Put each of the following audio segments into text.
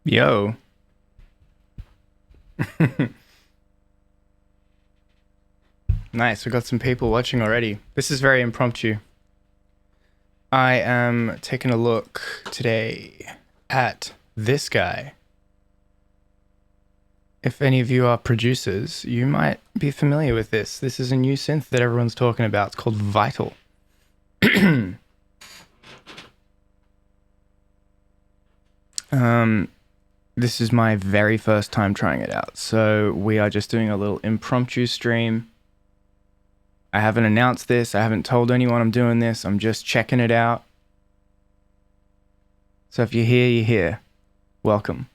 Yo. Nice, we got some people watching already. This is very impromptu. I am taking a look today at this guy. If any of you are producers, you might be familiar with this. This is a new synth that everyone's talking about. It's called Vital. This is my very first time trying it out. So we are just doing a little impromptu stream. I haven't announced this. I haven't told anyone I'm doing this. I'm just checking it out. So if you're here, you're here. Welcome.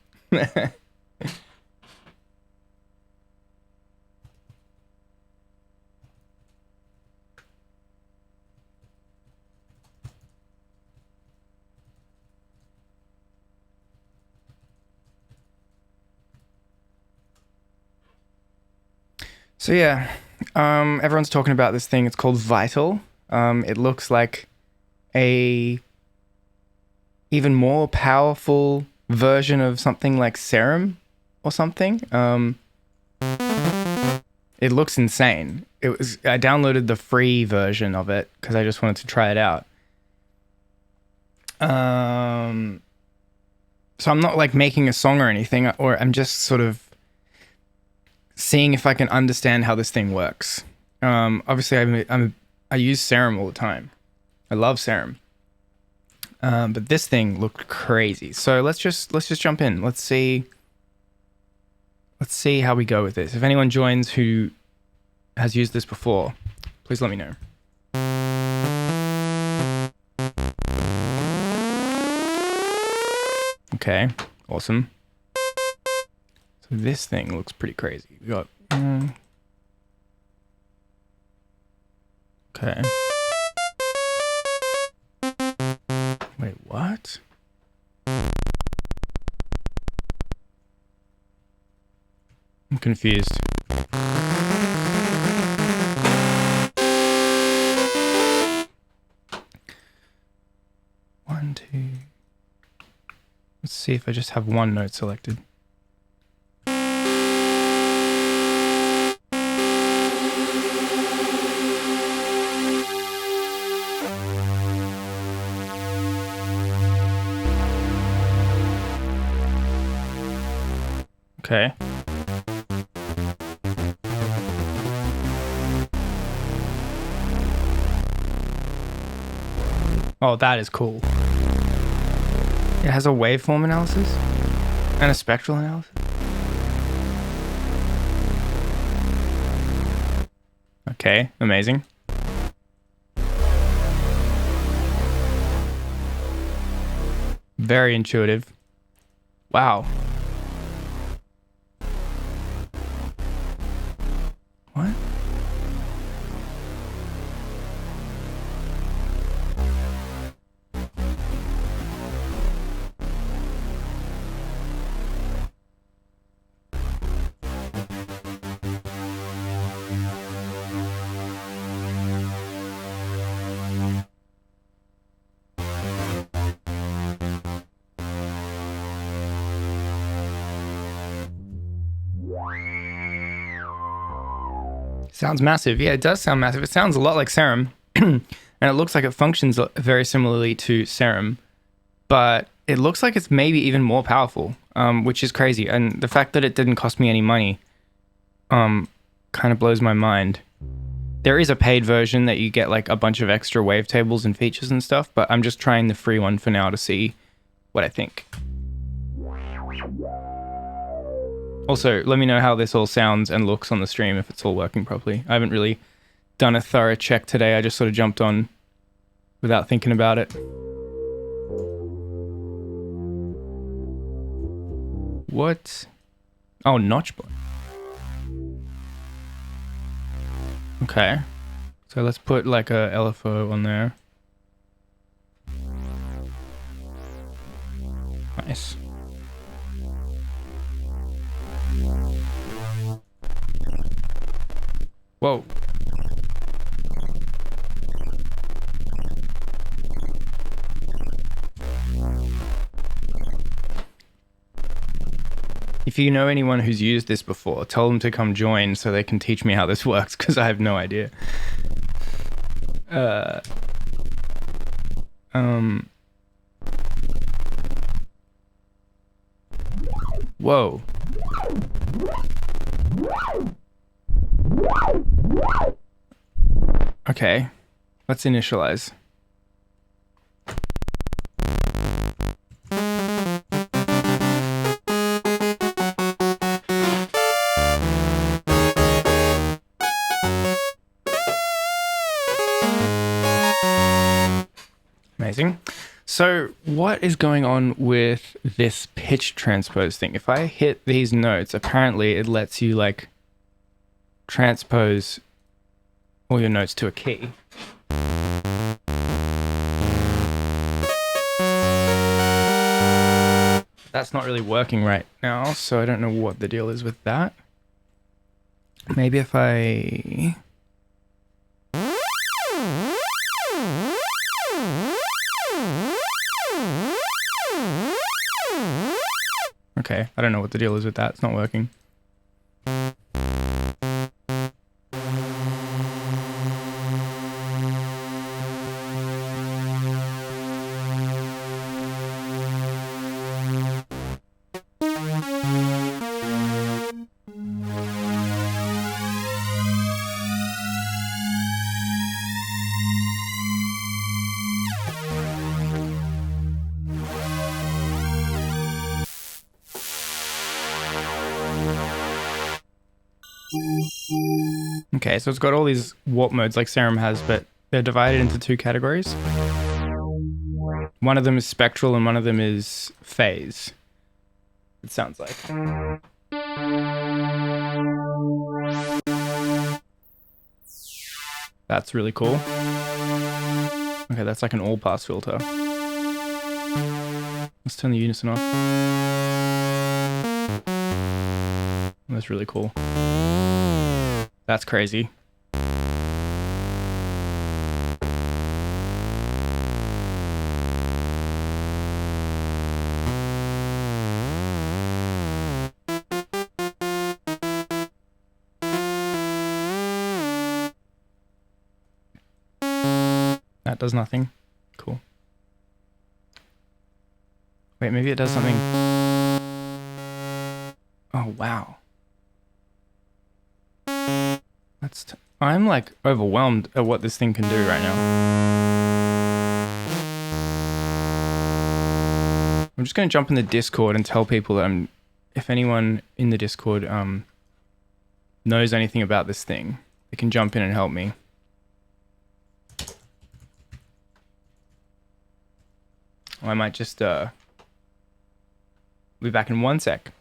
So yeah, everyone's talking about this thing. It's called Vital. It looks like a even more powerful version of something like Serum or something. It looks insane. I downloaded the free version of it because I just wanted to try it out. So I'm not like making a song or anything, or I'm just sort of seeing if I can understand how this thing works. Obviously, I use Serum all the time. I love Serum, but this thing looked crazy. So let's just jump in. Let's see how we go with this. If anyone joins who has used this before, please let me know. Okay, awesome. So this thing looks pretty crazy. We got okay. Wait, what? I'm confused. One, two. Let's see if I just have one note selected. Okay. Oh, that is cool. It has a waveform analysis and a spectral analysis. Okay, amazing. Very intuitive. Wow. What? Sounds massive. Yeah, it does sound massive. It sounds a lot like Serum. And it looks like it functions very similarly to Serum. But it looks like it's maybe even more powerful, which is crazy. And the fact that it didn't cost me any money kind of blows my mind. There is a paid version that you get like a bunch of extra wavetables and features and stuff, but I'm just trying the free one for now to see what I think. Also, let me know how this all sounds and looks on the stream if it's all working properly. I haven't really done a thorough check today. I just sort of jumped on without thinking about it. What? Oh, Notchbot. Okay. So let's put like a LFO on there. Nice. Whoa. If you know anyone who's used this before, tell them to come join so they can teach me how this works, because I have no idea. Whoa. Okay, let's initialize. Amazing. So what is going on with this pitch transpose thing? If I hit these notes, apparently it lets you like transpose all your notes to a key. That's not really working right now, so I don't know what the deal is with that. Maybe if I... Okay, I don't know what the deal is with that. It's not working. Okay, so it's got all these warp modes like Serum has, but they're divided into two categories. One of them is spectral and one of them is phase, it sounds like. That's really cool. Okay, that's like an all-pass filter. Let's turn the unison off. That's really cool. That's crazy. That does nothing. Cool. Wait, maybe it does something. Oh, wow. I'm like overwhelmed at what this thing can do right now. I'm just going to jump in the Discord and tell people that if anyone in the Discord knows anything about this thing, they can jump in and help me. I might just be back in 1 sec.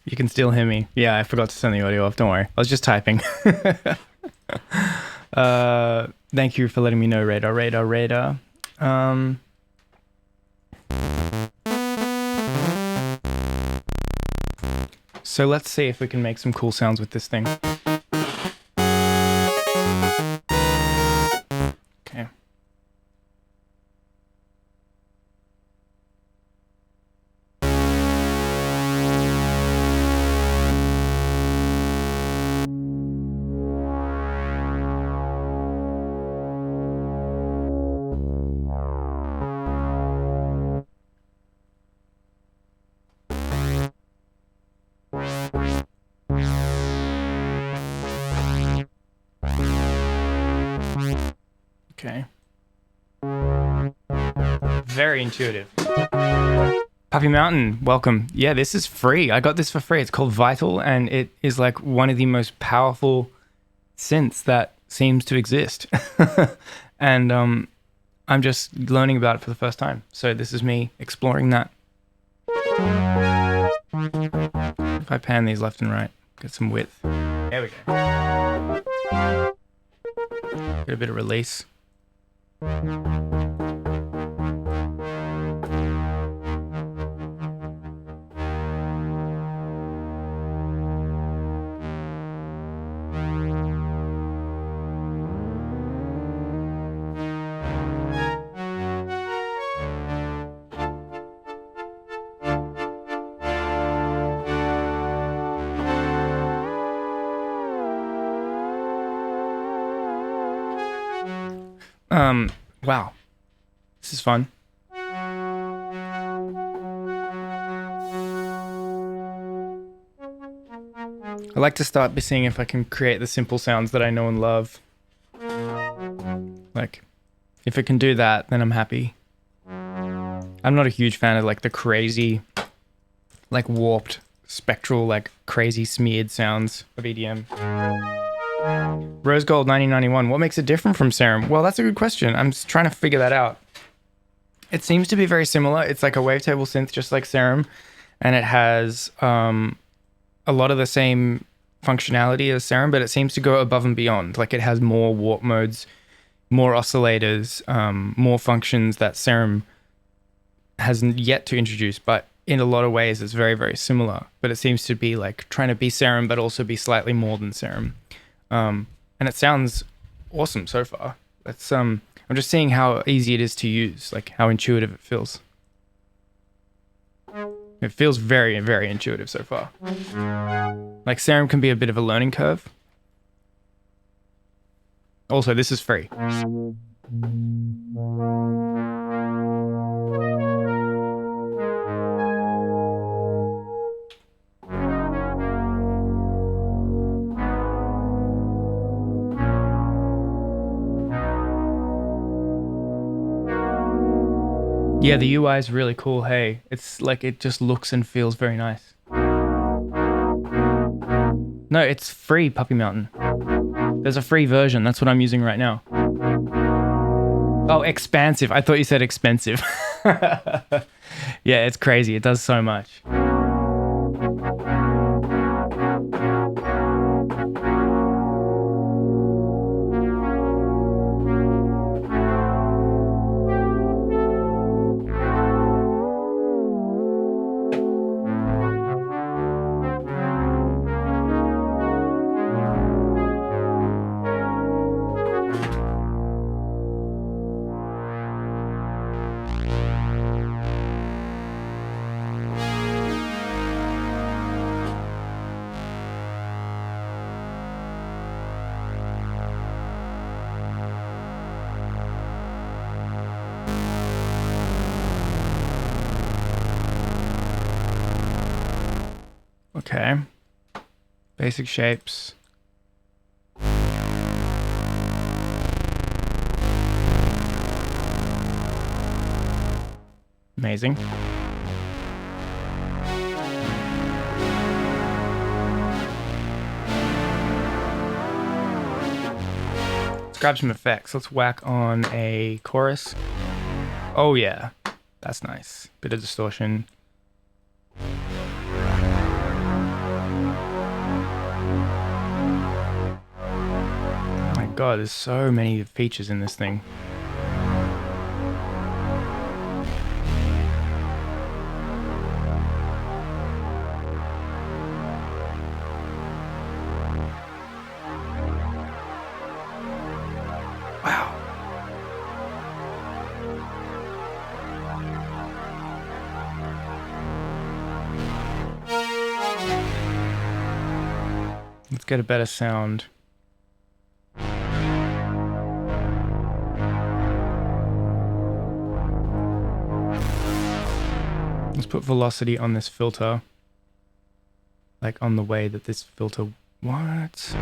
You can still hear me. Yeah, I forgot to turn the audio off. Don't worry. I was just typing. Thank you for letting me know, Radar. So let's see if we can make some cool sounds with this thing. Okay. Okay. Very intuitive. Puppy Mountain, welcome. Yeah, this is free. I got this for free. It's called Vital, and it is like one of the most powerful synths that seems to exist. And I'm just learning about it for the first time. So this is me exploring that. If I pan these left and right, get some width. There we go. Get a bit of release. Wow. This is fun. I like to start by seeing if I can create the simple sounds that I know and love. Like, if it can do that, then I'm happy. I'm not a huge fan of like the crazy, like warped, spectral, like crazy smeared sounds of EDM. Rose Gold 1991. What makes it different from Serum? Well, that's a good question. I'm just trying to figure that out. It seems to be very similar. It's like a wavetable synth, just like Serum, and it has a lot of the same functionality as Serum, but it seems to go above and beyond. Like it has more warp modes, more oscillators, more functions that Serum hasn't yet to introduce. But in a lot of ways, it's very, very similar. But it seems to be like trying to be Serum, but also be slightly more than Serum. And it sounds awesome so far. That's I'm just seeing how easy it is to use, like how intuitive it feels. It feels very, very intuitive so far. Like Serum can be a bit of a learning curve. Also, this is free. Yeah, the UI is really cool. Hey, it's like it just looks and feels very nice. No, it's free, Puppy Mountain. There's a free version. That's what I'm using right now. Oh, expansive. I thought you said expensive. Yeah, it's crazy. It does so much. Okay. Basic shapes. Amazing. Let's grab some effects. Let's whack on a chorus. Oh yeah, that's nice. Bit of distortion. Oh my god, there's so many features in this thing. Wow. Let's get a better sound. Let's put velocity on this filter. Like on the way that this filter... What?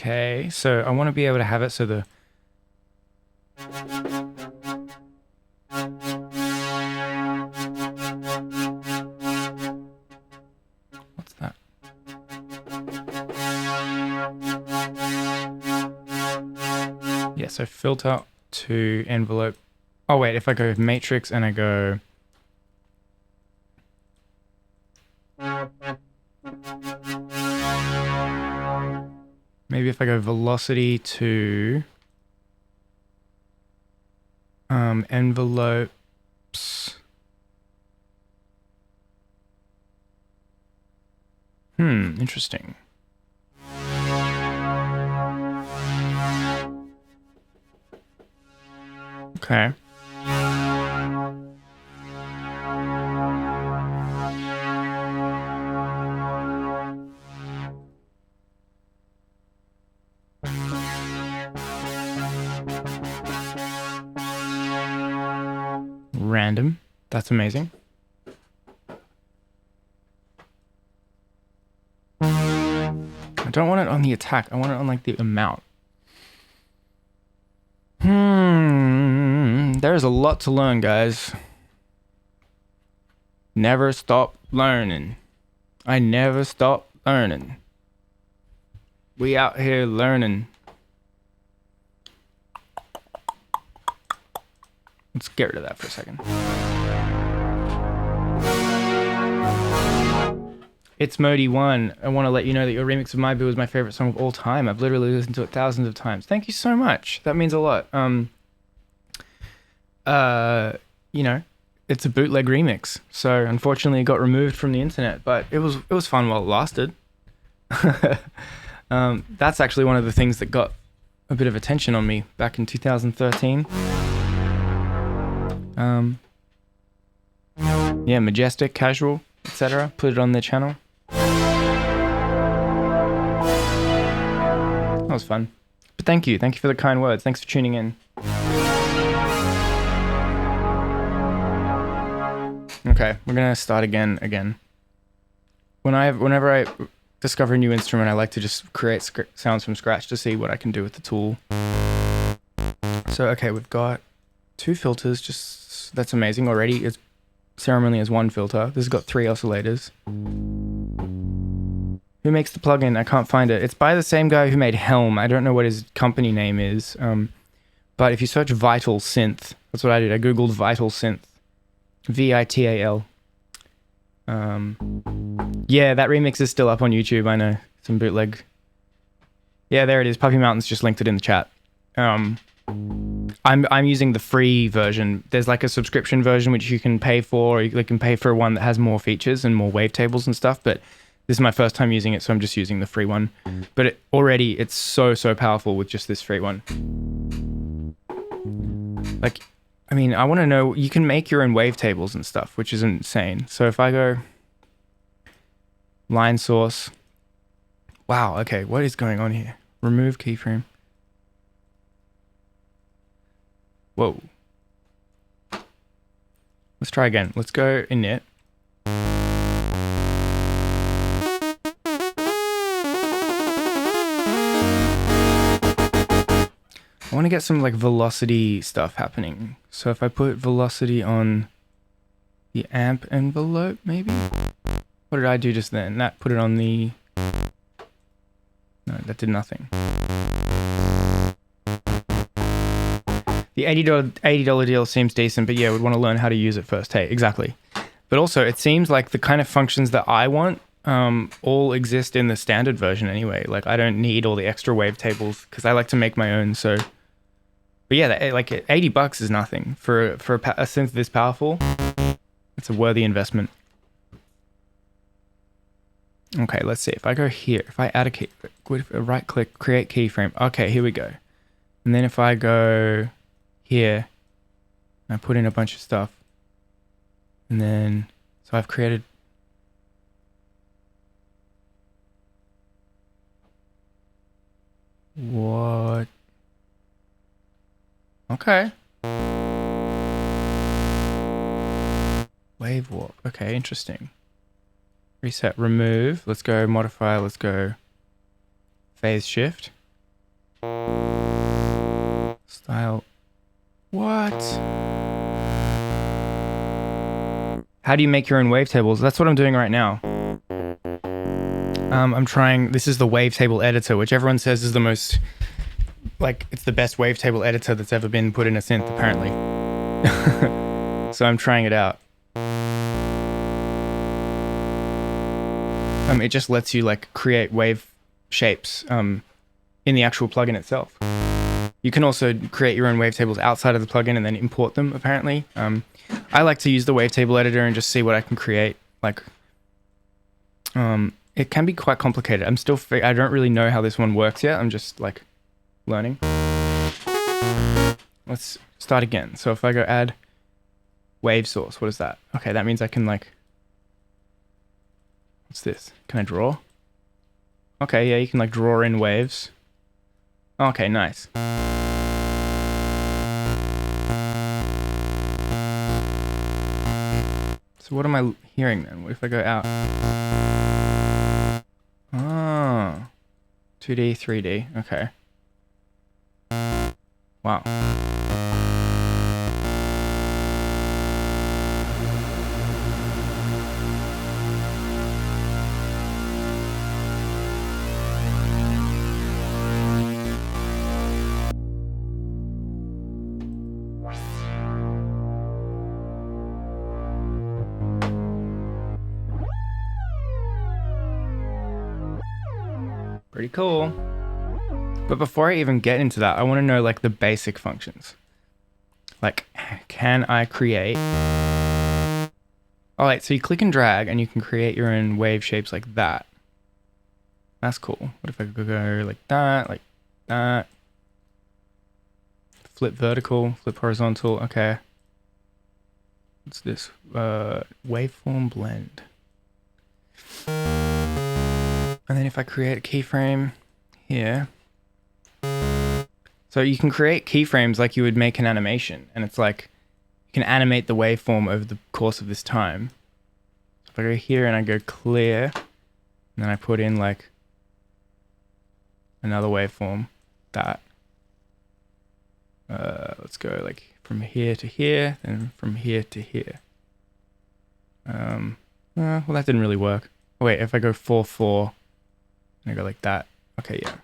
Okay, so I want to be able to have it so the... What's that? Yeah, so filter to envelope. Oh wait, if I go with matrix and I go... Maybe if I go velocity to envelopes. Interesting. Okay. Random. That's amazing. I don't want it on the attack. I want it on like the amount. There's a lot to learn, guys. Never stop learning. I never stop learning. We out here learning. Let's get rid of that for a second. It's Modi1. I want to let you know that your remix of My Boo is my favorite song of all time. I've literally listened to it thousands of times. Thank you so much. That means a lot. You know, it's a bootleg remix, so unfortunately it got removed from the internet, but it was fun while it lasted. That's actually one of the things that got a bit of attention on me back in 2013. Yeah, Majestic, Casual, etc. Put it on their channel. That was fun. But thank you for the kind words. Thanks for tuning in. Okay, we're gonna start again. Whenever I discover a new instrument, I like to just create sounds from scratch to see what I can do with the tool. So okay, we've got 2 filters. Just that's amazing already. It's Serum only has 1 filter. This has got 3 oscillators. Who makes the plugin? I can't find it. It's by the same guy who made Helm. I don't know what his company name is. But if you search Vital Synth, that's what I did. I googled Vital Synth. VITAL. Yeah, that remix is still up on YouTube. I know, some bootleg. Yeah, there it is. Puppy Mountains just linked it in the chat. I'm using the free version. There's like a subscription version which you can pay for, or you can pay for one that has more features and more wavetables and stuff. But this is my first time using it, so I'm just using the free one. But already it's so powerful with just this free one. Like, I mean, I want to know, you can make your own wavetables and stuff, which is insane. So if I go line source, wow, okay, what is going on here? Remove keyframe. Whoa. Let's try again. Let's go init. I want to get some like velocity stuff happening. So if I put velocity on the amp envelope, maybe? What did I do just then? That put it on the... No, that did nothing. The $80 deal seems decent, but yeah, would want to learn how to use it first. Hey, exactly. But also, it seems like the kind of functions that I want all exist in the standard version anyway. Like, I don't need all the extra wavetables because I like to make my own, so... But yeah, like $80 is nothing for a synth this powerful. It's a worthy investment. Okay, let's see. If I go here, if I add a right click, create keyframe. Okay, here we go. And then if I go here, I put in a bunch of stuff. And then, so I've created. What? Okay. Wave warp. Okay, interesting. Reset, remove. Let's go modify. Let's go phase shift. Style. What? How do you make your own wavetables? That's what I'm doing right now. I'm trying, this is the wavetable editor, which everyone says is the most, like, it's the best wavetable editor that's ever been put in a synth, apparently. So I'm trying it out. It just lets you, like, create wave shapes in the actual plugin itself. You can also create your own wavetables outside of the plugin and then import them, apparently. I like to use the wavetable editor and just see what I can create. Like, it can be quite complicated. I don't really know how this one works yet. I'm just, like, learning. Let's start again. So if I go add wave source, what is that? Okay, that means I can, like, what's this? Can I draw? Okay, yeah, you can, like, draw in waves. Okay, nice. So what am I hearing then? What if I go out? Oh, 2D, 3D, okay. Wow. Pretty cool. But before I even get into that, I want to know, like, the basic functions. Like, can I create... All right, so you click and drag and you can create your own wave shapes like that. That's cool. What if I could go like that, flip vertical, flip horizontal, okay. What's this? Waveform blend. And then if I create a keyframe here, so you can create keyframes like you would make an animation, and it's like you can animate the waveform over the course of this time. So if I go here and I go clear, and then I put in like another waveform, that. Let's go like from here to here, then from here to here. Well, that didn't really work. Oh, wait, if I go 4-4, and I go like that. Okay, yeah.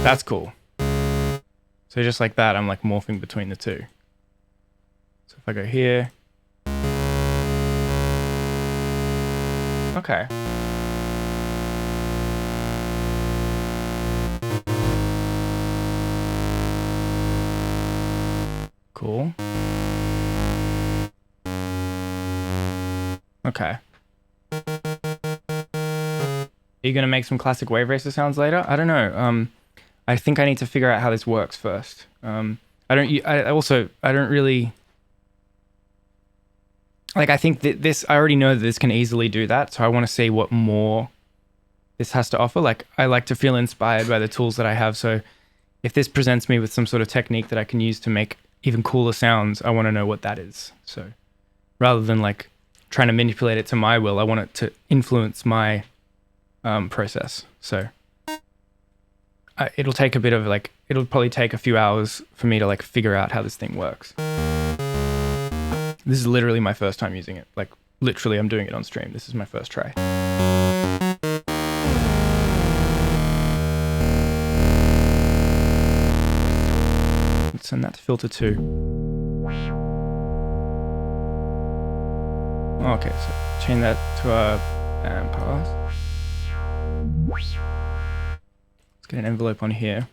That's cool. So just like that, I'm like morphing between the two. So if I go here. Okay. Cool. Okay. Are you gonna make some classic wave racer sounds later? I don't know. I think I need to figure out how this works first. I don't really like. I think that this. I already know that this can easily do that, so I want to see what more this has to offer. Like, I like to feel inspired by the tools that I have. So, if this presents me with some sort of technique that I can use to make even cooler sounds, I want to know what that is. So, rather than like trying to manipulate it to my will, I want it to influence my process. So it'll take a bit of like, it'll probably take a few hours for me to like figure out how this thing works. This is literally my first time using it. Like, literally I'm doing it on stream. This is my first try. Let's send that to filter 2. Okay, so change that to a band pass. Let's get an envelope on here.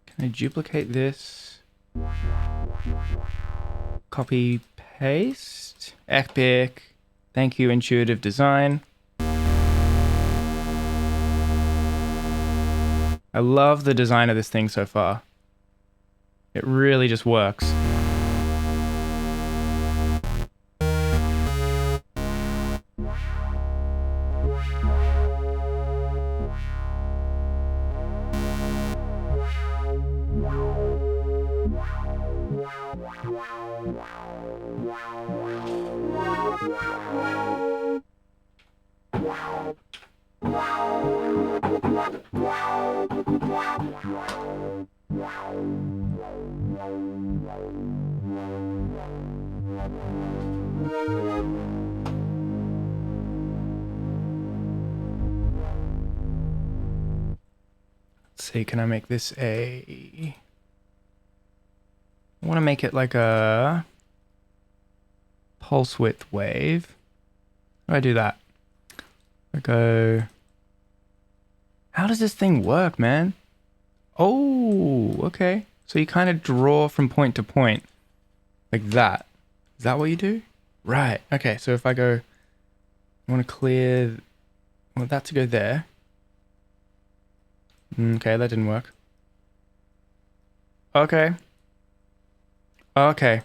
Can I duplicate this? Copy, paste. Epic. Thank you, intuitive design. I love the design of this thing so far. It really just works. see, can I make this I want to make it like a pulse width wave. How do I do that? I go, how does this thing work, man? Oh, okay. So you kind of draw from point to point like that. Is that what you do? Right. Okay. So if I go, I want to clear, I want that to go there. Okay, that didn't work. Okay. Okay.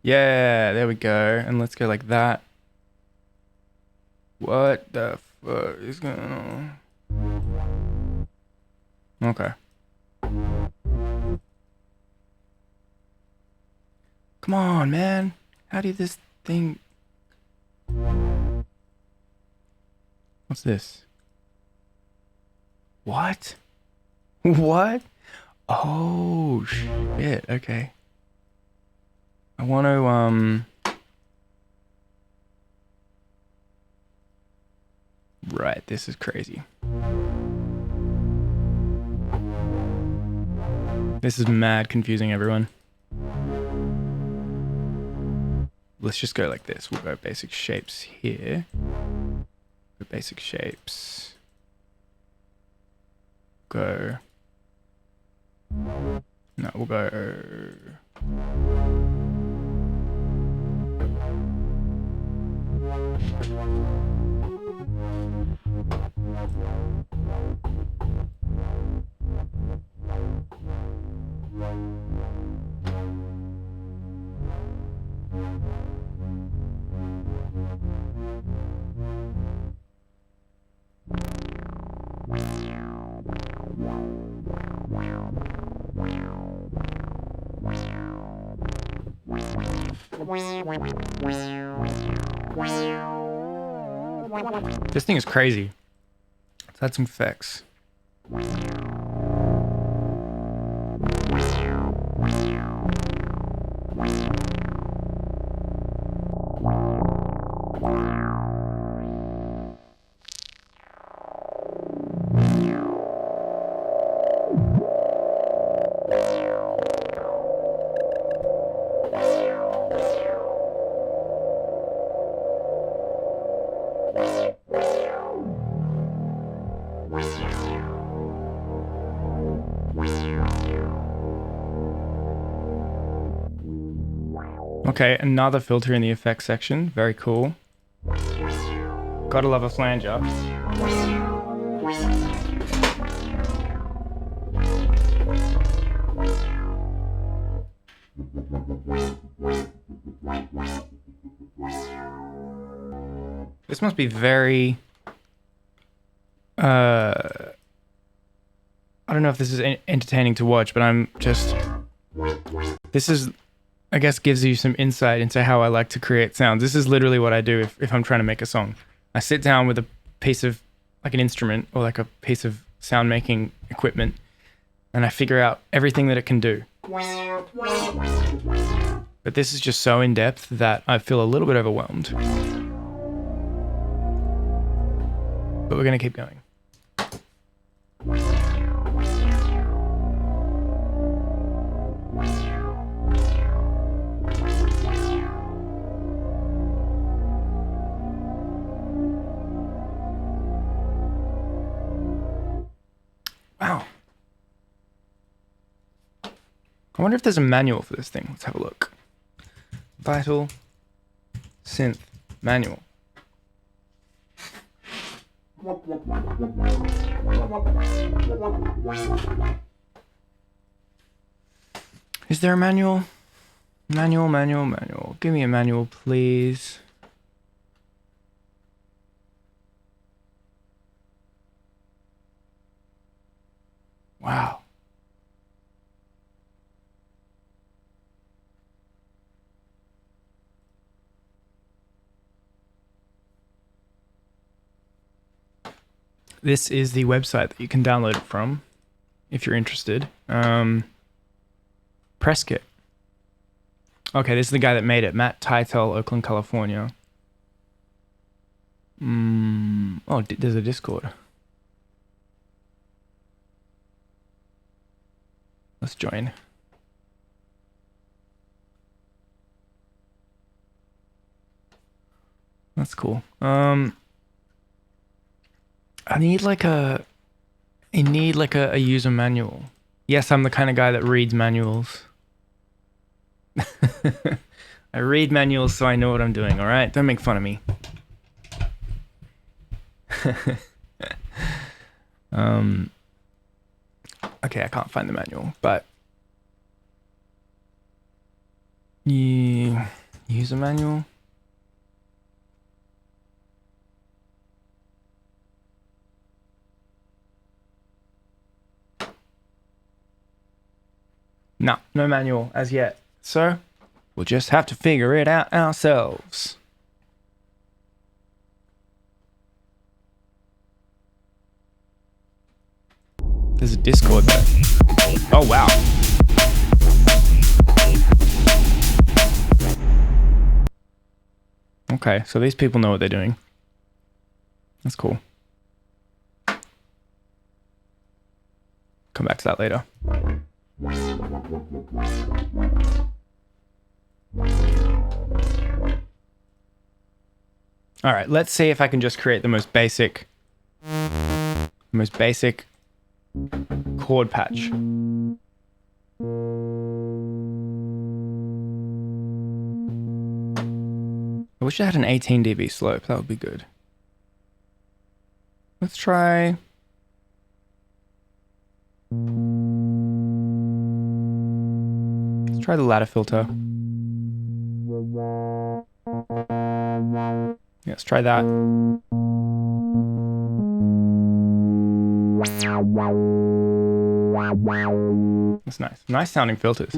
Yeah, there we go. And let's go like that. What the fuck is going on? Okay. Come on, man. How do this thing... What's this? What? What? Oh, shit. Okay. I want to, Right, this is crazy. This is mad confusing, everyone. Let's just go like this. We'll go basic shapes here. Go basic shapes. Go. No, we'll go. This thing is crazy. Let's add some effects. Okay, another filter in the effects section. Very cool. Gotta love a flanger. This must be very... I don't know if this is entertaining to watch, but I'm just... This is... I guess gives you some insight into how I like to create sounds. This is literally what I do if I'm trying to make a song. I sit down with a piece of, like an instrument or like a piece of sound making equipment, and I figure out everything that it can do. But this is just so in depth that I feel a little bit overwhelmed. But we're gonna keep going. Wow. I wonder if there's a manual for this thing. Let's have a look. Vital synth manual. Is there a manual? Manual. Give me a manual, please. Wow. This is the website that you can download it from if you're interested. Press Kit. Okay, this is the guy that made it. Matt Titel, Oakland, California. Oh, there's a Discord. Let's join. That's cool. I need like a user manual. Yes, I'm the kind of guy that reads manuals. I read manuals so I know what I'm doing, all right? Don't make fun of me. Okay, I can't find the manual, but user manual. No manual as yet. So we'll just have to figure it out ourselves. There's a Discord there. Oh, wow. Okay, so these people know what they're doing. That's cool. Come back to that later. All right, let's see if I can just create the most basic chord patch. I wish I had an 18 dB slope. That would be good. Let's try. Let's try the ladder filter. Yeah, let's try that. That's nice. Nice sounding filters.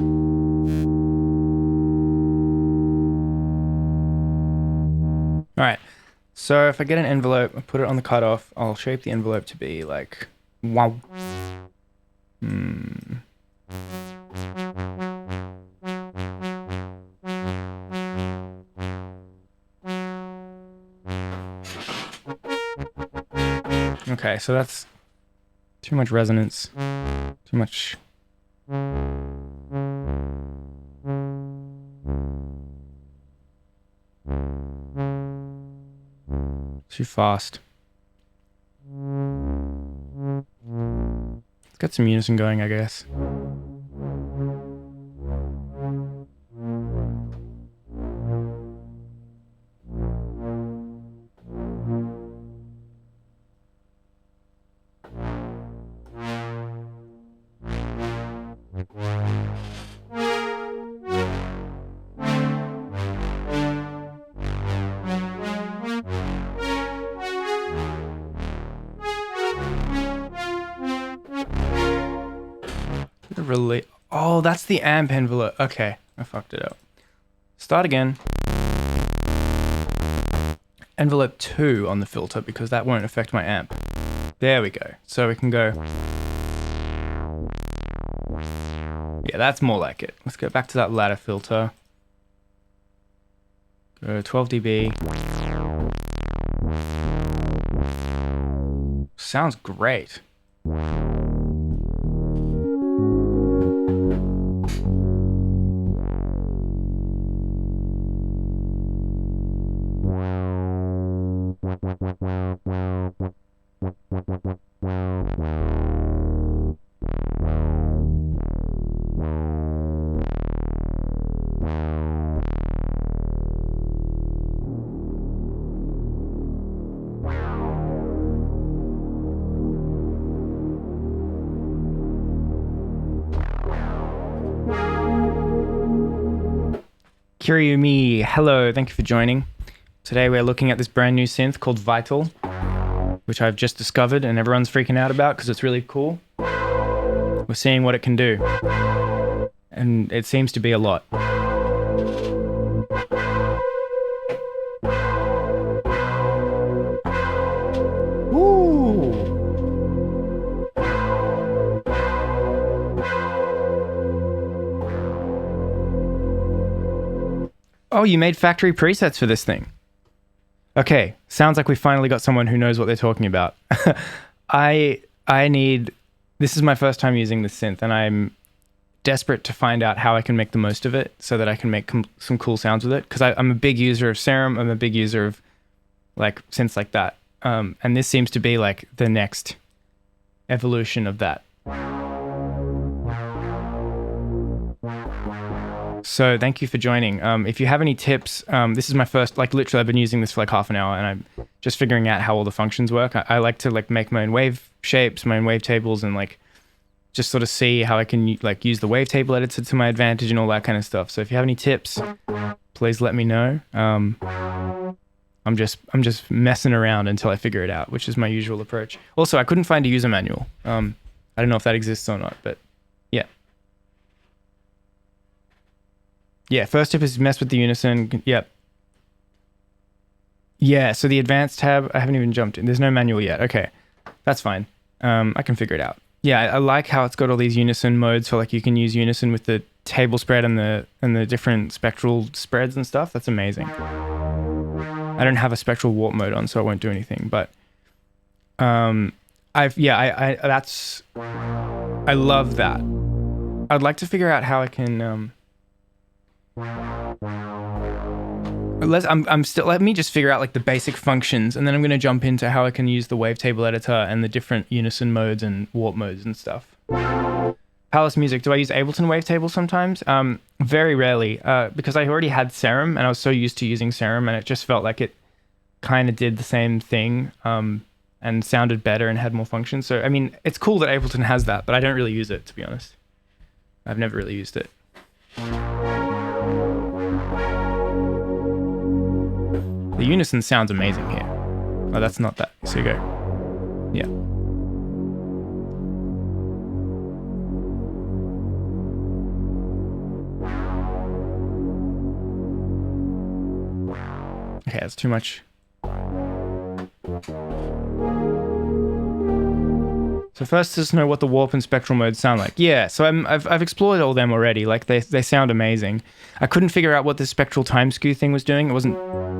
All right. So if I get an envelope, I put it on the cutoff, I'll shape the envelope to be like, wow. Okay, so that's too much resonance, too much. Too fast. Let's get some unison going, I guess. Really? Oh, that's the amp envelope. Okay, I fucked it up. Start again. Envelope 2 on the filter because that won't affect my amp. There we go. So we can go. Yeah, that's more like it. Let's go back to that ladder filter. Go 12 dB. Sounds great. Kiryumi, hello, thank you for joining. Today we're looking at this brand new synth called Vital, which I've just discovered and everyone's freaking out about because it's really cool. We're seeing what it can do. And it seems to be a lot. Woo! Oh, you made factory presets for this thing. Okay, sounds like we finally got someone who knows what they're talking about. I need... This is my first time using this synth, and desperate to find out how I can make the most of it so that I can make some cool sounds with it. Because I'm a big user of Serum. I'm a big user of like synths like that. And this seems to be like the next evolution of that. So thank you for joining. If you have any tips, this is my first, like literally I've been using this for like half an hour and I'm just figuring out how all the functions work. I like to like make my own wave shapes, my own wave tables, and like just sort of see how I can like use the wavetable editor to my advantage and all that kind of stuff. So if you have any tips, please let me know. I'm just messing around until I figure it out, which is my usual approach. Also, I couldn't find a user manual. I don't know if that exists or not, but yeah. Yeah, first tip is mess with the unison. Yep. Yeah, so the advanced tab, I haven't even jumped in. There's no manual yet. Okay, that's fine. I can figure it out. Yeah, I like how it's got all these unison modes, so like you can use unison with the table spread and the different spectral spreads and stuff. That's amazing. I don't have a spectral warp mode on, so I won't do anything. But I love that. I'd like to figure out how I can. Let me just figure out like the basic functions, and then I'm going to jump into how I can use the wavetable editor and the different unison modes and warp modes and stuff. Palace Music, do I use Ableton wavetable sometimes? Very rarely, because I already had Serum and I was so used to using Serum, and it just felt like it kind of did the same thing and sounded better and had more functions. So, I mean, it's cool that Ableton has that, but I don't really use it, to be honest. I've never really used it. The unison sounds amazing here. Oh, that's not that. So you go. Yeah. Okay, that's too much. So first, just know what the warp and spectral modes sound like. Yeah, so I've explored all them already. Like they sound amazing. I couldn't figure out what the spectral time skew thing was doing.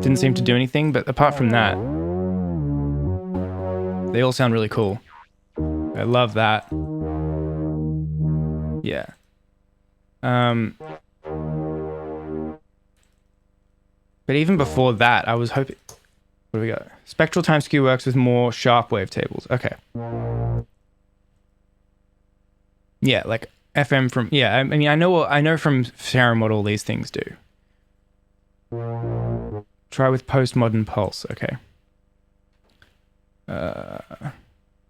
Didn't seem to do anything. But apart from that, they all sound really cool. I love that. Yeah. But even before that, I was hoping... What do we got? Spectral time skew works with more sharp wavetables. Okay. Yeah, like FM from... Yeah, I mean, I know from Serum what all these things do. Try with postmodern pulse. Okay.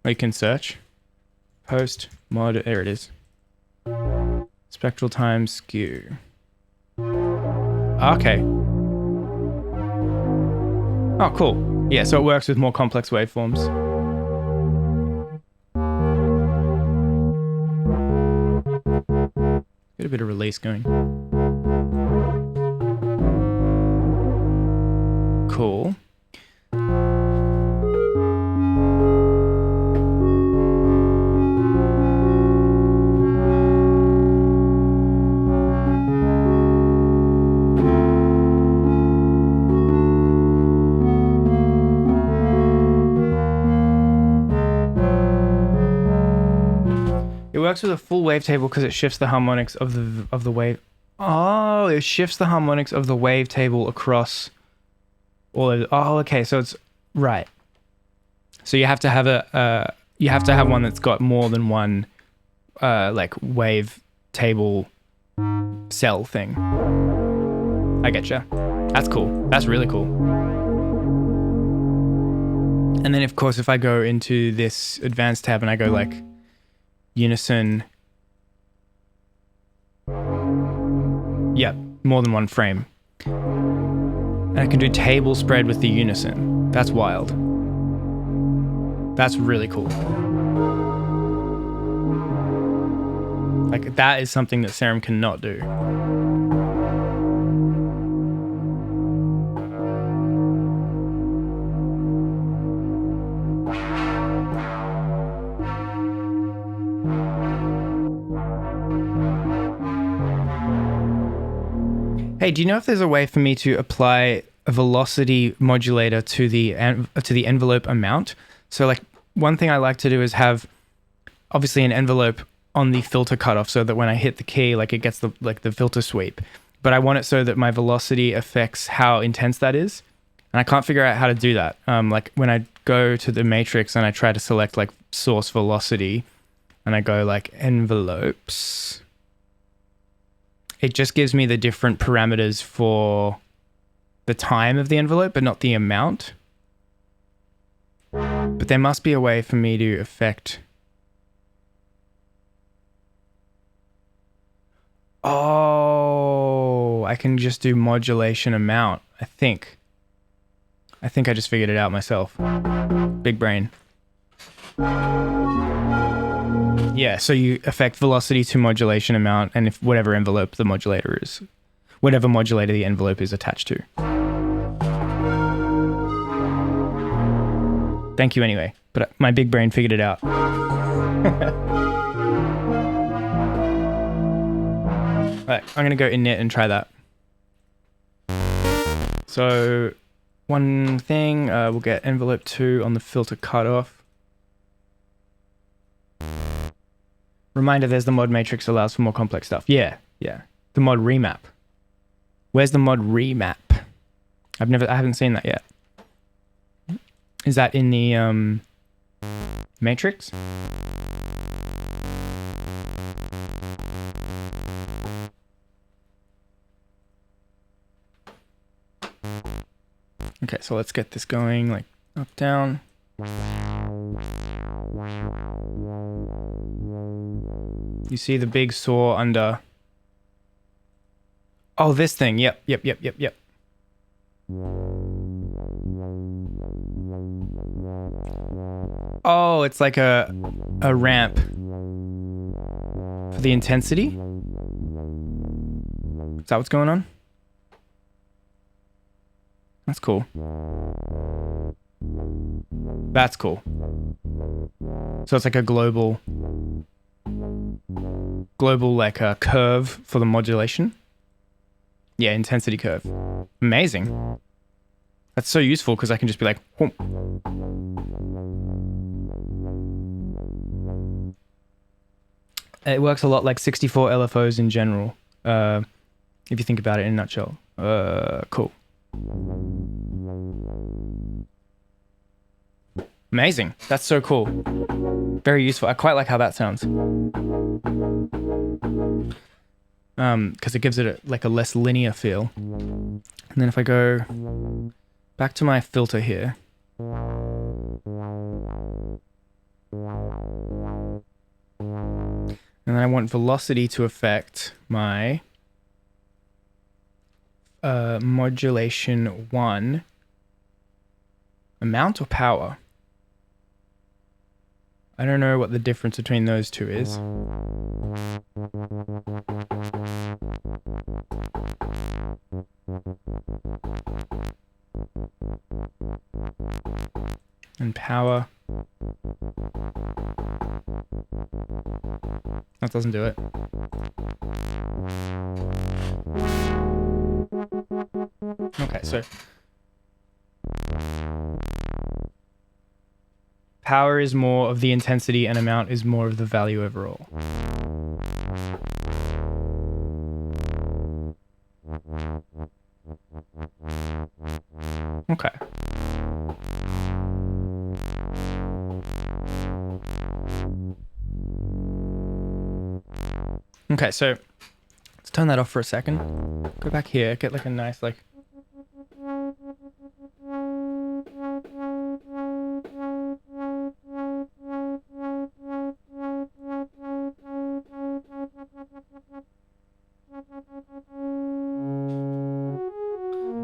We can search. Postmod... There it is. Spectral time skew. Okay. Oh, cool. Yeah, so it works with more complex waveforms. Get a bit of release going. Cool. It works with a full wavetable because it shifts the harmonics of the wave. Oh, it shifts the harmonics of the wavetable across all of. Oh, okay. So it's right. So you have to have one that's got more than one like wave table cell thing. I getcha. That's cool. That's really cool. And then of course if I go into this advanced tab and I go like unison. Yep, more than one frame. And I can do table spread with the unison. That's wild. That's really cool. Like that is something that Serum cannot do. Hey, do you know if there's a way for me to apply a velocity modulator to the envelope amount? So like one thing I like to do is have obviously an envelope on the filter cutoff so that when I hit the key, like it gets the filter sweep. But I want it so that my velocity affects how intense that is. And I can't figure out how to do that. Like when I go to the matrix and I try to select like source velocity and I go like envelopes, it just gives me the different parameters for the time of the envelope, but not the amount. But there must be a way for me to affect... Oh, I can just do modulation amount, I think. I just figured it out myself. Big brain. Yeah, so you affect velocity to modulation amount, and if whatever envelope the modulator is, whatever modulator the envelope is attached to. Thank you anyway, but my big brain figured it out. Alright, I'm gonna go init and try that. So, one thing, we'll get envelope 2 on the filter cutoff. Reminder, there's the mod matrix allows for more complex stuff. Yeah. The mod remap. Where's the mod remap? I haven't seen that yet. Is that in the matrix? Okay, so let's get this going, like up, down. You see the big saw under... Oh, this thing. Yep. Oh, it's like a ramp for the intensity? Is that what's going on? That's cool. That's cool. So it's like a global like a curve for the modulation. Yeah, intensity curve. Amazing. That's so useful because I can just be like, whoop. It works a lot like 64 LFOs in general. If you think about it in a nutshell. Cool. Amazing. That's so cool. Very useful. I quite like how that sounds. Because it gives it like a less linear feel. And then if I go back to my filter here. And then I want velocity to affect my modulation 1. Amount or power? I don't know what the difference between those two is. And power. That doesn't do it. Okay, so power is more of the intensity and amount is more of the value overall. Okay. Okay, so let's turn that off for a second. Go back here, get like a nice like...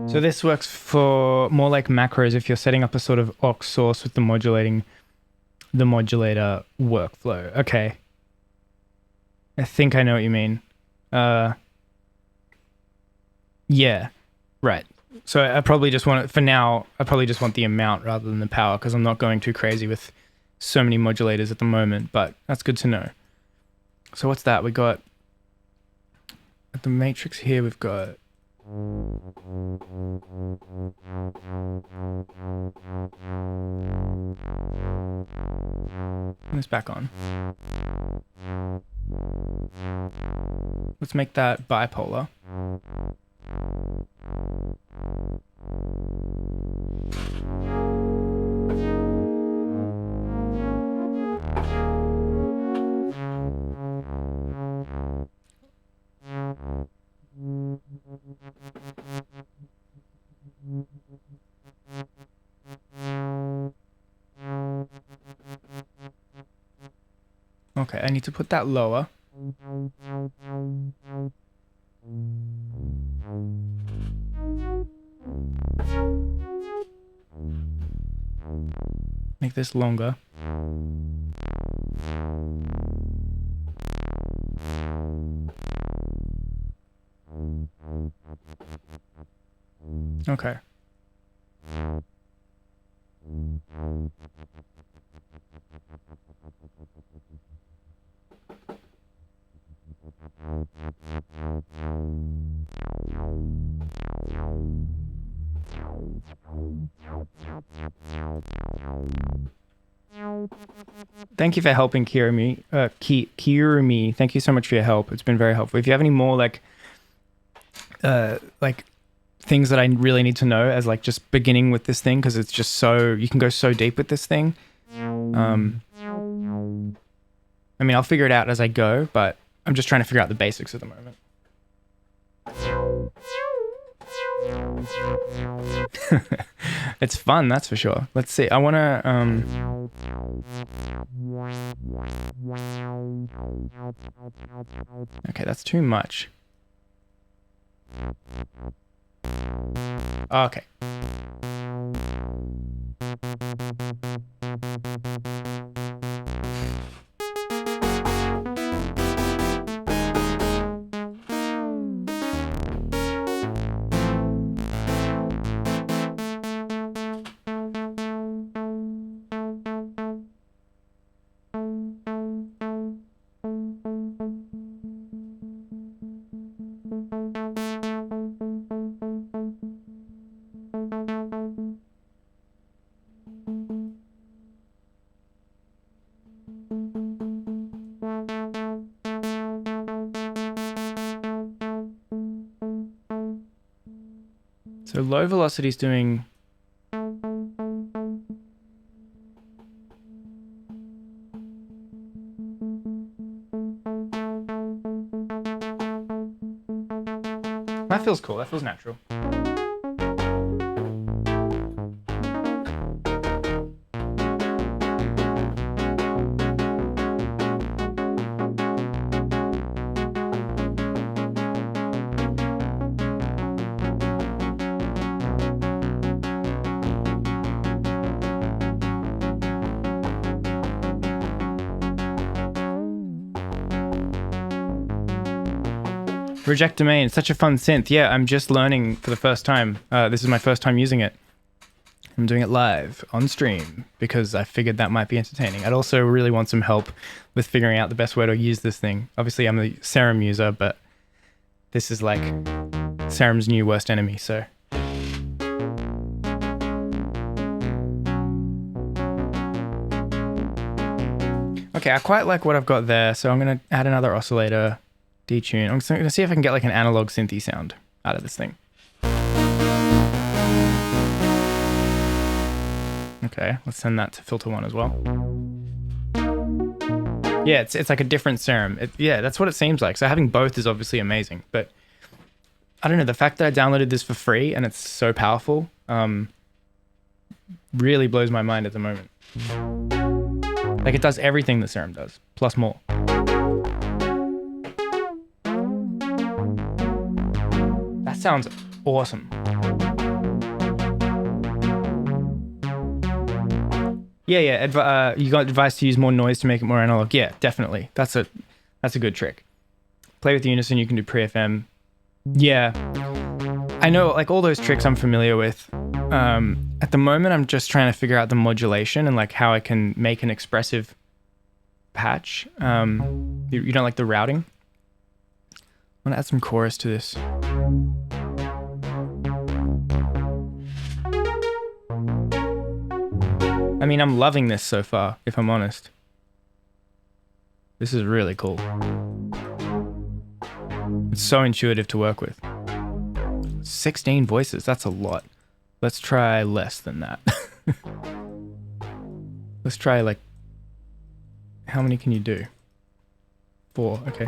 So this works for more like macros if you're setting up a sort of aux source with the modulator workflow. Okay. I think I know what you mean. Yeah, right. So I probably just want it, for now, I probably just want the amount rather than the power because I'm not going too crazy with so many modulators at the moment, but that's good to know. So what's that? We got, at the matrix here, we've got... Turn this back on. Let's make that bipolar. Okay, I need to put that lower. Make this longer. Okay. Thank you for helping Kirumi. Kirumi, thank you so much for your help. It's been very helpful. If you have any more like things that I really need to know as like just beginning with this thing, because it's just so, you can go so deep with this thing. I mean, I'll figure it out as I go, but I'm just trying to figure out the basics at the moment. It's fun, that's for sure. Let's see. I want to okay, that's too much. Okay. So low velocity is doing that feels cool. That feels natural. Reject Domain, it's such a fun synth. Yeah, I'm just learning for the first time. This is my first time using it. I'm doing it live on stream because I figured that might be entertaining. I'd also really want some help with figuring out the best way to use this thing. Obviously, I'm a Serum user, but this is like Serum's new worst enemy, so. Okay, I quite like what I've got there, so I'm going to add another oscillator. Detune. I'm going to see if I can get like an analog synthy sound out of this thing. Okay, let's send that to filter 1 as well. Yeah, it's like a different Serum. Yeah, that's what it seems like. So having both is obviously amazing, but I don't know, the fact that I downloaded this for free and it's so powerful really blows my mind at the moment. Like it does everything the Serum does, plus more. Sounds awesome. Yeah. You got advice to use more noise to make it more analog. Yeah, definitely. That's a good trick. Play with Unison. You can do pre-FM. Yeah, I know. Like all those tricks, I'm familiar with. At the moment, I'm just trying to figure out the modulation and like how I can make an expressive patch. You don't like the routing? I'm gonna add some chorus to this. I mean, I'm loving this so far, if I'm honest. This is really cool. It's so intuitive to work with. 16 voices, that's a lot. Let's try less than that. Let's try like, how many can you do? 4, okay.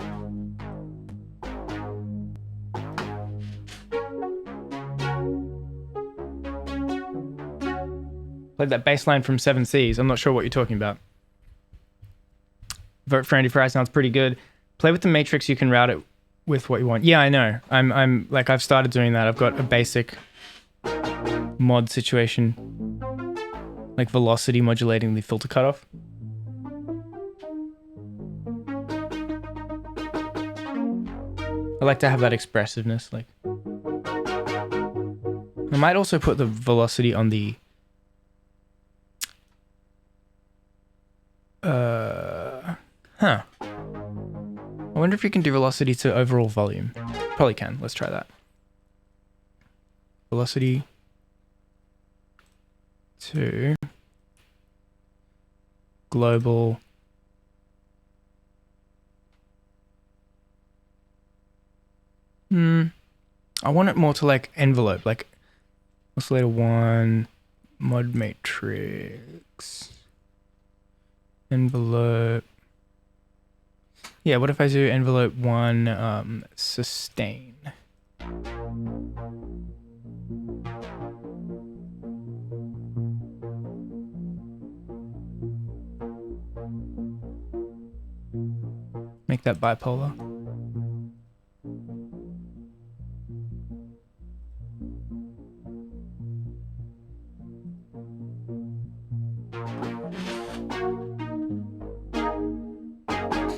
Played that bass line from 7 Seas. I'm not sure what you're talking about. Vote for Andy Fry sounds pretty good. Play with the matrix, you can route it with what you want. Yeah, I know. I'm like, I've started doing that. I've got a basic mod situation, like velocity modulating the filter cutoff. I like to have that expressiveness. Like, I might also put the velocity on the I wonder if you can do velocity to overall volume. Probably can. Let's try that. Velocity to global I want it more to like envelope, like oscillator 1 mod matrix envelope. Yeah, what if I do envelope 1 sustain? Make that bipolar.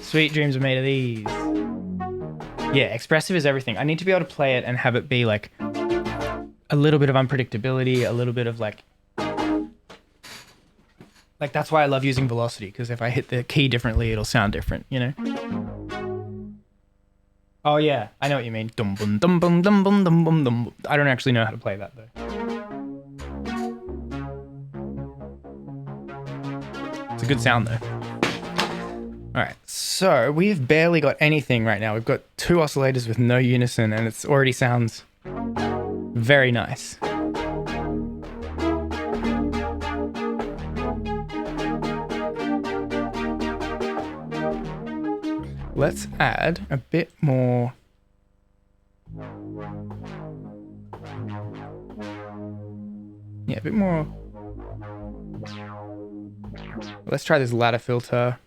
Sweet dreams are made of these. Yeah, expressive is everything. I need to be able to play it and have it be like a little bit of unpredictability, a little bit of like that's why I love using velocity, because if I hit the key differently, it'll sound different, you know? Oh yeah, I know what you mean. Dum bum dum bum dum bum dum bum dum. I don't actually know how to play that though. It's a good sound though. All right, so we've barely got anything right now. We've got 2 oscillators with no unison, and it already sounds very nice. Let's add a bit more. Yeah, a bit more. Let's try this ladder filter.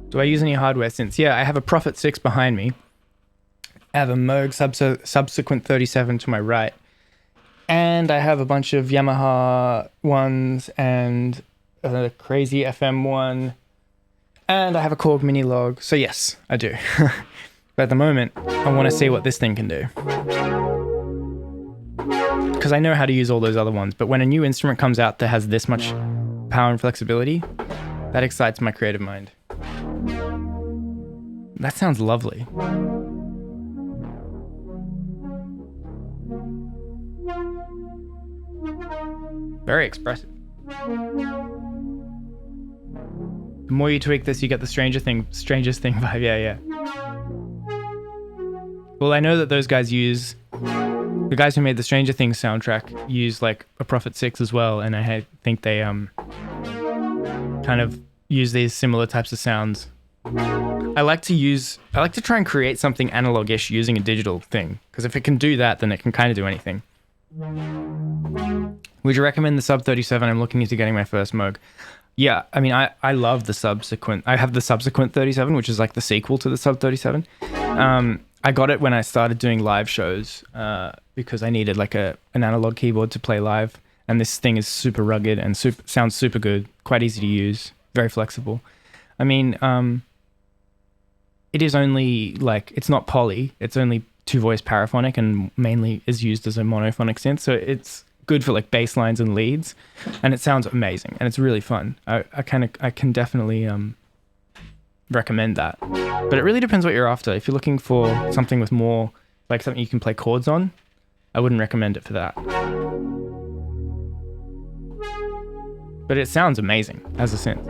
Do I use any hardware synths? Yeah, I have a Prophet 6 behind me. I have a Moog Subsequent 37 to my right. And I have a bunch of Yamaha ones and a crazy FM one. And I have a Korg Mini Log. So yes, I do. But at the moment, I want to see what this thing can do. Because I know how to use all those other ones. But when a new instrument comes out that has this much power and flexibility, that excites my creative mind. That sounds lovely. Very expressive. The more you tweak this, you get the strangest thing vibe. Yeah. Well, I know that those guys use, the guys who made the Stranger Things soundtrack use like a Prophet 6 as well, and I think they kind of use these similar types of sounds. I like to try and create something analog-ish using a digital thing, because if it can do that, then it can kind of do anything. Would you recommend the Sub 37? I'm looking into getting my first Moog. Yeah, I mean, I love the Subsequent. I have the Subsequent 37, which is like the sequel to the Sub 37. I got it when I started doing live shows because I needed like an analog keyboard to play live. And this thing is super rugged and sounds super good, quite easy to use, very flexible. I mean, it is only like, it's not poly, it's only 2-voice paraphonic and mainly is used as a monophonic synth. So it's good for like bass lines and leads, and it sounds amazing and it's really fun. I can definitely recommend that. But it really depends what you're after. If you're looking for something with more, like something you can play chords on, I wouldn't recommend it for that. but it sounds amazing as a synth.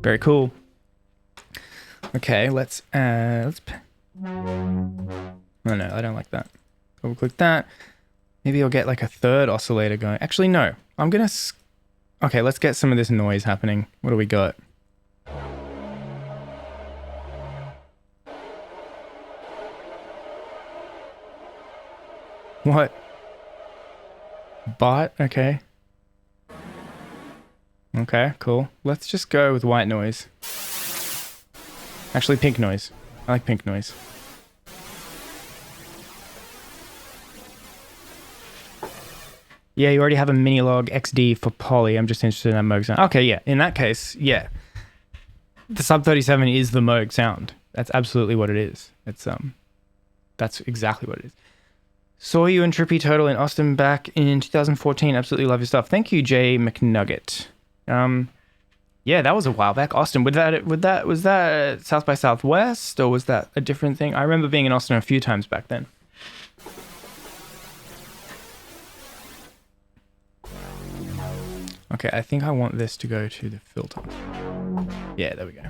Very cool. Okay, let's oh no, I don't like that. Double click that. Maybe I'll get like a third oscillator going. Actually, no. I'm gonna okay, let's get some of this noise happening. What do we got? What? Bot? Okay. Okay, cool. Let's just go with white noise. Actually, pink noise. I like pink noise. Yeah, you already have a Minilog XD for poly. I'm just interested in that Moog sound. Okay, yeah. In that case, yeah. The Sub 37 is the Moog sound. That's absolutely what it is. It's that's exactly what it is. Saw you and Trippy Turtle in Austin back in 2014. Absolutely love your stuff. Thank you, Jay McNugget. Yeah, that was a while back. Austin, was that South by Southwest, or was that a different thing? I remember being in Austin a few times back then. Okay, I think I want this to go to the filter. Yeah, there we go.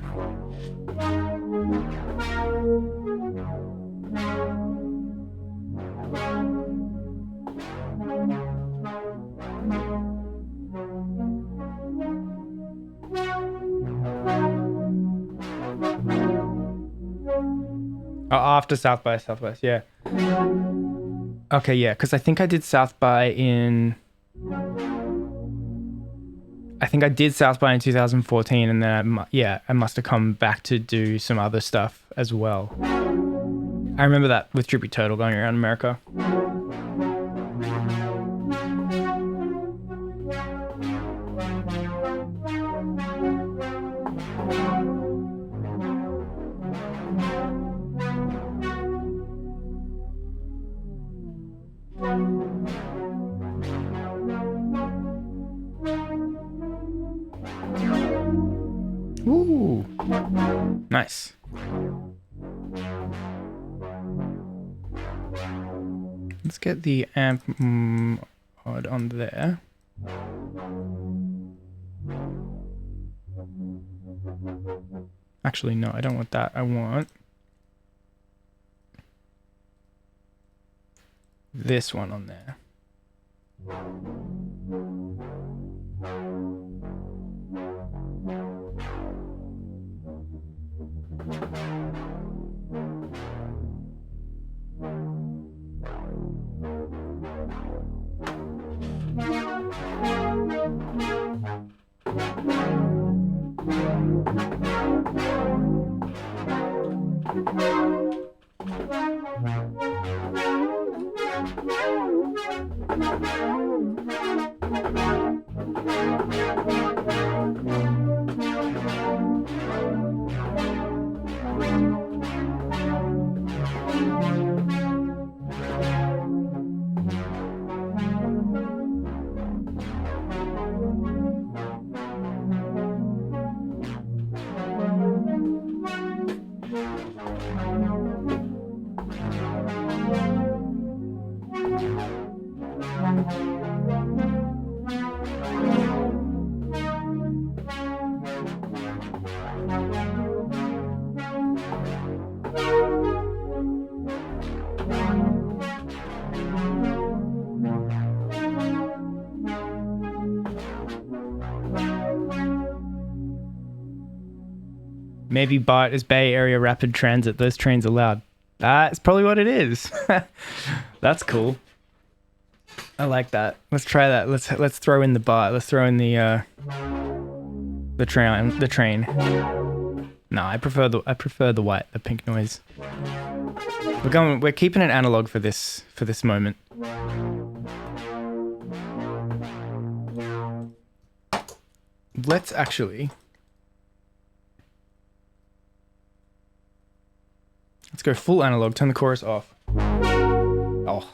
Oh, after South by Southwest, yeah. Okay, yeah, because I think I did South by in... I think I did South by in 2014, and then I must have come back to do some other stuff as well. I remember that with Trippy Turtle going around America. Ooh, nice. Let's get the amp mod on there. Actually, no, I don't want that. I want this one on there. Maybe BART is Bay Area Rapid Transit. Those trains are loud. That's probably what it is. That's cool. I like that. Let's try that. Let's throw in the BART. Let's throw in the train. No, I prefer the white, the pink noise. We're keeping it analog for this moment. Let's go full analog, turn the chorus off. Oh,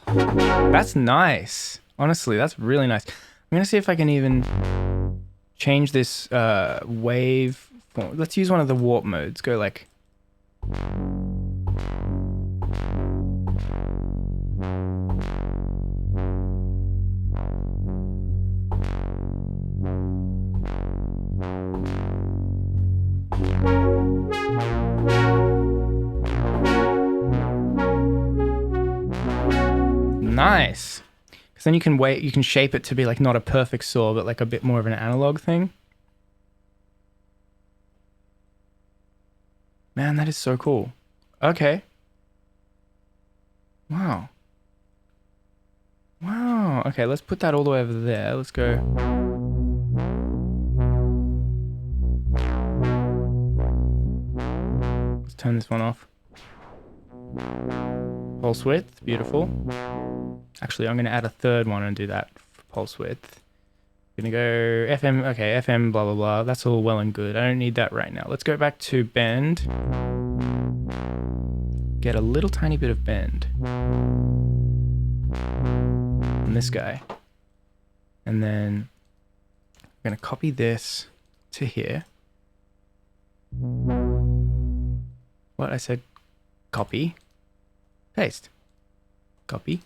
that's nice. Honestly, that's really nice. I'm gonna see if I can even change this wave form. Let's use one of the warp modes. Go like... Nice. Because then you can shape it to be like not a perfect saw, but like a bit more of an analog thing. Man, that is so cool. Okay. Wow. Wow. Okay, let's put that all the way over there. Let's go. Let's turn this one off. Pulse width, beautiful. Actually, I'm going to add a third one and do that for pulse width. I'm going to go FM, okay, FM, blah, blah, blah. That's all well and good. I don't need that right now. Let's go back to bend. Get a little tiny bit of bend on this guy. And then I'm going to copy this to here. What? I said copy. Paste. Copy.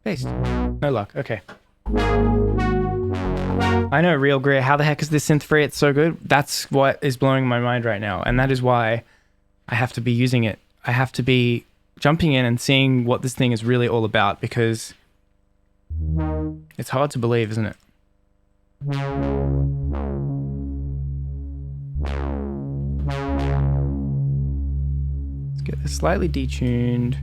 Paste. No luck. Okay. I know, Real Greer. How the heck is this synth free? It's so good. That's what is blowing my mind right now. And that is why I have to be using it. I have to be jumping in and seeing what this thing is really all about, because it's hard to believe, isn't it? Let's get this slightly detuned.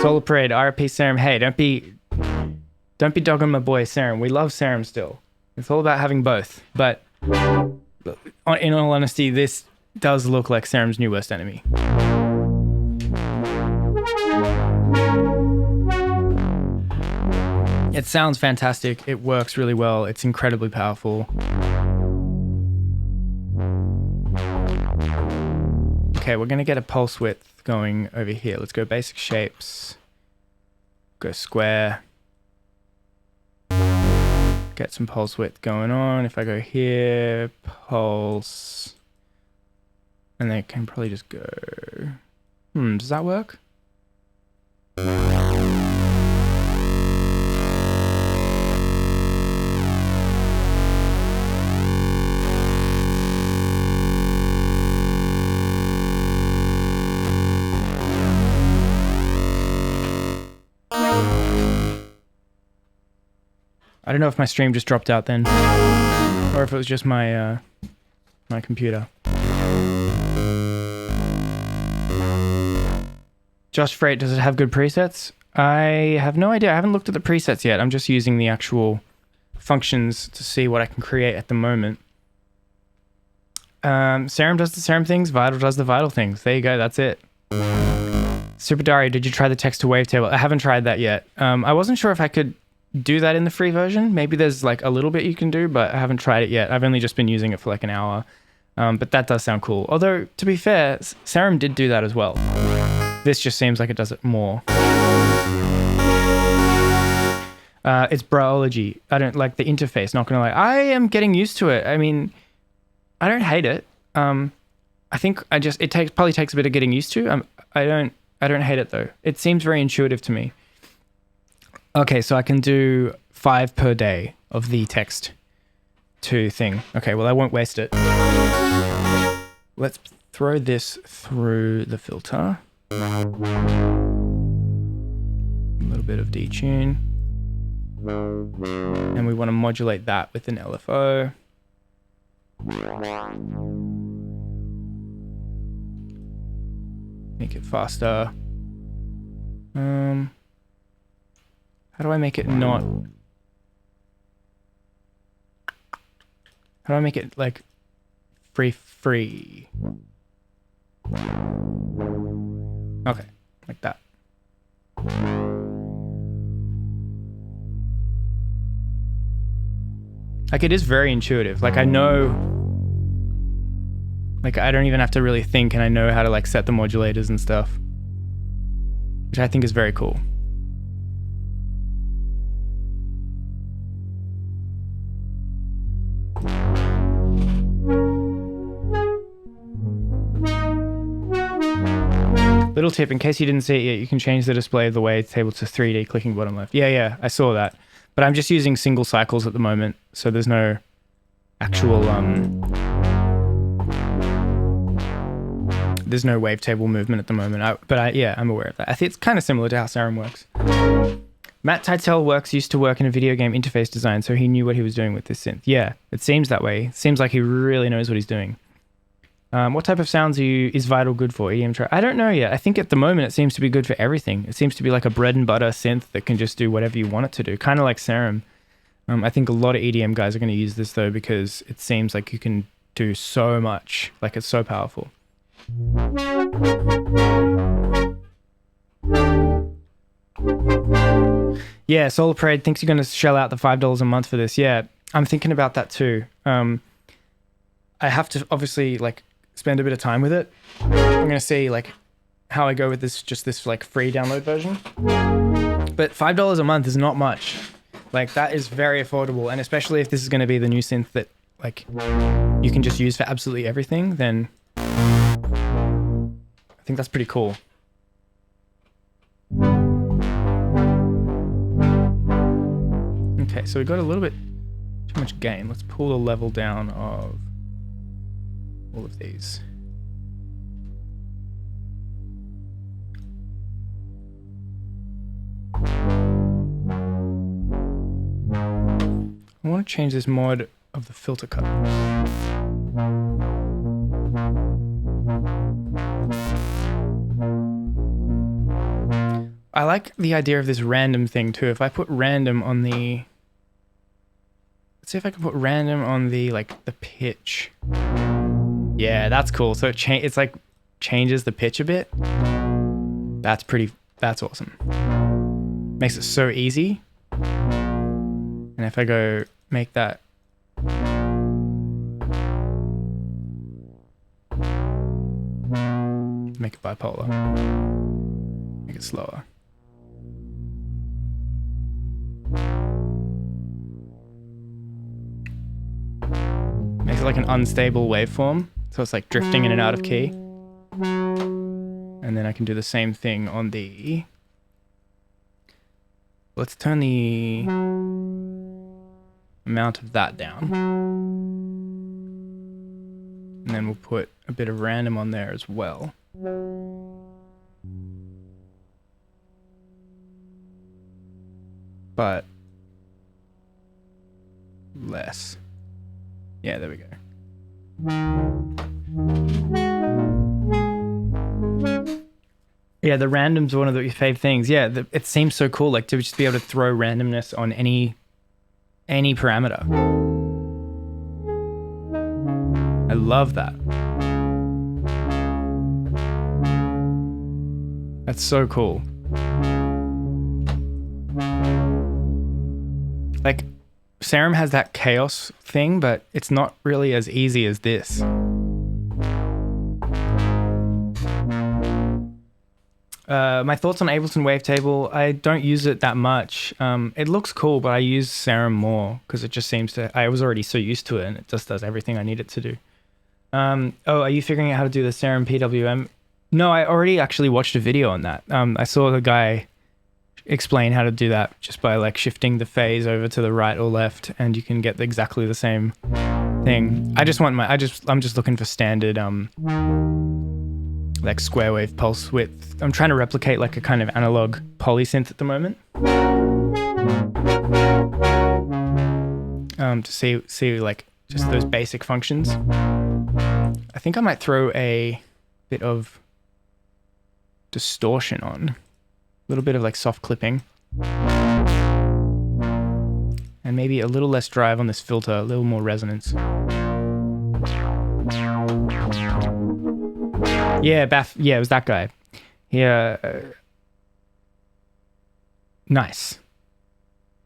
Solar Parade, RP Serum. Hey, don't be dogging my boy Serum. We love Serum still. It's all about having both. But in all honesty, this does look like Serum's new worst enemy. It sounds fantastic. It works really well. It's incredibly powerful. Okay, we're gonna get a pulse width going over here. Let's go basic shapes. Go square. Get some pulse width going on. If I go here, pulse. And then I can probably just go... does that work? I don't know if my stream just dropped out then, or if it was just my my computer. Josh Freight, does it have good presets? I have no idea. I haven't looked at the presets yet. I'm just using the actual functions to see what I can create at the moment. Serum does the Serum things. Vital does the Vital things. There you go. That's it. Super Diary, did you try the text to wavetable? I haven't tried that yet. I wasn't sure if I could do that in the free version. Maybe there's like a little bit you can do, but I haven't tried it yet. I've only just been using it for like an hour. But that does sound cool. Although, to be fair, Serum did do that as well. This just seems like it does it more. It's Braology. I don't like the interface, not gonna lie. I am getting used to it. I mean, I don't hate it. I think it probably takes a bit of getting used to. I don't hate it though. It seems very intuitive to me. Okay, so I can do 5 per day of the text to thing. Okay, well I won't waste it. Let's throw this through the filter. A little bit of detune. And we want to modulate that with an LFO. Make it faster. How do I make it not... How do I make it like free? Okay, like that. Like it is very intuitive. Like I know, like I don't even have to really think, and I know how to like set the modulators and stuff, which I think is very cool. Little tip, in case you didn't see it yet, you can change the display of the wavetable to 3D clicking bottom left. Yeah, I saw that. But I'm just using single cycles at the moment, so there's no actual, there's no wavetable movement at the moment. Yeah, I'm aware of that. I think it's kind of similar to how Serum works. Matt Titell used to work in a video game interface design, so he knew what he was doing with this synth. Yeah, it seems that way. It seems like he really knows what he's doing. What type of sounds is Vital good for? EDM track? I don't know yet. I think at the moment it seems to be good for everything. It seems to be like a bread and butter synth that can just do whatever you want it to do, kind of like Serum. I think a lot of EDM guys are going to use this though because it seems like you can do so much. Like it's so powerful. Yeah, Solar Parade thinks you're going to shell out the $5 a month for this. Yeah, I'm thinking about that too. I have to obviously like spend a bit of time with it. I'm going to see like how I go with this like free download version. But $5 a month is not much. Like that is very affordable. And especially if this is going to be the new synth that like you can just use for absolutely everything, then I think that's pretty cool. Okay, so we got a little bit too much gain. Let's pull the level down of all of these. I want to change this mod of the filter cut. I like the idea of this random thing too. If I put random on the... Let's see if I can put random on the, like, the pitch. Yeah, that's cool. So it's like changes the pitch a bit. That's awesome. Makes it so easy. And if I go make that... Make it bipolar. Make it slower. Makes it like an unstable waveform. So it's like drifting in and out of key. And then I can do the same thing on the... Let's turn the amount of that down. And then we'll put a bit of random on there as well. But less. Yeah, there we go. Yeah, the random's one of your fave things. Yeah, it seems so cool, like to just be able to throw randomness on any parameter. I love that. That's so cool. Like, Serum has that chaos thing, but it's not really as easy as this. My thoughts on Ableton Wavetable, I don't use it that much. It looks cool, but I use Serum more because it just seems to... I was already so used to it and it just does everything I need it to do. Oh, are you figuring out how to do the Serum PWM? No, I already actually watched a video on that. I saw the guy explain how to do that just by like shifting the phase over to the right or left, and you can get exactly the same thing. I'm just looking for standard like square wave pulse width. I'm trying to replicate like a kind of analog polysynth at the moment. To see like just those basic functions. I think I might throw a bit of distortion on. A little bit of like soft clipping. And And maybe a little less drive on this filter, a little more resonance. Yeah, yeah, it was that guy. Yeah. Nice.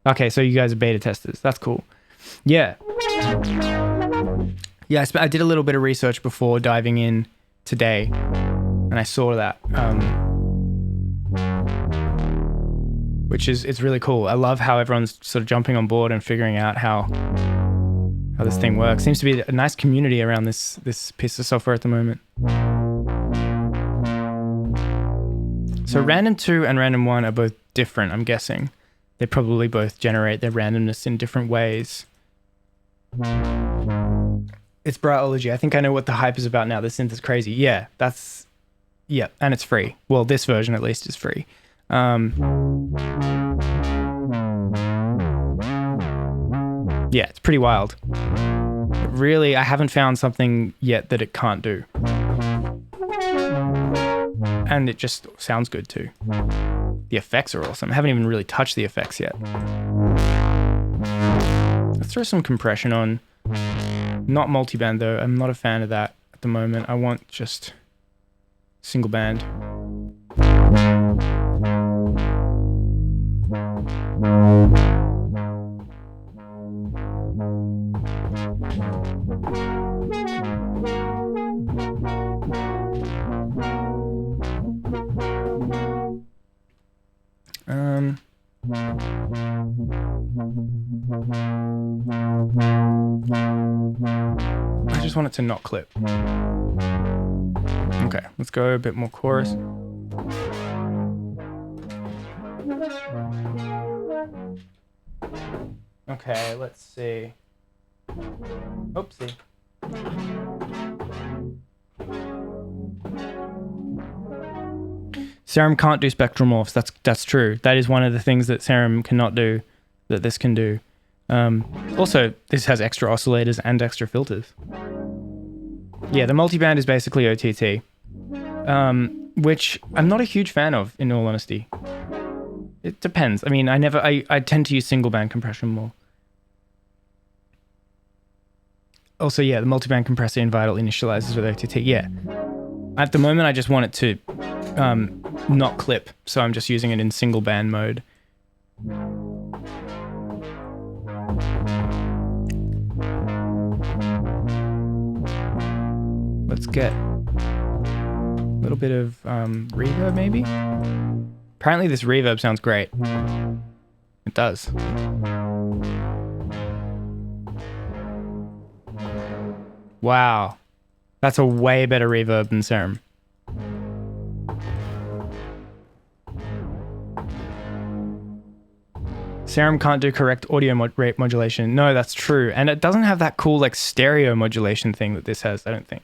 Okay, so you guys are beta testers. That's cool. Yeah. Yeah, I did a little bit of research before diving in today, and I saw that, which is, it's really cool. I love how everyone's sort of jumping on board and figuring out how this thing works. Seems to be a nice community around this piece of software at the moment. So random 2 and random 1 are both different, I'm guessing. They probably both generate their randomness in different ways. It's Brightology. I think I know what the hype is about now. The synth is crazy. Yeah, yeah, and it's free. Well, this version at least is free. Yeah, it's pretty wild. But really, I haven't found something yet that it can't do. And it just sounds good too. The effects are awesome. I haven't even really touched the effects yet. Let's throw some compression on. Not multiband though. I'm not a fan of that at the moment. I want just single band. I just want it to not clip. Okay, let's go a bit more chorus. Okay, let's see. Oopsie. Serum can't do spectral morphs. That's true. That is one of the things that Serum cannot do, that this can do. Also, this has extra oscillators and extra filters. Yeah, the multiband is basically OTT, which I'm not a huge fan of, in all honesty. It depends. I mean, I tend to use single band compression more. Also, yeah, the multiband compressor in Vital initializes with OTT. Yeah. At the moment, I just want it to not clip, so I'm just using it in single band mode. Let's get a little bit of reverb, maybe? Apparently this reverb sounds great. It does. Wow. That's a way better reverb than Serum. Serum can't do correct audio rate modulation. No, that's true. And it doesn't have that cool like stereo modulation thing that this has, I don't think.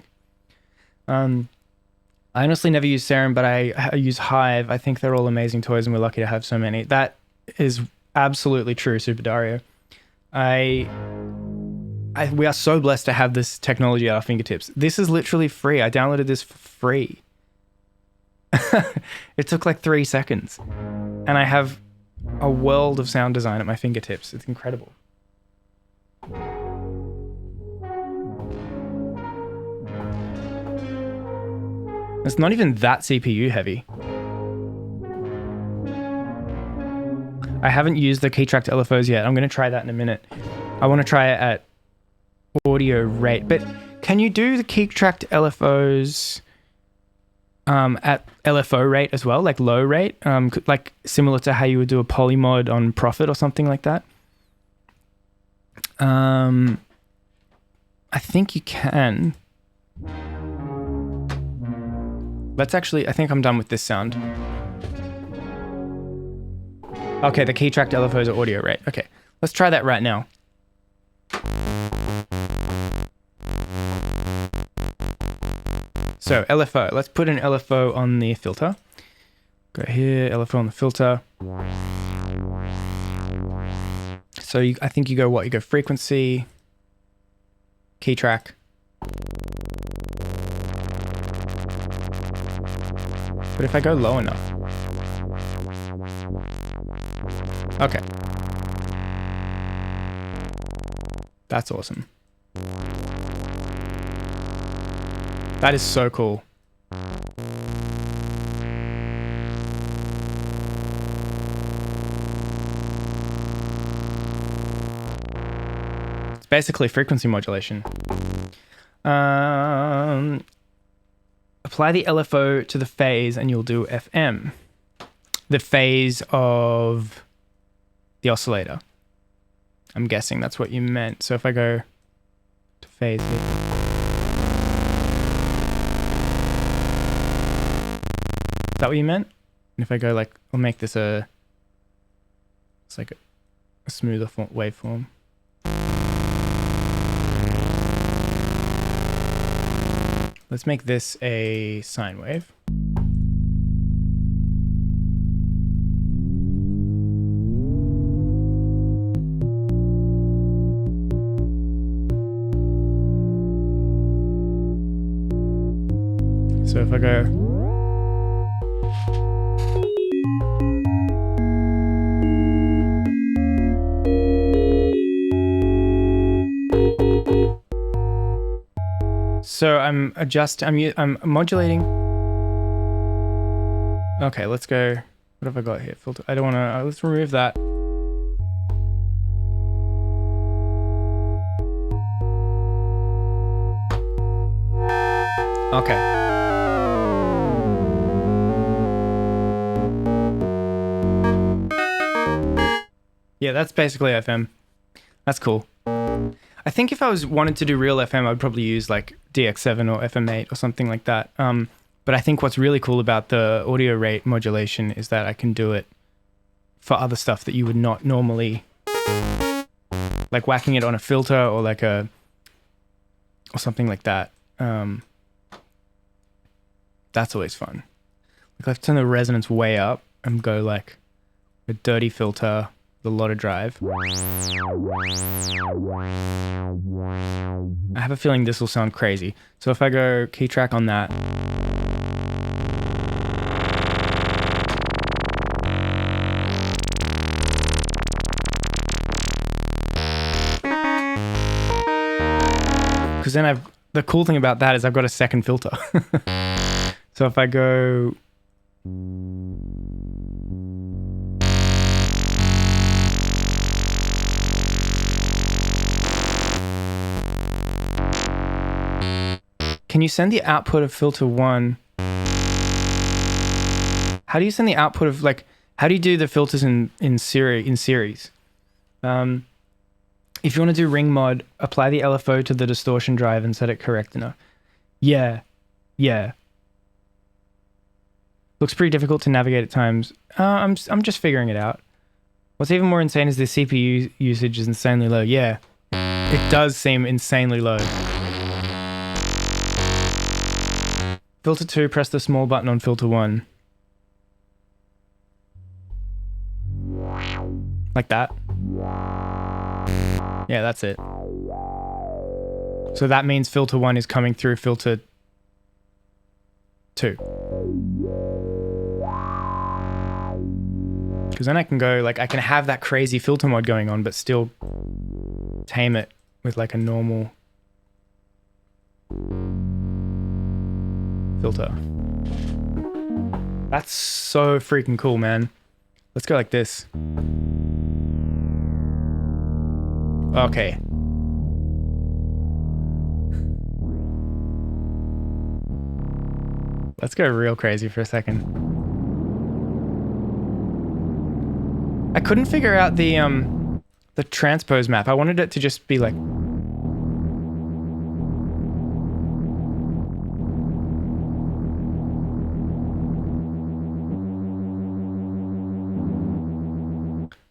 I honestly never use Serum, but I use Hive. I think they're all amazing toys and we're lucky to have so many. That is absolutely true, Super Dario. We are so blessed to have this technology at our fingertips. This is literally free. I downloaded this for free. It took like 3 seconds. And I have a world of sound design at my fingertips. It's incredible. It's not even that CPU heavy. I haven't used the key-tracked LFOs yet. I'm going to try that in a minute. I want to try it at audio rate. But can you do the key-tracked LFOs at LFO rate as well, like low rate, like similar to how you would do a polymod on Prophet or something like that? I think you can. Let's actually, I think I'm done with this sound. Okay, the key-tracked LFOs are audio rate. Okay, let's try that right now. So LFO, let's put an LFO on the filter. Go here, LFO on the filter. So I think you go what? You go frequency, key track. But if I go low enough. Okay. That's awesome. That is so cool. It's basically frequency modulation. Apply the LFO to the phase and you'll do FM. The phase of the oscillator. I'm guessing that's what you meant. So if I go to phase here. Is that what you meant? And if I go like, I'll make this it's like a smoother waveform. Let's make this a sine wave. So if I go, so I'm modulating. Okay, let's go. What have I got here? Filter. I don't want to. Let's remove that. Okay. Yeah, that's basically FM. That's cool. I think if I wanted to do real FM, I'd probably use like DX7 or FM8 or something like that. But I think what's really cool about the audio rate modulation is that I can do it for other stuff that you would not normally, like whacking it on a filter or like or something like that. That's always fun. Like I've turned the resonance way up and go like a dirty filter, the lotta drive. I have a feeling this will sound crazy. So if I go key track on that. Because then the cool thing about that is I've got a second filter. So if I go, can you send the output of filter 1? How do you send the output of like, how do you do the filters in series? If you want to do ring mod, apply the LFO to the distortion drive and set it correct enough. Yeah. Looks pretty difficult to navigate at times. I'm just figuring it out. What's even more insane is the CPU usage is insanely low. Yeah, it does seem insanely low. Filter 2, press the small button on filter 1. Like that. Yeah, that's it. So that means filter 1 is coming through filter 2. Because then I can go, like, I can have that crazy filter mod going on, but still tame it with like a normal filter. That's so freaking cool, man. Let's go like this. Okay. Let's go real crazy for a second. I couldn't figure out the transpose map. I wanted it to just be like,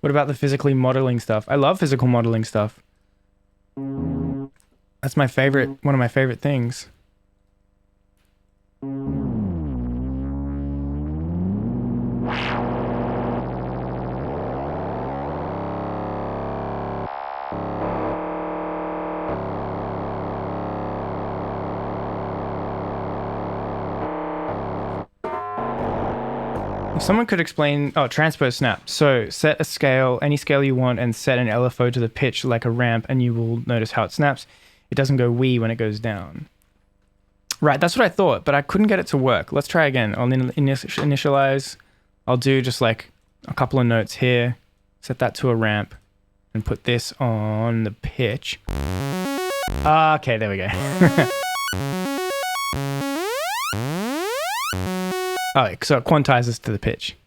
what about the physically modeling stuff? I love physical modeling stuff. That's my favorite, one of my favorite things. Someone could explain, transpose snap. So set a scale, any scale you want, and set an LFO to the pitch like a ramp, and you will notice how it snaps. It doesn't go wee when it goes down. Right, that's what I thought, but I couldn't get it to work. Let's try again. I'll initialize. I'll do just like a couple of notes here, set that to a ramp, and put this on the pitch. Okay, there we go. Oh, so it quantizes to the pitch.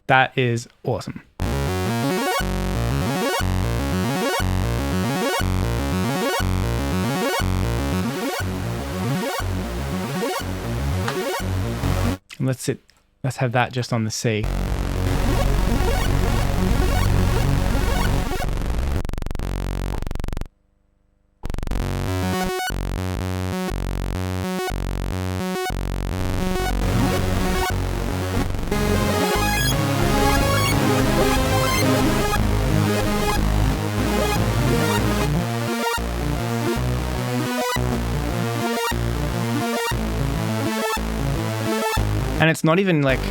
That is awesome. Let's have that just on the C. And it's not even like,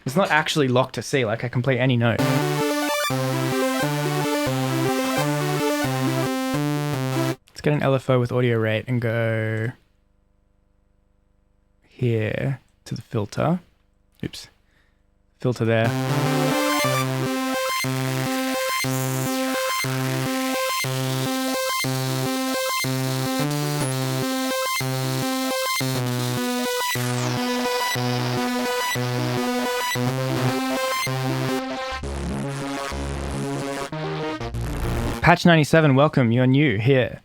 it's not actually locked to C, like I can play any note. Let's get an LFO with audio rate and go here to the filter. Oops. Filter there. Patch 97, welcome, you're new here.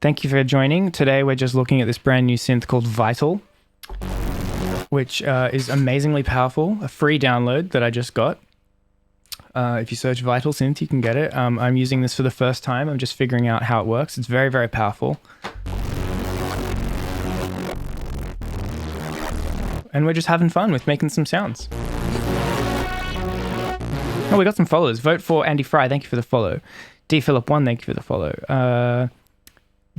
Thank you for joining. Today we're just looking at this brand new synth called Vital, which is amazingly powerful, a free download that I just got. If you search Vital Synth, you can get it. I'm using this for the first time. I'm just figuring out how it works. It's very, very powerful. And we're just having fun with making some sounds. Oh, we got some followers. Vote for Andy Fry, thank you for the follow. D Philip 1, thank you for the follow.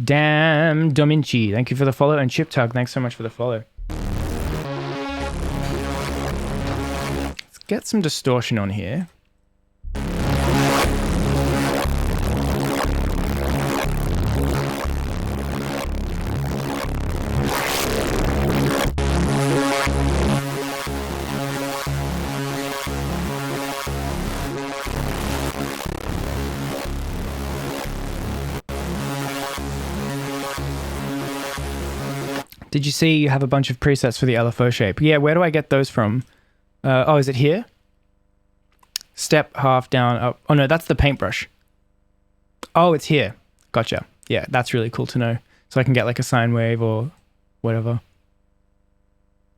Damn Dominci, thank you for the follow. And Chip Tug, thanks so much for the follow. Let's get some distortion on here. Did you see you have a bunch of presets for the LFO shape? Yeah, where do I get those from? Oh, is it here? Step, half, down, up. Oh no, that's the paintbrush. Oh, it's here. Gotcha. Yeah, that's really cool to know. So I can get like a sine wave or whatever.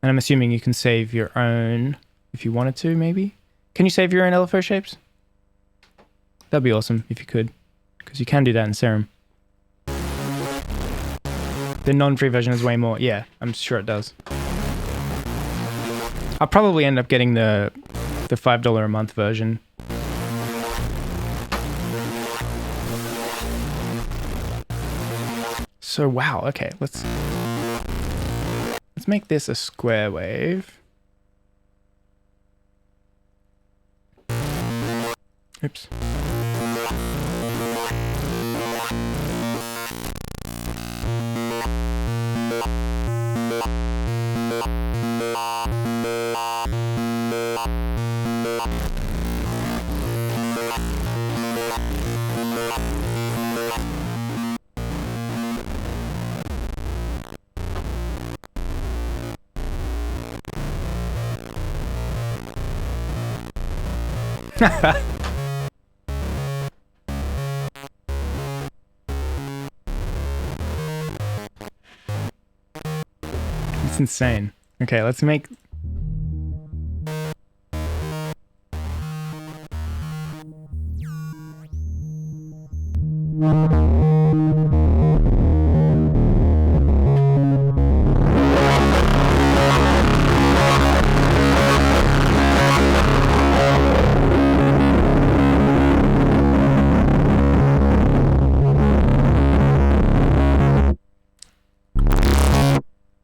And I'm assuming you can save your own if you wanted to, maybe? Can you save your own LFO shapes? That'd be awesome if you could, because you can do that in Serum. The non-free version is way more. Yeah, I'm sure it does. I'll probably end up getting the $5 a month version. So wow, okay, let's make this a square wave. Oops. It's insane. Okay, let's make...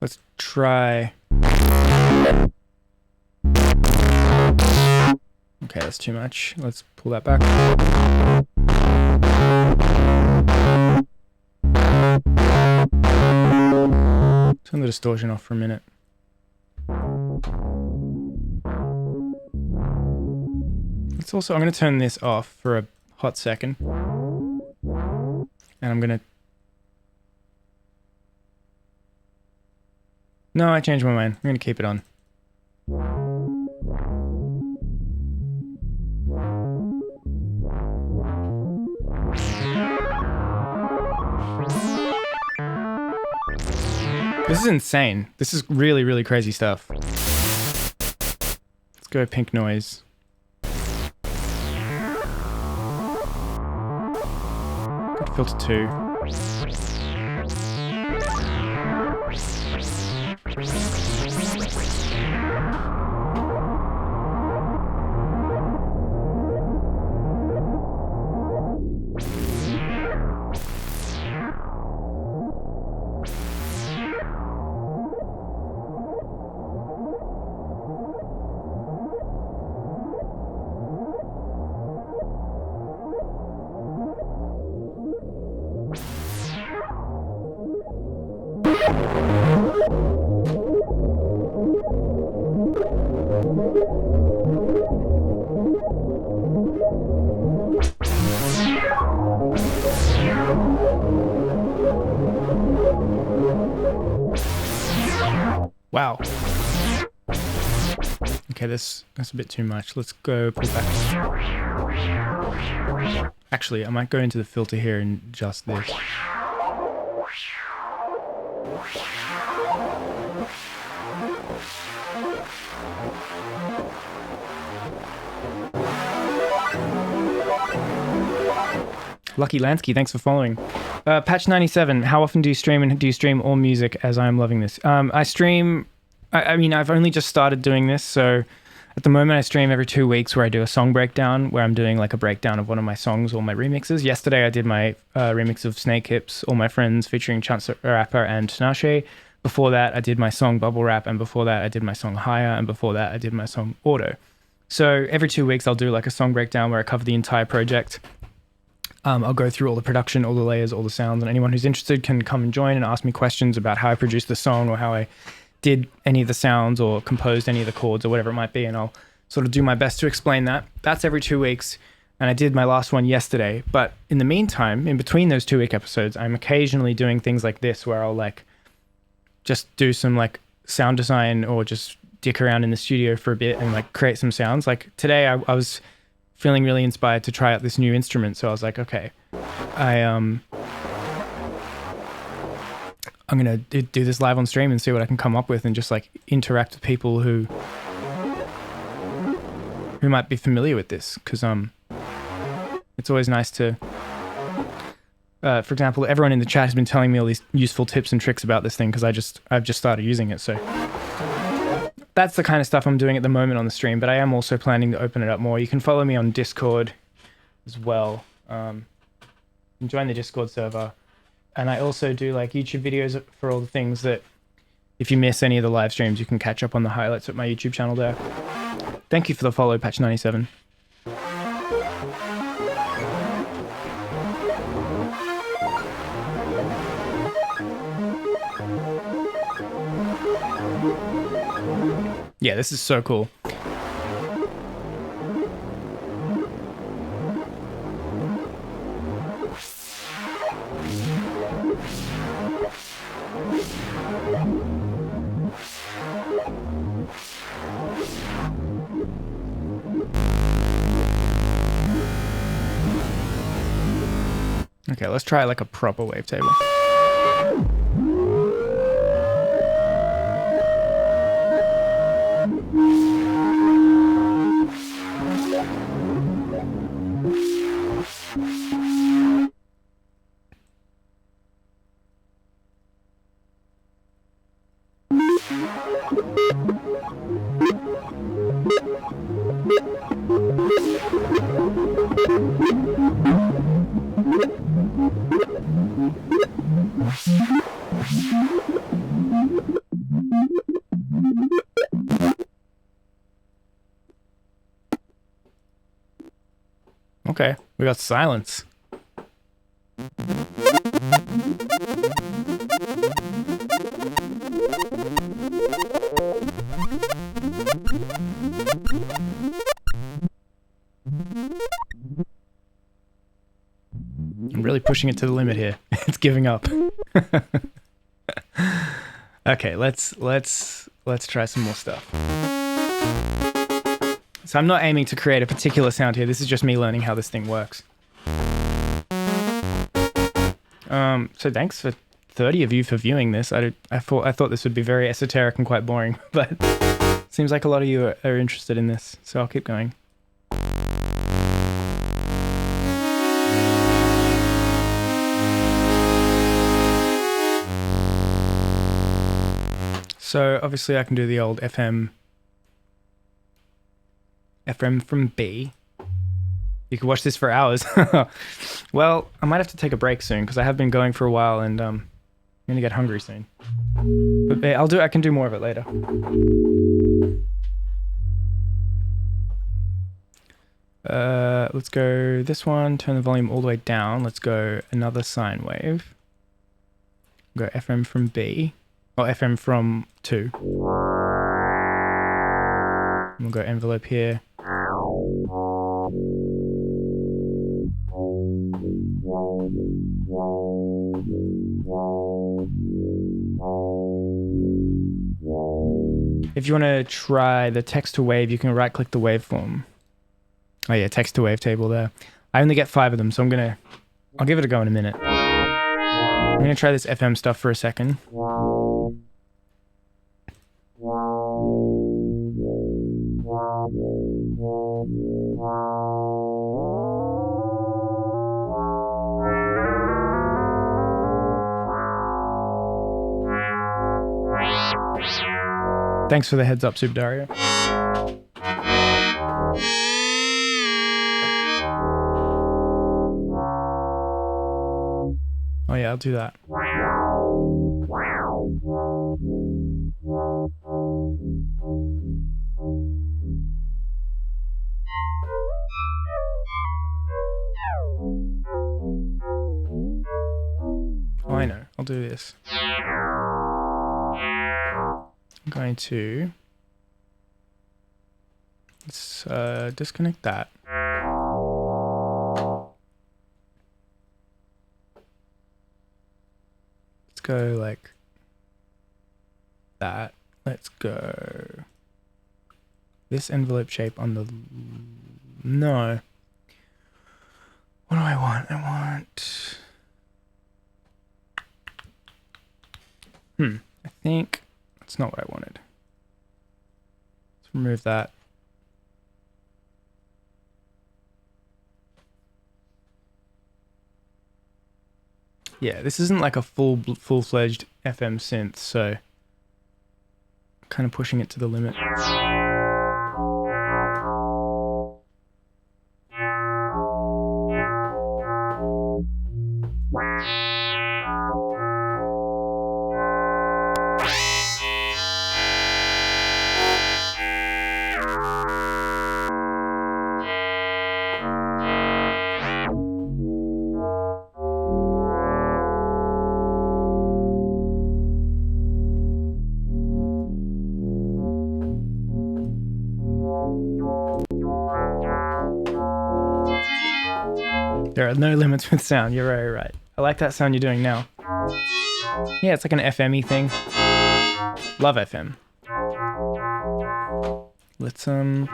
Let's try. Okay, that's too much. Let's pull that back. Turn the distortion off for a minute. Let's also, I'm going to turn this off for a hot second. And I'm going to... No, I changed my mind. I'm going to keep it on. This is insane. This is really, really crazy stuff. Let's go pink noise. Go filter 2. Wow. Okay, that's a bit too much. Let's go pull back. Actually, I might go into the filter here and adjust this. Lucky Lansky, thanks for following. Patch 97, how often do you stream, and do you stream all music, as I am loving this? I stream, I mean, I've only just started doing this, so at the moment I stream every 2 weeks where I do a song breakdown, where I'm doing like a breakdown of one of my songs or my remixes. Yesterday I did my remix of Snake Hips, All My Friends, featuring Chance the Rapper and Tinashe. Before that I did my song Bubble Wrap, and before that I did my song Higher, and before that I did my song Auto. So every 2 weeks I'll do like a song breakdown where I cover the entire project. I'll go through all the production, all the layers, all the sounds, and anyone who's interested can come and join and ask me questions about how I produced the song or how I did any of the sounds or composed any of the chords or whatever it might be, and I'll sort of do my best to explain that. That's every 2 weeks, and I did my last one yesterday. But in the meantime, in between those 2 week episodes, I'm occasionally doing things like this where I'll like just do some like sound design or just dick around in the studio for a bit and like create some sounds. Like today I was feeling really inspired to try out this new instrument, so I was like, okay, I'm gonna do this live on stream and see what I can come up with, and just like interact with people who might be familiar with this, because it's always nice to for example, everyone in the chat has been telling me all these useful tips and tricks about this thing because I've just started using it. So that's the kind of stuff I'm doing at the moment on the stream, but I am also planning to open it up more. You can follow me on Discord as well. Join the Discord server. And I also do like YouTube videos for all the things that if you miss any of the live streams, you can catch up on the highlights at my YouTube channel there. Thank you for the follow, Patch 97. Yeah, this is so cool. Okay, let's try like a proper wavetable. Okay, we got silence. I'm really pushing it to the limit here. It's giving up. Okay, let's try some more stuff. So I'm not aiming to create a particular sound here. This is just me learning how this thing works. So thanks for 30 of you for viewing this. I thought this would be very esoteric and quite boring, but seems like a lot of you are interested in this. So I'll keep going. So obviously I can do the old FM from B. You could watch this for hours. Well, I might have to take a break soon because I have been going for a while and I'm gonna get hungry soon. But I can do more of it later. Let's go this one, turn the volume all the way down. Let's go another sine wave. Go FM from B. Or FM from 2. We'll go envelope here. If you want to try the text to wave, you can right click the waveform. Oh yeah, text to wave table there. I only get 5 of them, so I'll give it a go in a minute. I'm gonna try this FM stuff for a second. Thanks for the heads up, Subdario. Oh yeah, I'll do that. Oh, I know. I'll do this. I'm going to... Let's disconnect that. Let's go like that. Let's go this envelope shape on the... No. What do I want? I want... I think that's not what I wanted. Let's remove that. Yeah, this isn't like a full-fledged FM synth, so I'm kind of pushing it to the limit. There are no limits with sound. You're very right. I like that sound you're doing now. Yeah, it's like an FM-y thing. Love FM. Let's I'm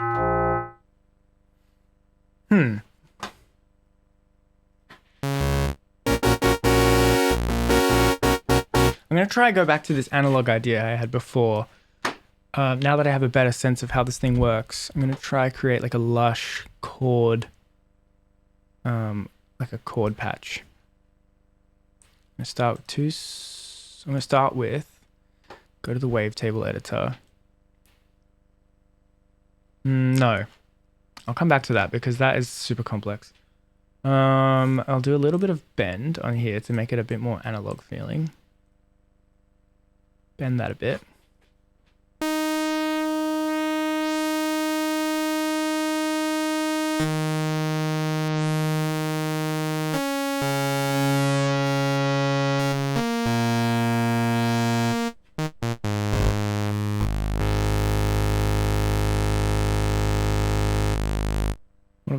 gonna try go back to this analog idea I had before. Now that I have a better sense of how this thing works, I'm gonna try create like a lush chord, like a chord patch. I'm gonna start with go to the wavetable editor. No, I'll come back to that because that is super complex. I'll do a little bit of bend on here to make it a bit more analog feeling. Bend that a bit.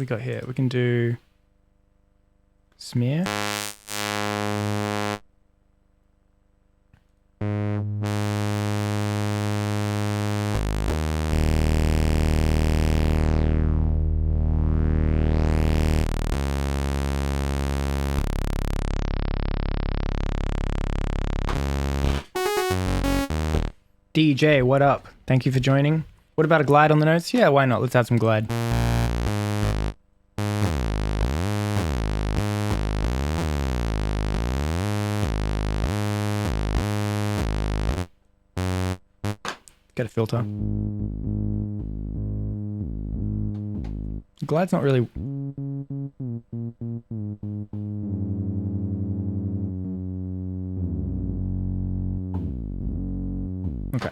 got here? We can do smear. DJ, what up? Thank you for joining. What about a glide on the notes? Yeah, why not? Let's add some glide. Get a filter. Glide's not really... Okay.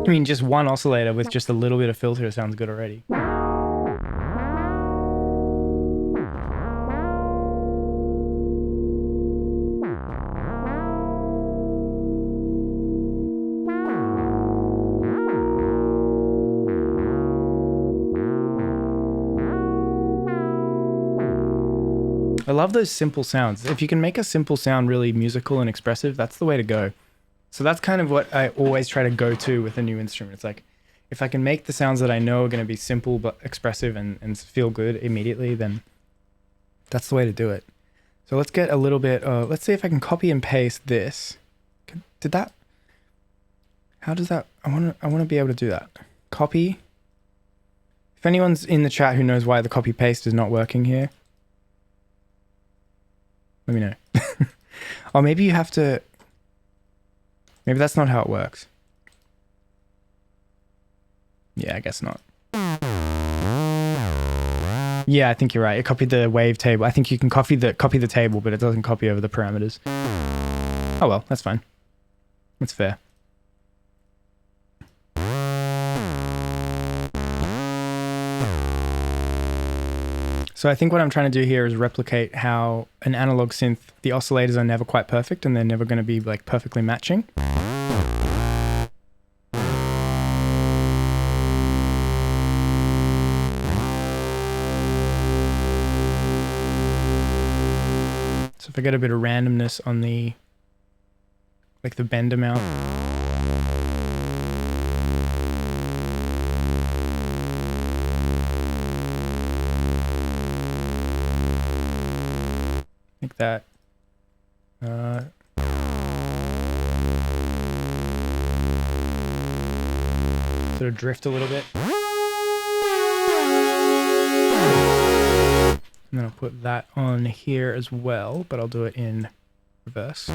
I mean, just one oscillator with just a little bit of filter sounds good already. I love those simple sounds. If you can make a simple sound really musical and expressive, that's the way to go. So that's kind of what I always try to go to with a new instrument. It's like, if I can make the sounds that I know are going to be simple but expressive and feel good immediately, then that's the way to do it. So let's get a little bit, let's see if I can copy and paste this. Did that, how does that, I want to be able to do that. Copy. If anyone's in the chat who knows why the copy paste is not working here, let me know. Or maybe you have to, maybe that's not how it works. Yeah, I guess not. Yeah, I think you're right. It copied the wave table. I think you can copy the table, but it doesn't copy over the parameters. Oh well, that's fine. That's fair. So I think what I'm trying to do here is replicate how an analog synth, the oscillators are never quite perfect and they're never going to be like perfectly matching. So if I get a bit of randomness on the, like the bend amount. Like that. Sort of drift a little bit. And then I'll put that on here as well, but I'll do it in reverse. A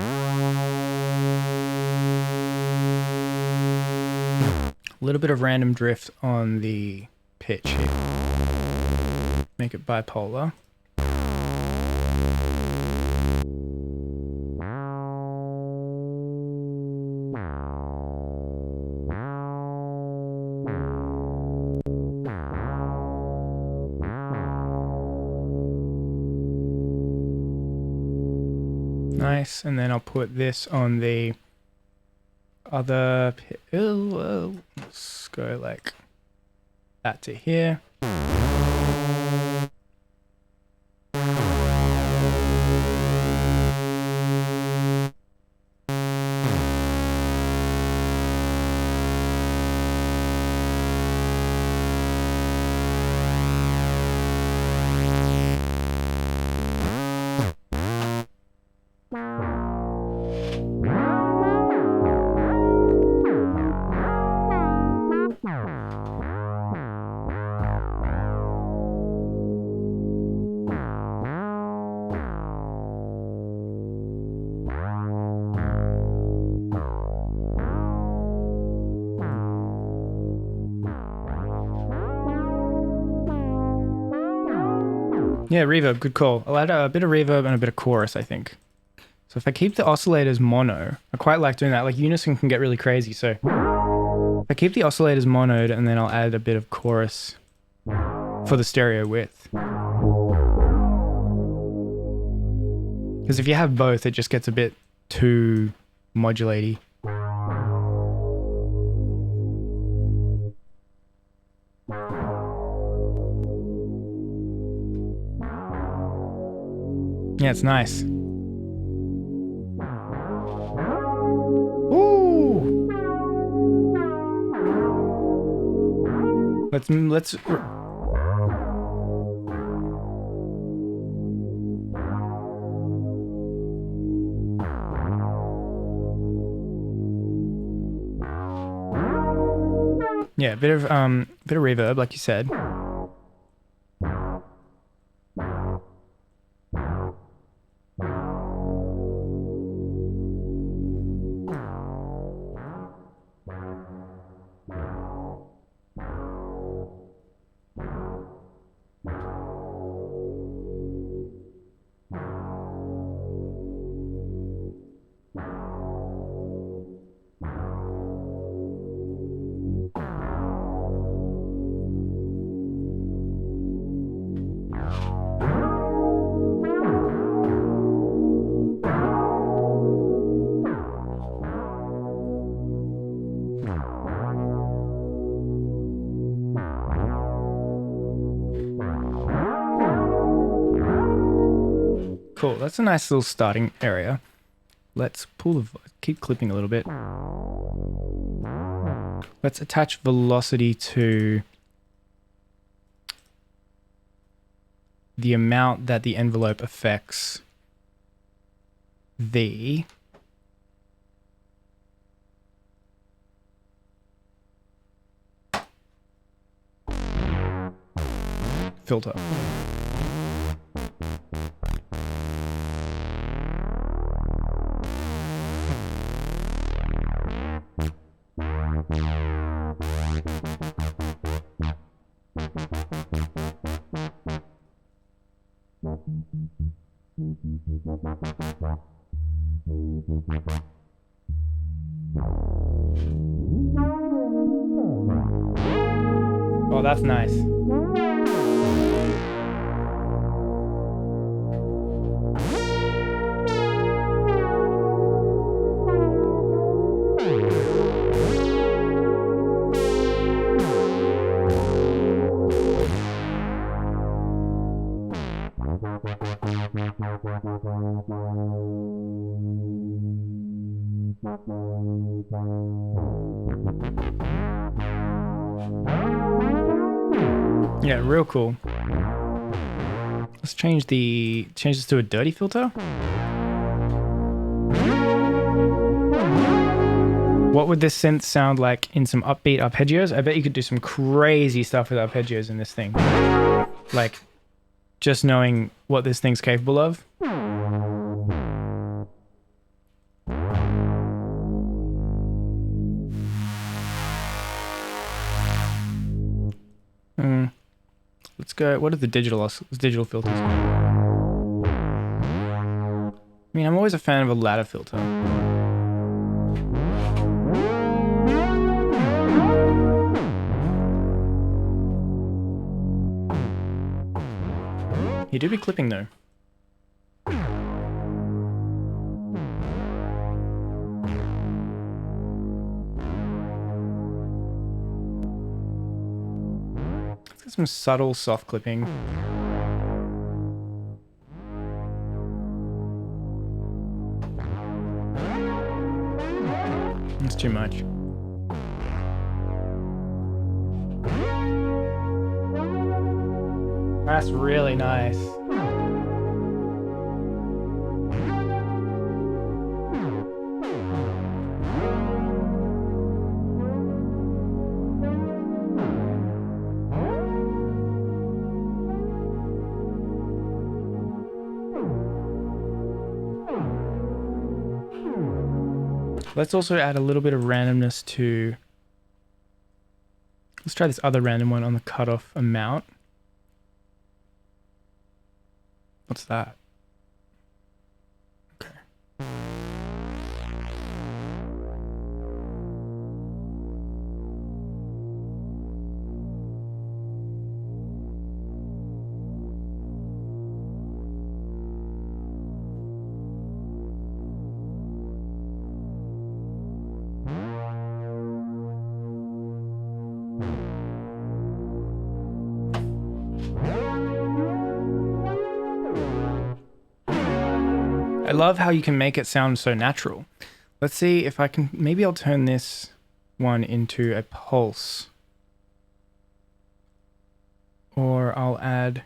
little bit of random drift on the pitch here. Make it bipolar. Nice, and then I'll put this on the other pit. Let's go like that to here. Yeah, reverb, good call. I'll add a bit of reverb and a bit of chorus, I think. So if I keep the oscillators mono, I quite like doing that. Like unison can get really crazy. So if I keep the oscillators monoed and then I'll add a bit of chorus for the stereo width. Because if you have both, it just gets a bit too modulaty. Yeah, it's nice. Ooh! Let's yeah, bit of reverb, like you said. Cool, that's a nice little starting area. Let's keep clipping a little bit. Let's attach velocity to the amount that the envelope affects the filter. Oh, that's nice. Yeah, real cool. Let's change this to a dirty filter. What would this synth sound like in some upbeat arpeggios? I bet you could do some crazy stuff with arpeggios in this thing. Like, just knowing what this thing's capable of. Let's go. What are the digital filters? I mean, I'm always a fan of a ladder filter. You do be clipping though. Let's get some subtle soft clipping. It's too much. That's really nice. Let's also add a little bit of randomness to... Let's try this other random one on the cutoff amount. What's that? Okay. I love how you can make it sound so natural. Let's see if I can, maybe I'll turn this one into a pulse. Or I'll add...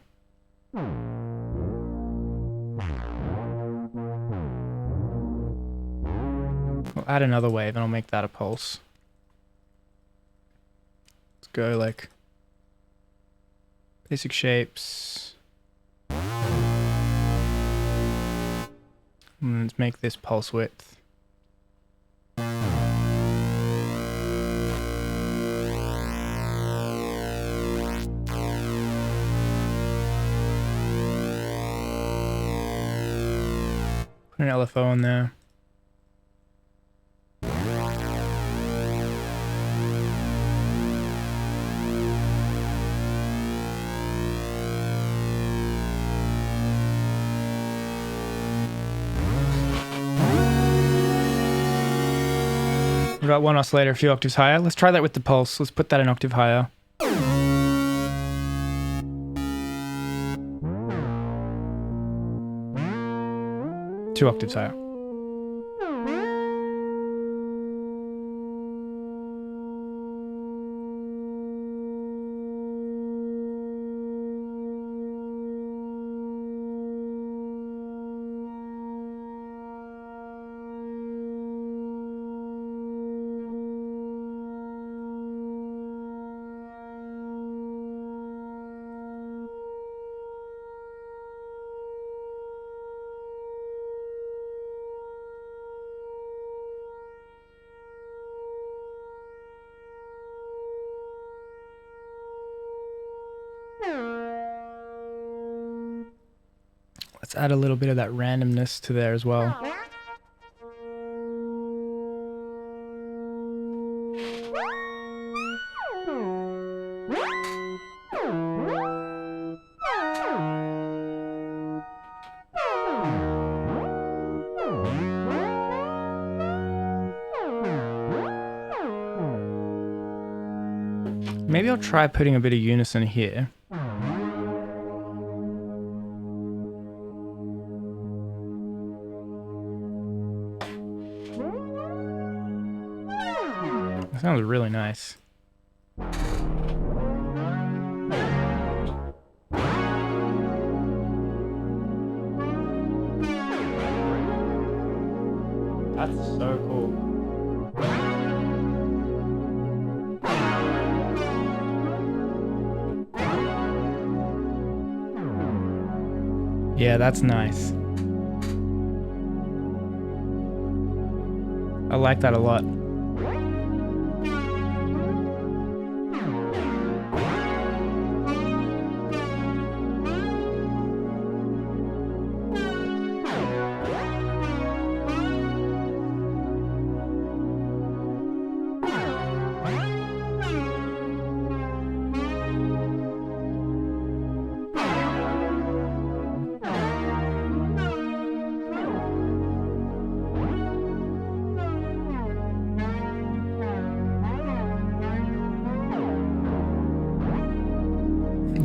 I'll add another wave and I'll make that a pulse. Let's go like basic shapes. And let's make this pulse width. Put an LFO on there. We've got one oscillator a few octaves higher. Let's try that with the pulse. Let's put that an octave higher. 2 octaves higher. Let's add a little bit of that randomness to there as well. Maybe I'll try putting a bit of unison here. That sounds really nice. That's so cool. Yeah, that's nice. I like that a lot.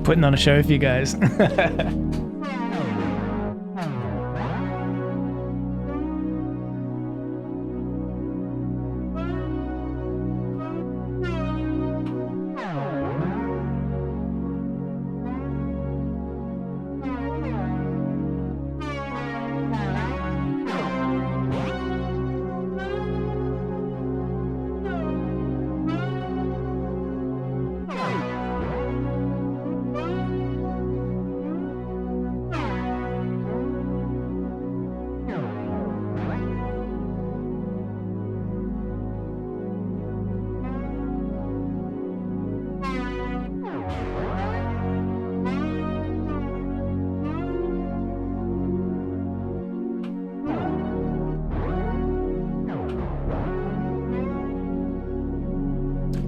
Putting on a show for you guys.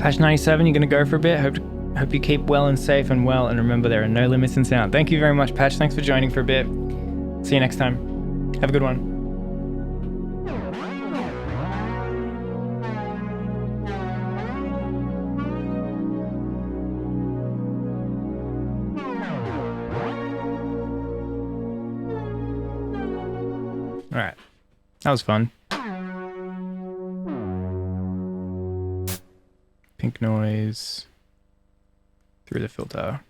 Patch 97, you're going to go for a bit. Hope you keep well and safe and well, and remember there are no limits in sound. Thank you very much, Patch. Thanks for joining for a bit. See you next time. Have a good one. All right. That was fun. Pink noise through the filter.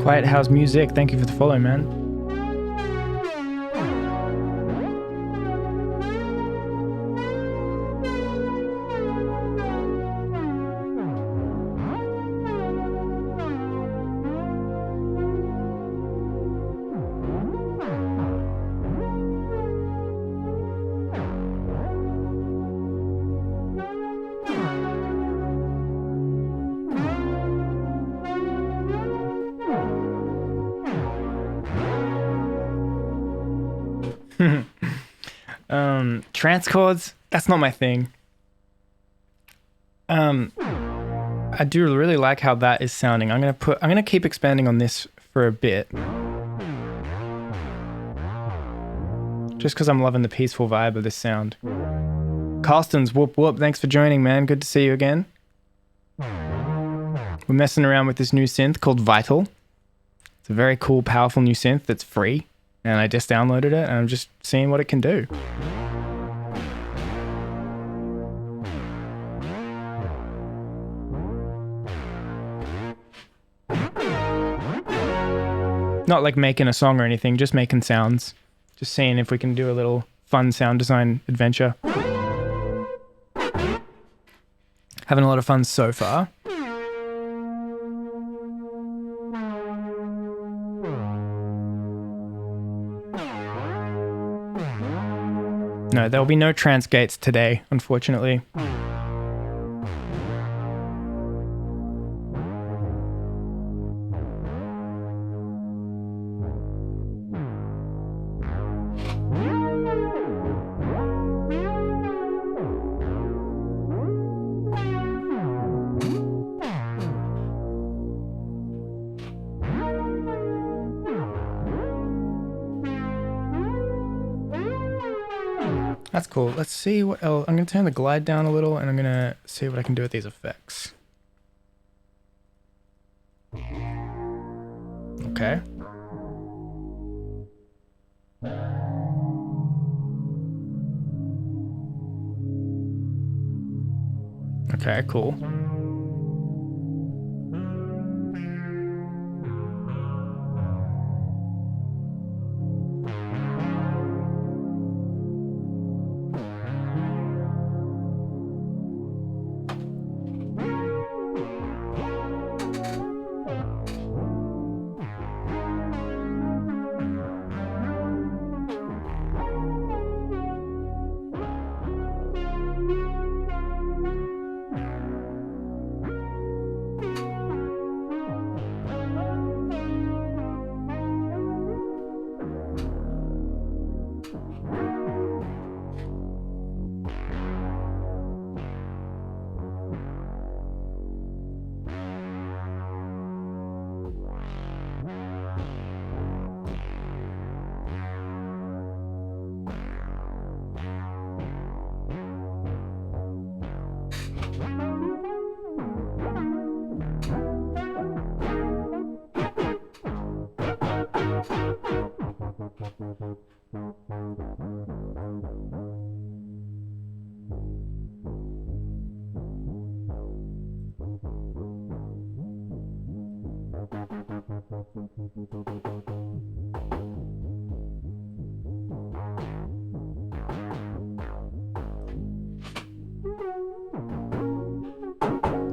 Quiet House Music, thank you for the follow, man. Trance chords, that's not my thing. I do really like how that is sounding. I'm gonna keep expanding on this for a bit. Just because I'm loving the peaceful vibe of this sound. Carlston's whoop whoop, thanks for joining, man. Good to see you again. We're messing around with this new synth called Vital. It's a very cool, powerful new synth that's free. And I just downloaded it and I'm just seeing what it can do. Not like making a song or anything, just making sounds. Just seeing if we can do a little fun sound design adventure. Having a lot of fun so far. No, there will be no trance gates today, unfortunately. That's cool. Let's see what else. I'm going to turn the glide down a little and I'm going to see what I can do with these effects. Okay. Okay, cool.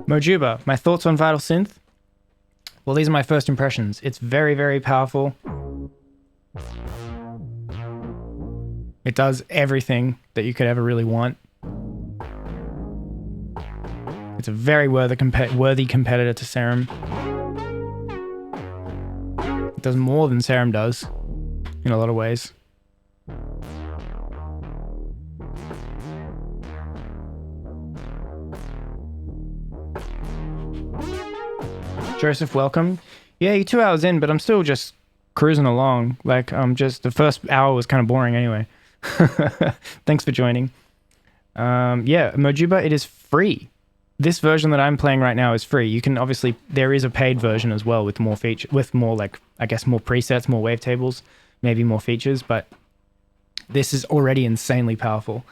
Mojuba, my thoughts on Vital Synth? Well, these are my first impressions. It's very, very powerful. It does everything that you could ever really want. It's a very worthy competitor to Serum. It does more than Serum does in a lot of ways. Joseph, welcome. Yeah, you're 2 hours in, but I'm still just cruising along. Like, just the first hour was kind of boring anyway. Thanks for joining. Yeah, Mojuba, it is free. This version that I'm playing right now is free. You can obviously, there is a paid version as well with more feature, with more like, I guess more presets, more wavetables, maybe more features, but this is already insanely powerful.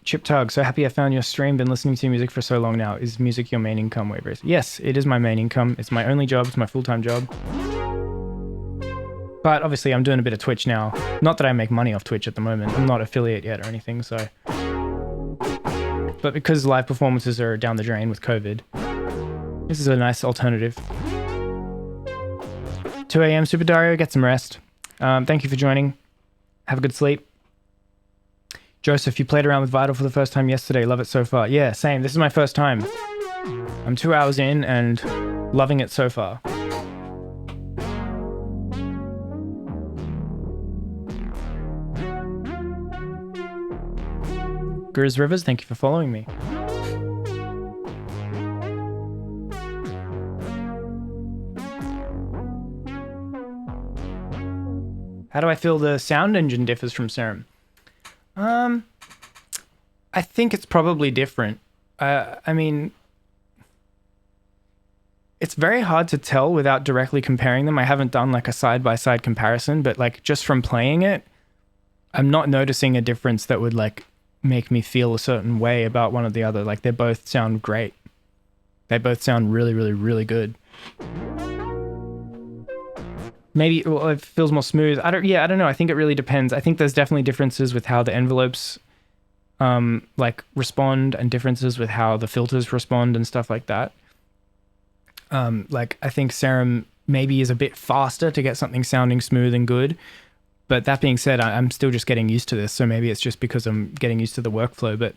Chip Tug, so happy I found your stream. Been listening to music for so long now. Is music your main income, Wavers? Yes, it is my main income. It's my only job. It's my full-time job. But obviously I'm doing a bit of Twitch now. Not that I make money off Twitch at the moment. I'm not affiliate yet or anything, so. But because live performances are down the drain with COVID, this is a nice alternative. 2 a.m. Super Dario, get some rest. Thank you for joining. Have a good sleep. Joseph, you played around with Vital for the first time yesterday. Love it so far. Yeah, same. This is my first time. I'm 2 hours in and loving it so far. Gurus Rivers, thank you for following me. How do I feel the sound engine differs from Serum? I think it's probably different. I mean, it's very hard to tell without directly comparing them. I haven't done like a side-by-side comparison, but like just from playing it, I'm not noticing a difference that would like make me feel a certain way about one or the other. Like they both sound great. They both sound really, really, really good. Maybe well, it feels more smooth. I don't know. I think it really depends. I think there's definitely differences with how the envelopes like respond and differences with how the filters respond and stuff like that. Like I think Serum maybe is a bit faster to get something sounding smooth and good. But that being said, I'm still just getting used to this. So maybe it's just because I'm getting used to the workflow, but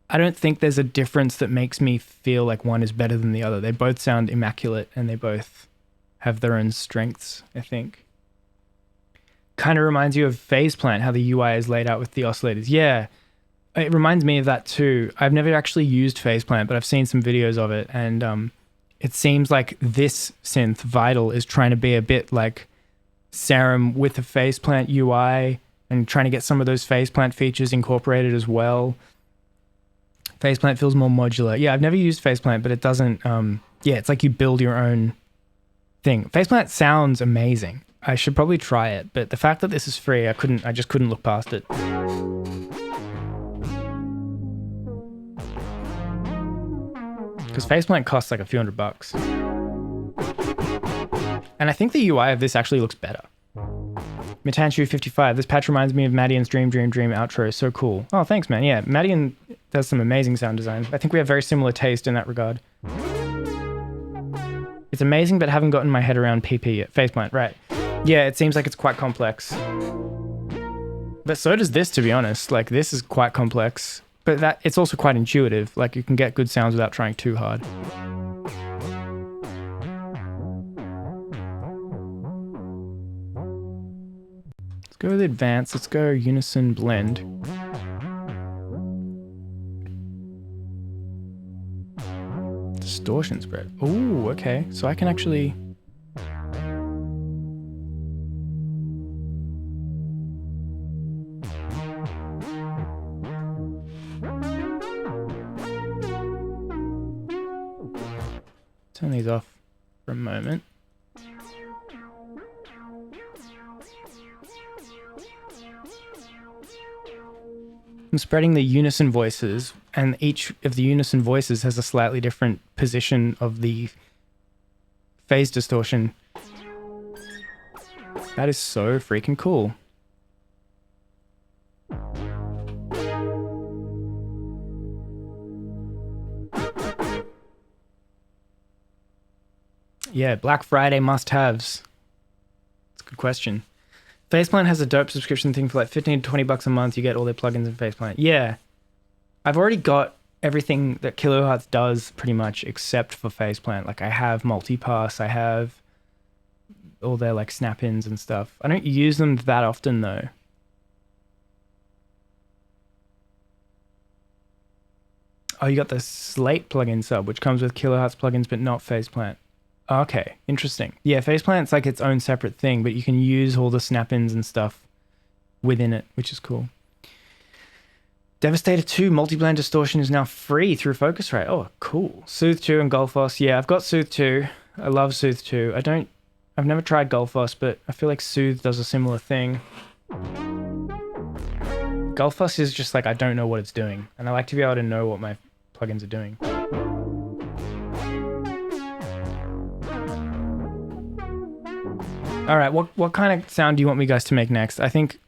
I don't think there's a difference that makes me feel like one is better than the other. They both sound immaculate and they both have their own strengths, I think. Kind of reminds you of Phase Plant, how the UI is laid out with the oscillators. Yeah, it reminds me of that too. I've never actually used Phase Plant, but I've seen some videos of it. And it seems like this synth, Vital, is trying to be a bit like Serum with the Phase Plant UI and trying to get some of those Phase Plant features incorporated as well. Phase Plant feels more modular. Yeah, I've never used Phase Plant, but it doesn't, yeah, it's like you build your own thing. Phase Plant sounds amazing. I should probably try it, but the fact that this is free, I just couldn't look past it. Because Phase Plant costs like a few $100. And I think the UI of this actually looks better. Mitanshu55, this patch reminds me of Madian's Dream outro. So cool. Oh, thanks, man. Yeah, Madian does some amazing sound design. I think we have very similar taste in that regard. It's amazing, but haven't gotten my head around PP yet. Phase Plant, right. Yeah, it seems like it's quite complex. But so does this, to be honest. Like, this is quite complex. But it's also quite intuitive. Like, you can get good sounds without trying too hard. Let's go with advanced. Let's go unison blend. Distortion spread. Ooh, okay. So I can actually... turn these off for a moment. I'm spreading the unison voices, and each of the unison voices has a slightly different position of the phase distortion. That is so freaking cool. Yeah, Black Friday must-haves. That's a good question. Faceplant has a dope subscription thing for like 15 to 20 bucks a month. You get all their plugins in Faceplant. Yeah. I've already got everything that Kilohertz does pretty much except for Faceplant. Like I have multipass, I have all their like snap-ins and stuff. I don't use them that often though. Oh, you got the Slate plugin sub, which comes with Kilohertz plugins, but not Faceplant. Okay, interesting. Yeah, Faceplant's like its own separate thing, but you can use all the snap-ins and stuff within it, which is cool. Devastator 2 multi-blend distortion is now free through Focusrite. Oh, cool. Soothe 2 and Gullfoss. Yeah, I've got Soothe 2. I love Soothe 2. I've never tried Gullfoss, but I feel like Soothe does a similar thing. Gullfoss is just like, I don't know what it's doing. And I like to be able to know what my plugins are doing. All right, what kind of sound do you want me guys to make next? I think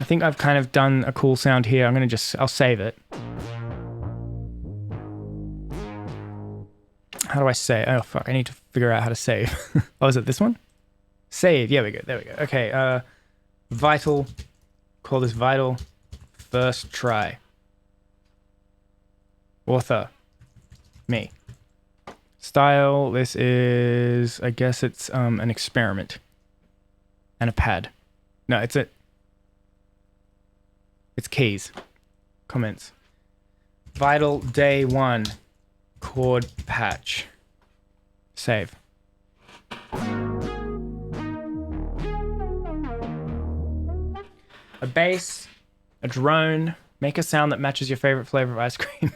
I've kind of done a cool sound here. I'll save it. How do I save? Oh, fuck, I need to figure out how to save. Oh, is it this one? Save, yeah, there we go. Okay, Vital, call this Vital, first try. Author, me. Style, this is, I guess it's an experiment. And a pad. No, it's keys. Comments. Vital day 1. Chord patch. Save. A bass, a drone. Make a sound that matches your favorite flavor of ice cream.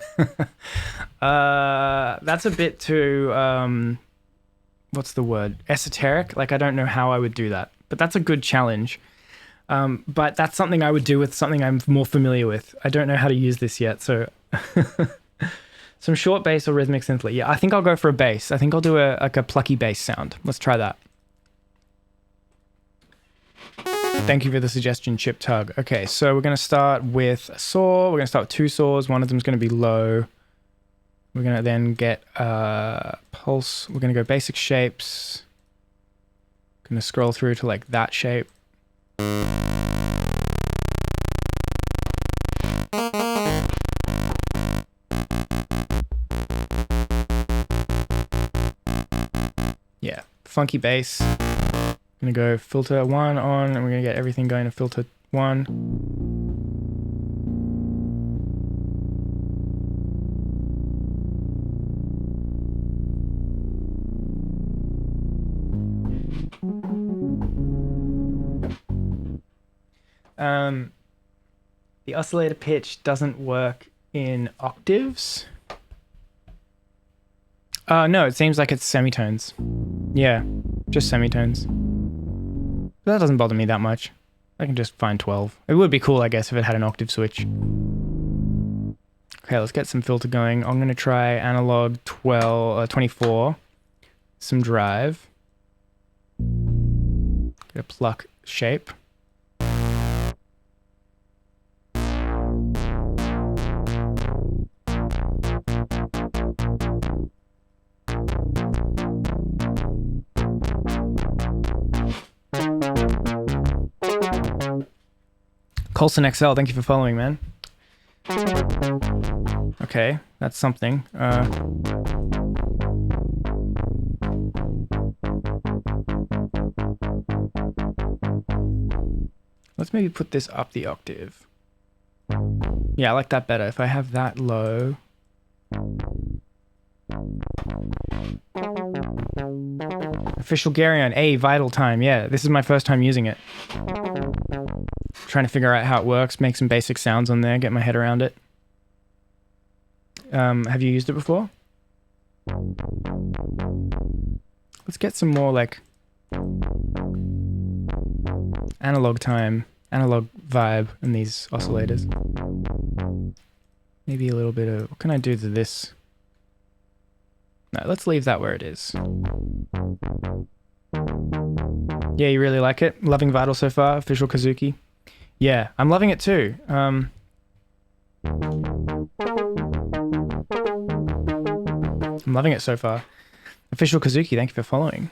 That's a bit too, what's the word? Esoteric? Like, I don't know how I would do that. But that's a good challenge. But that's something I would do with something I'm more familiar with. I don't know how to use this yet, so... Some short bass or rhythmic synth. Yeah, I think I'll go for a bass. I think I'll do a plucky bass sound. Let's try that. Thank you for the suggestion, Chip Tug. Okay, so we're going to start with a saw. We're going to start with 2 saws. One of them is going to be low. We're going to then get pulse. We're going to go basic shapes. Going to scroll through to like that shape. Yeah, funky bass. Gonna go filter 1 on, and we're gonna get everything going to filter 1. The oscillator pitch doesn't work in octaves. No, it seems like it's semitones. Yeah, just semitones. But that doesn't bother me that much. I can just find 12. It would be cool, I guess, if it had an octave switch. Okay, let's get some filter going. I'm going to try analog 24. Some drive. Get a pluck shape. Colson XL, thank you for following, man. Okay, that's something. Let's maybe put this up the octave. Yeah, I like that better. If I have that low. Official Garyon, A, Vital Time. Yeah, this is my first time using it. Trying to figure out how it works, make some basic sounds on there, get my head around it. Have you used it before? Let's get some more like analog time, analog vibe in these oscillators. Maybe a little bit of, what can I do to this? No, let's leave that where it is. Yeah, you really like it? Loving Vital so far, Official Kazuki. Yeah, I'm loving it too. I'm loving it so far. Official Kazuki, thank you for following.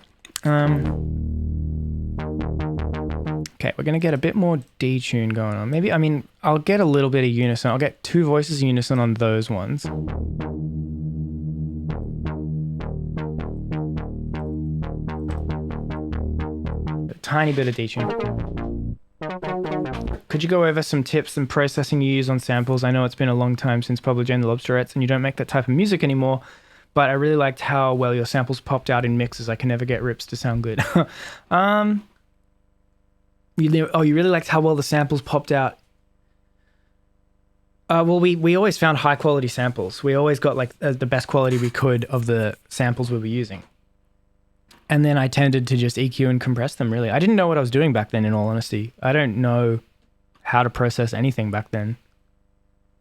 Okay, we're going to get a bit more detune going on. Maybe, I mean, I'll get a little bit of unison. I'll get 2 voices unison on those ones. A tiny bit of detune. Could you go over some tips and processing you use on samples? I know it's been a long time since Pablo J and the Lobsterettes and you don't make that type of music anymore, but I really liked how well your samples popped out in mixes. I can never get rips to sound good. You really liked how well the samples popped out. Well, we always found high quality samples. We always got like the best quality we could of the samples we were using. And then I tended to just EQ and compress them, really. I didn't know what I was doing back then, in all honesty. I don't know how to process anything back then.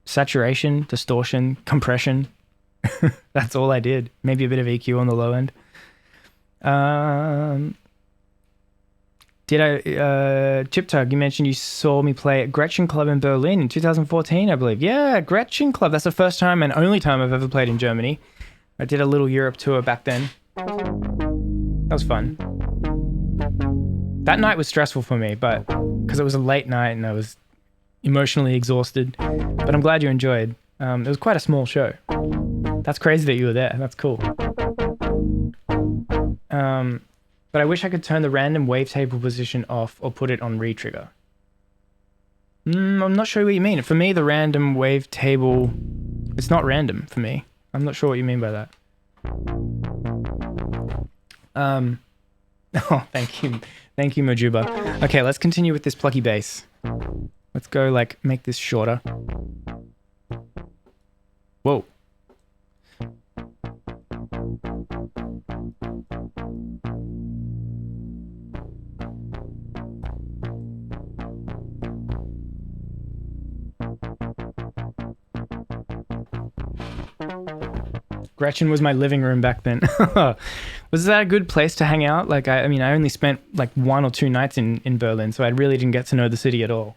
Saturation, distortion, compression. That's all I did. Maybe a bit of EQ on the low end. Chip Tug, you mentioned you saw me play at Gretchen Club in Berlin in 2014, I believe. Yeah, Gretchen Club. That's the first time and only time I've ever played in Germany. I did a little Europe tour back then. That was fun. That night was stressful for me, but because it was a late night and I was emotionally exhausted. But I'm glad you enjoyed. It was quite a small show. That's crazy that you were there. That's cool. But I wish I could turn the random wavetable position off or put it on retrigger. I'm not sure what you mean. For me, the random wavetable, it's not random for me. I'm not sure what you mean by that. Oh, thank you. Thank you, Mojuba. Okay, let's continue with this plucky bass. Let's go, like, make this shorter. Whoa. Gretchen was my living room back then. Was that a good place to hang out? Like, I mean, I only spent like 1 or 2 nights in Berlin, so I really didn't get to know the city at all.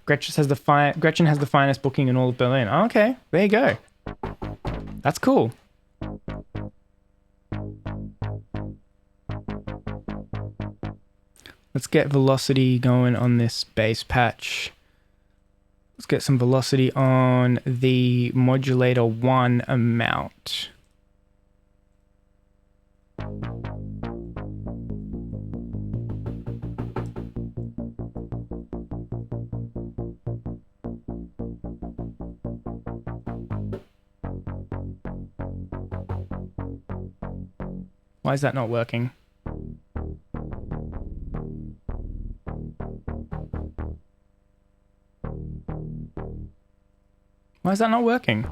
Gretchen has the finest booking in all of Berlin. Oh, okay, there you go. That's cool. Let's get velocity going on this bass patch. Let's get some velocity on the modulator 1 amount. Why is that not working? Why is that not working?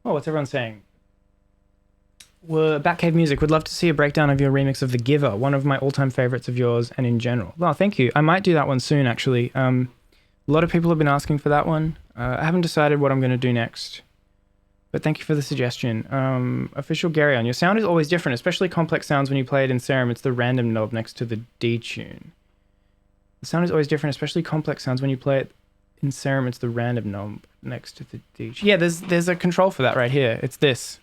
Oh, what's everyone saying? We're Batcave Music. Would love to see a breakdown of your remix of The Giver, one of my all-time favorites of yours and in general. Well, thank you. I might do that one soon, actually. A lot of people have been asking for that one. I haven't decided what I'm going to do next. But thank you for the suggestion. Official Garyon, your sound is always different, especially complex sounds when you play it in Serum. It's the random knob next to the detune. The sound is always different, especially complex sounds when you play it in Serum. It's the random knob next to the detune. Yeah, there's a control for that right here. It's this.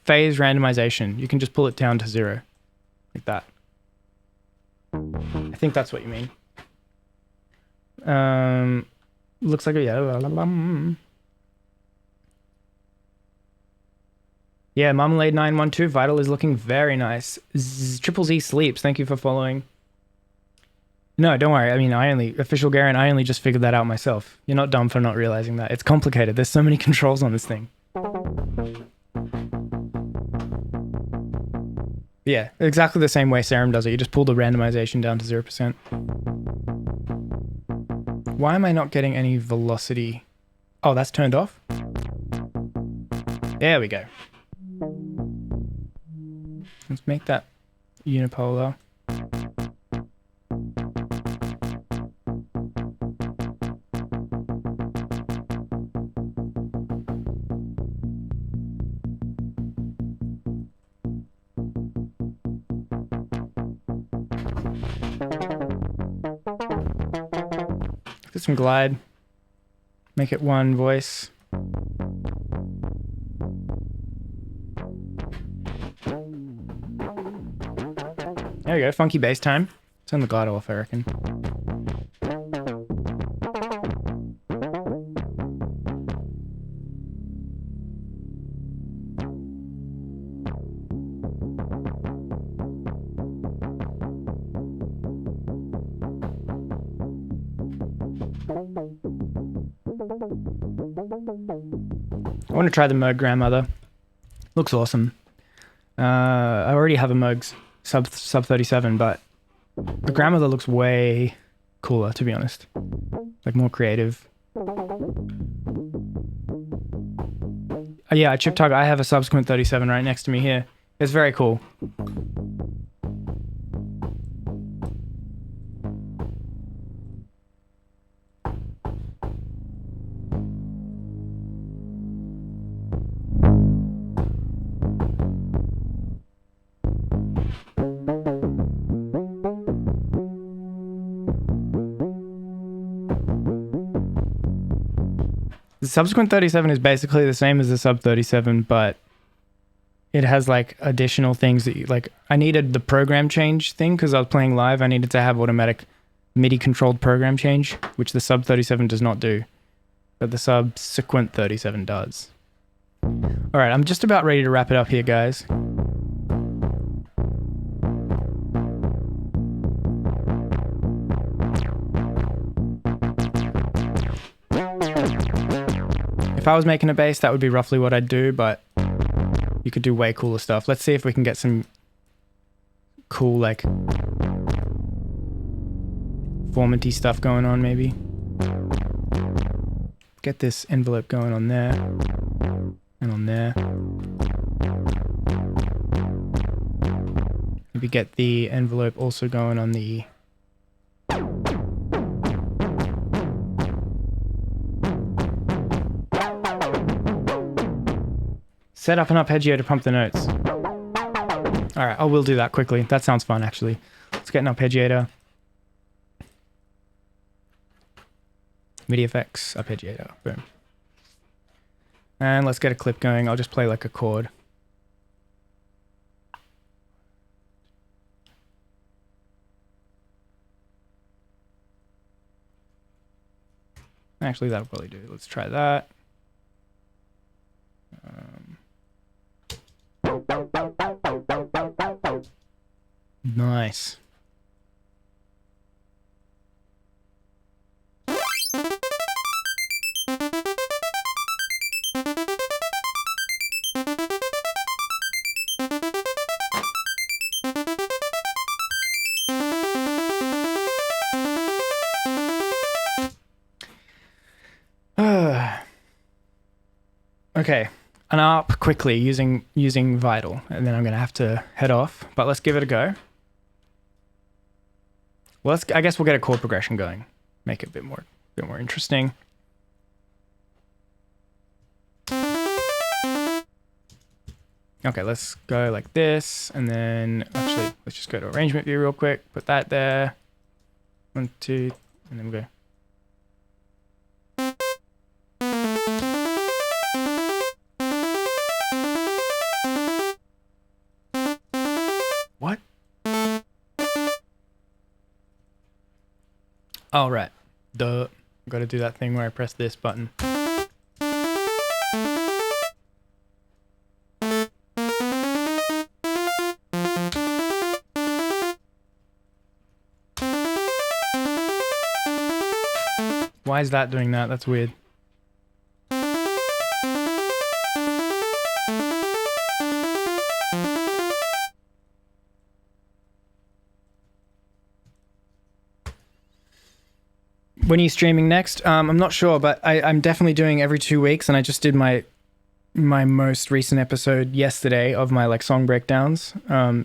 Phase randomization. You can just pull it down to 0. Like that. I think that's what you mean. Looks like a... Yeah, Marmalade 912 Vital is looking very nice. Triple Z Sleeps, thank you for following. No, don't worry. I mean, Official Garen, I only just figured that out myself. You're not dumb for not realizing that. It's complicated. There's so many controls on this thing. Yeah, exactly the same way Serum does it. You just pull the randomization down to 0%. Why am I not getting any velocity? Oh, that's turned off? There we go. Let's make that unipolar. Get some glide. Make it one voice. There we go, funky bass time. Turn the glide off, I reckon. I want to try the Moog Grandmother. Looks awesome. I already have a Moog sub 37, but the Grandmother looks way cooler, to be honest. Like more creative. Yeah, Chip Tug, I have a Subsequent 37 right next to me here. It's very cool. The Subsequent 37 is basically the same as the Sub 37, but it has like additional things that you like. I needed the program change thing because I was playing live. I needed to have automatic MIDI controlled program change, which the Sub 37 does not do, but the Subsequent 37 does. All right, I'm just about ready to wrap it up here, guys. If I was making a bass, that would be roughly what I'd do, but you could do way cooler stuff. Let's see if we can get some cool, like, formanty stuff going on, maybe. Get this envelope going on there. And on there. Maybe get the envelope also going on the... Set up an arpeggio to pump the notes. Alright, I will do that quickly. That sounds fun, actually. Let's get an arpeggiator. MIDI effects, arpeggiator. Boom. And let's get a clip going. I'll just play like a chord. Actually, that'll probably do. Let's try that. Nice. Okay, an ARP quickly using Vital, and then I'm gonna have to head off. But let's give it a go. Well, I guess we'll get a chord progression going, make it a bit more interesting. Okay, let's go like this, and then actually let's just go to arrangement view real quick. Put that there. 1, 2, and then we'll go. What? Oh, right. Duh. Got to do that thing where I press this button. Why is that doing that? That's weird. When are you streaming next? I'm not sure, but I'm definitely doing every 2 weeks, and I just did my most recent episode yesterday of my like song breakdowns.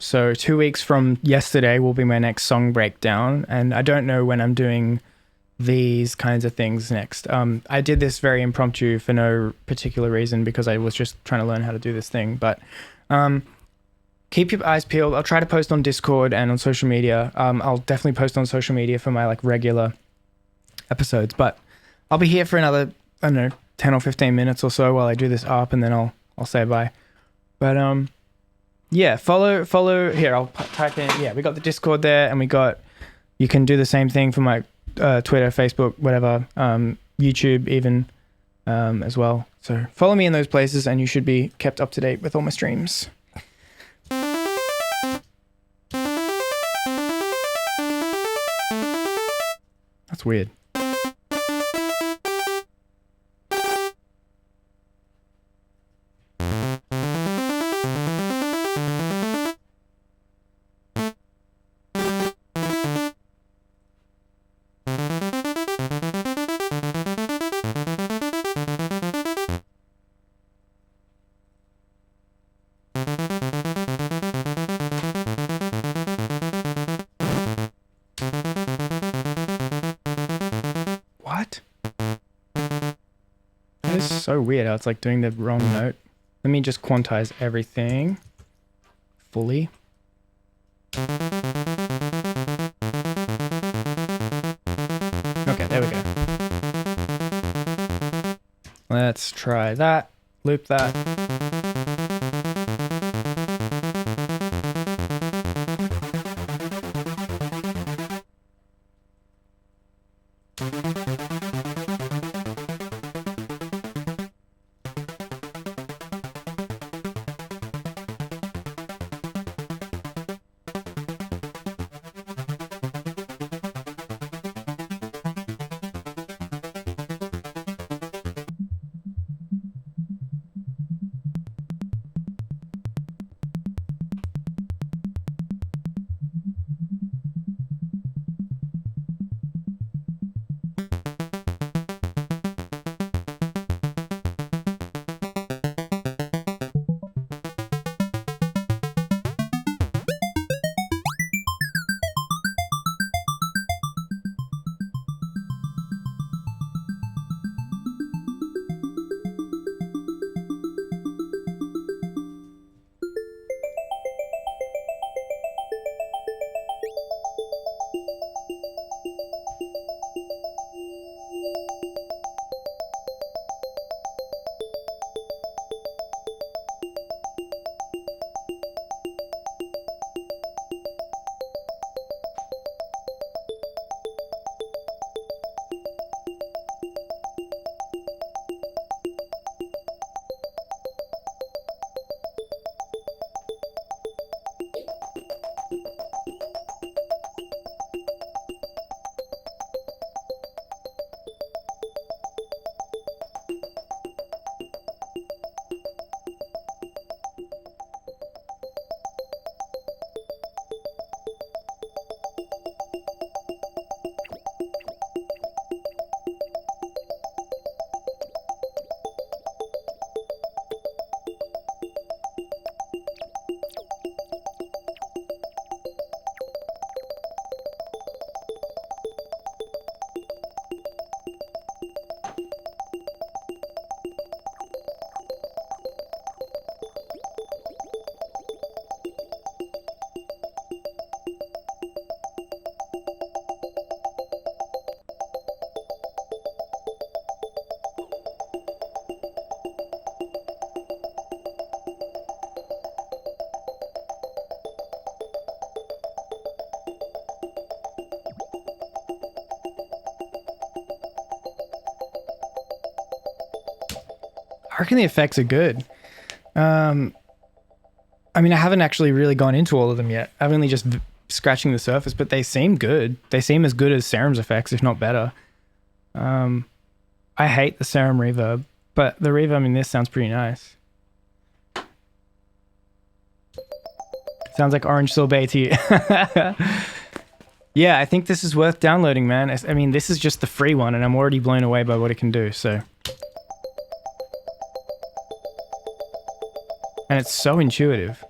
So 2 weeks from yesterday will be my next song breakdown, and I don't know when I'm doing these kinds of things next. I did this very impromptu for no particular reason because I was just trying to learn how to do this thing, but keep your eyes peeled. I'll try to post on Discord and on social media. I'll definitely post on social media for my like regular episodes, but I'll be here for another, I don't know, 10 or 15 minutes or so while I do this up, and then I'll say bye. But yeah, follow here. I'll type in, yeah, we got the Discord there, and you can do the same thing for my Twitter, Facebook, whatever, YouTube even as well. So follow me in those places and you should be kept up to date with all my streams. That's weird. So weird how it's like doing the wrong note. Let me just quantize everything fully. Okay, there we go. Let's try that. Loop that. I reckon the effects are good. I mean, I haven't actually really gone into all of them yet. I've only just scratching the surface, but they seem good. They seem as good as Serum's effects, if not better. I hate the Serum reverb, but the reverb in this sounds pretty nice. Sounds like orange sorbet to you. Yeah, I think this is worth downloading, man. I mean, this is just the free one, and I'm already blown away by what it can do, so. And it's so intuitive.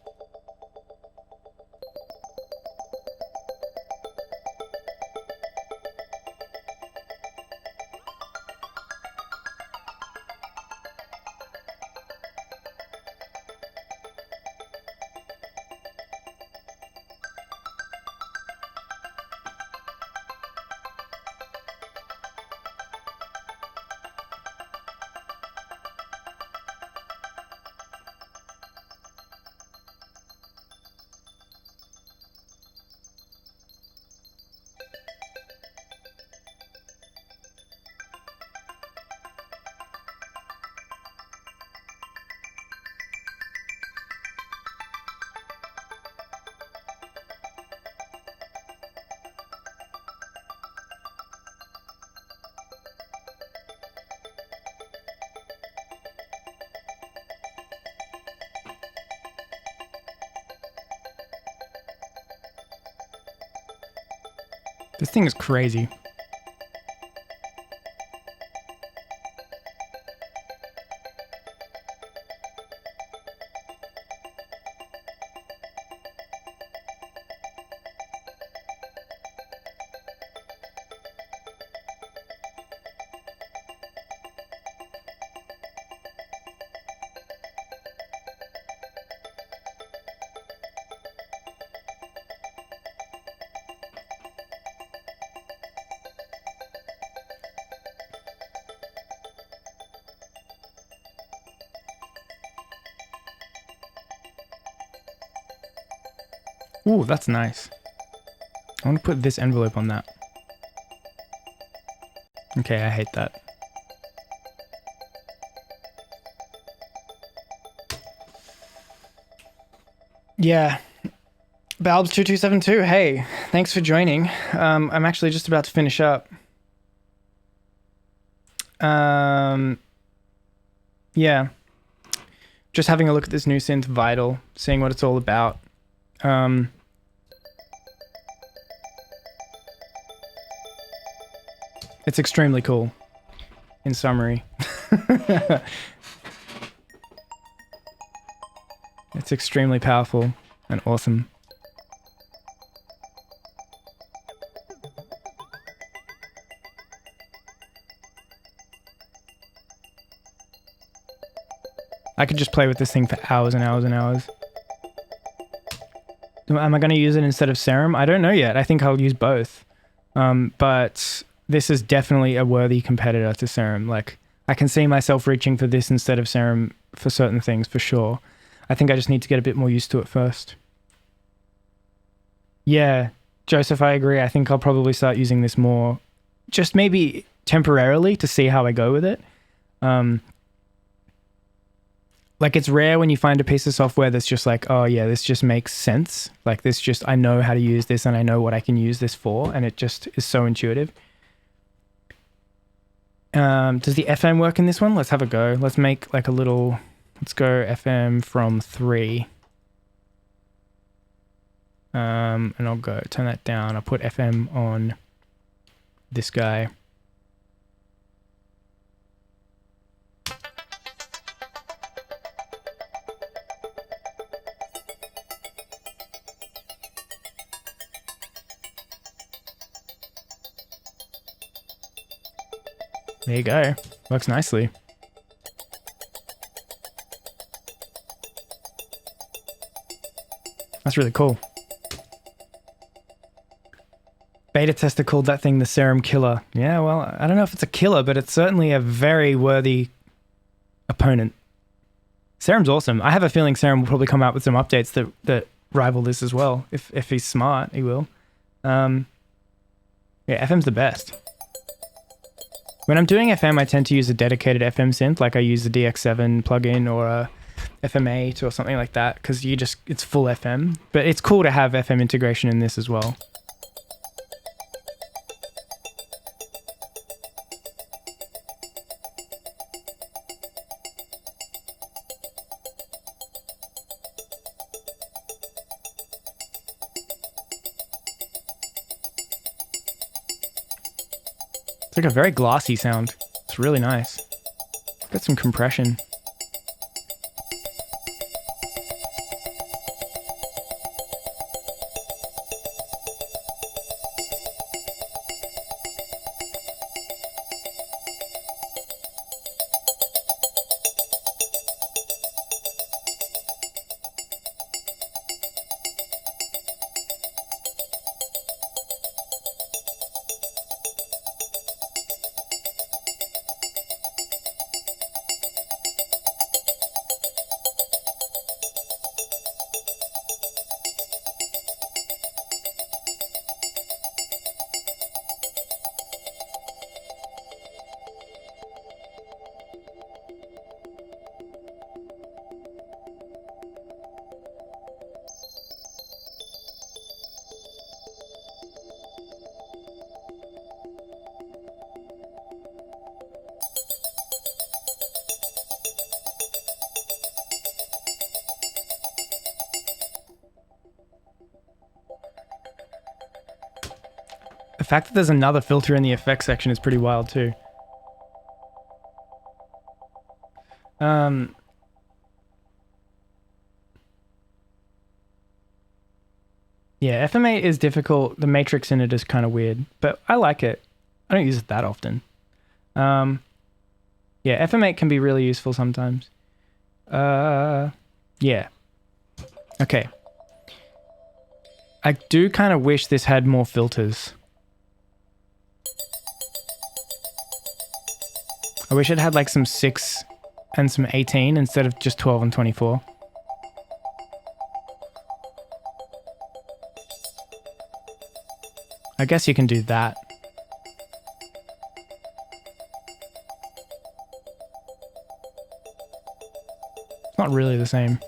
This thing is crazy. Ooh, that's nice. I want to put this envelope on that. Okay, I hate that. Yeah. Balbs2272, hey, thanks for joining. I'm actually just about to finish up. Yeah. Just having a look at this new synth, Vital, seeing what it's all about. It's extremely cool, in summary. It's extremely powerful and awesome. I could just play with this thing for hours and hours and hours. Am I going to use it instead of Serum? I don't know yet. I think I'll use both. But this is definitely a worthy competitor to Serum. Like, I can see myself reaching for this instead of Serum for certain things, for sure. I think I just need to get a bit more used to it first. Yeah, Joseph, I agree. I think I'll probably start using this more, just maybe temporarily to see how I go with it. Like, it's rare when you find a piece of software that's just like, oh yeah, this just makes sense. Like, this just, I know how to use this and I know what I can use this for, and it just is so intuitive. Does the FM work in this one? Let's have a go. Let's make like a little, let's go FM from 3. And I'll go turn that down. I'll put FM on this guy. There you go. Works nicely. That's really cool. Beta tester called that thing the Serum Killer. Yeah, well, I don't know if it's a killer, but it's certainly a very worthy opponent. Serum's awesome. I have a feeling Serum will probably come out with some updates that rival this as well. If he's smart, he will. Yeah, FM's the best. When I'm doing FM, I tend to use a dedicated FM synth, like I use the DX7 plugin or a FM8 or something like that, because it's full FM. But it's cool to have FM integration in this as well. It's like a very glossy sound. It's really nice. Got some compression. The fact that there's another filter in the effects section is pretty wild too. Yeah, FM8 is difficult. The matrix in it is kind of weird, but I like it. I don't use it that often. Yeah, FM8 can be really useful sometimes. Yeah. Okay. I do kind of wish this had more filters. I wish it had like some 6 and some 18 instead of just 12 and 24. I guess you can do that. It's not really the same.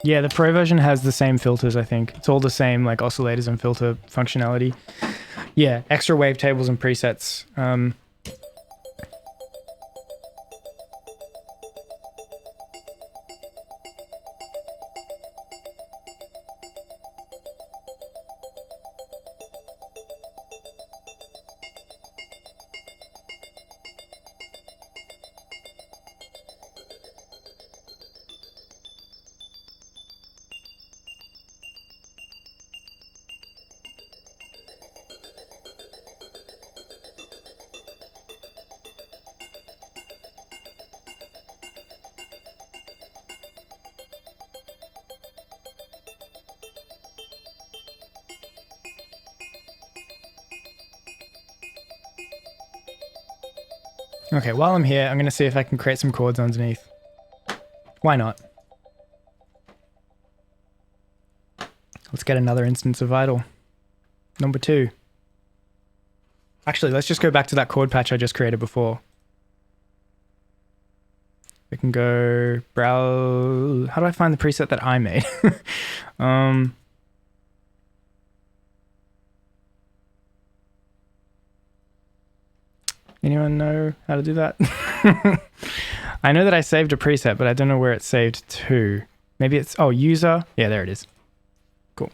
Yeah, the Pro version has the same filters, I think. It's all the same, like, oscillators and filter functionality. Yeah, extra wavetables and presets. Okay, while I'm here, I'm going to see if I can create some chords underneath. Why not? Let's get another instance of Vital. Number 2. Actually, let's just go back to that chord patch I just created before. We can go browse. How do I find the preset that I made? Anyone know how to do that? I know that I saved a preset, but I don't know where it's saved to. Maybe it's, oh, user. Yeah, there it is. Cool.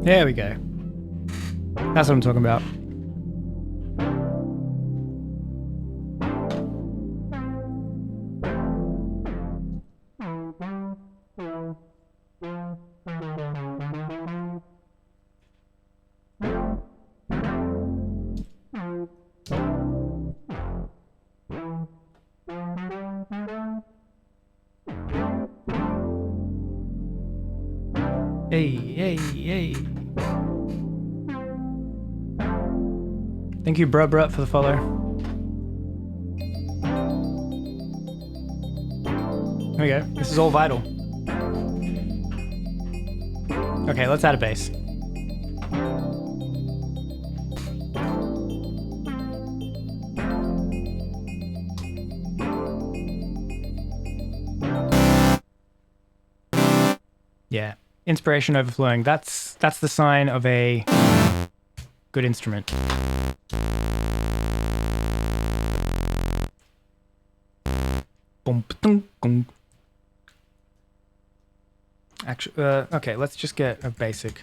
There we go. That's what I'm talking about. Hey. Thank you, bruh, for the follow. Here we go. This is all Vital. Okay, let's add a bass. Yeah. Inspiration overflowing. That's the sign of a good instrument. Actually, okay, let's just get a basic.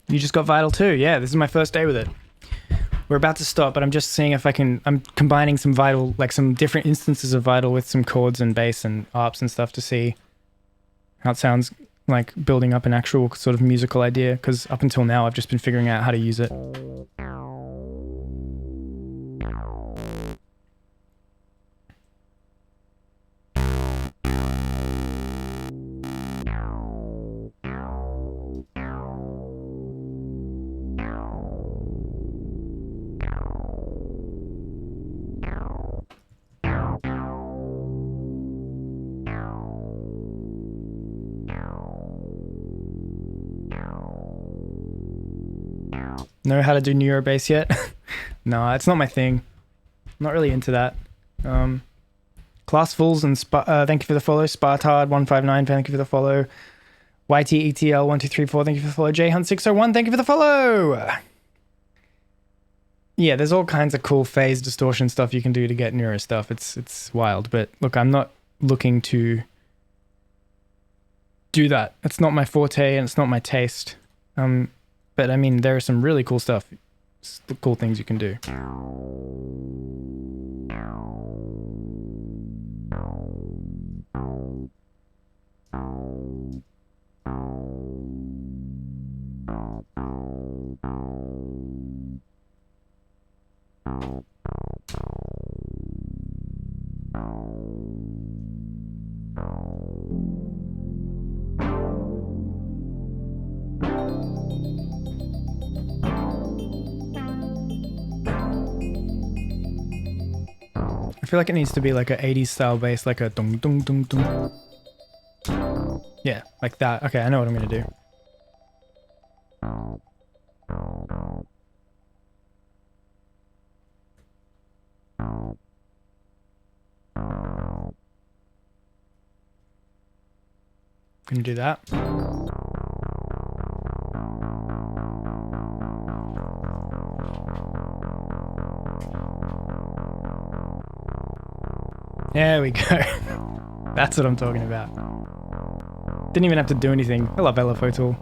You just got Vital too. Yeah, this is my first day with it. We're about to stop, but I'm just seeing if I can... I'm combining some Vital, like some different instances of Vital with some chords and bass and arps and stuff to see how it sounds, like building up an actual sort of musical idea, because up until now I've just been figuring out how to use it. Know how to do Neurobass yet? No, it's not my thing. I'm not really into that. Classfuls and thank you for the follow. Spartard159, thank you for the follow. YTETL1234, thank you for the follow. JHunt601, thank you for the follow. Yeah, there's all kinds of cool phase distortion stuff you can do to get neuro stuff. It's wild, but look, I'm not looking to do that. It's not my forte and it's not my taste. But I mean, there are some really cool stuff, cool things you can do. I feel like it needs to be like a 80s style bass, like a dung dung dung dung. Yeah, like that. Okay, I know what I'm gonna do. Gonna do that. There we go. That's what I'm talking about. Didn't even have to do anything. I love LFO Tool.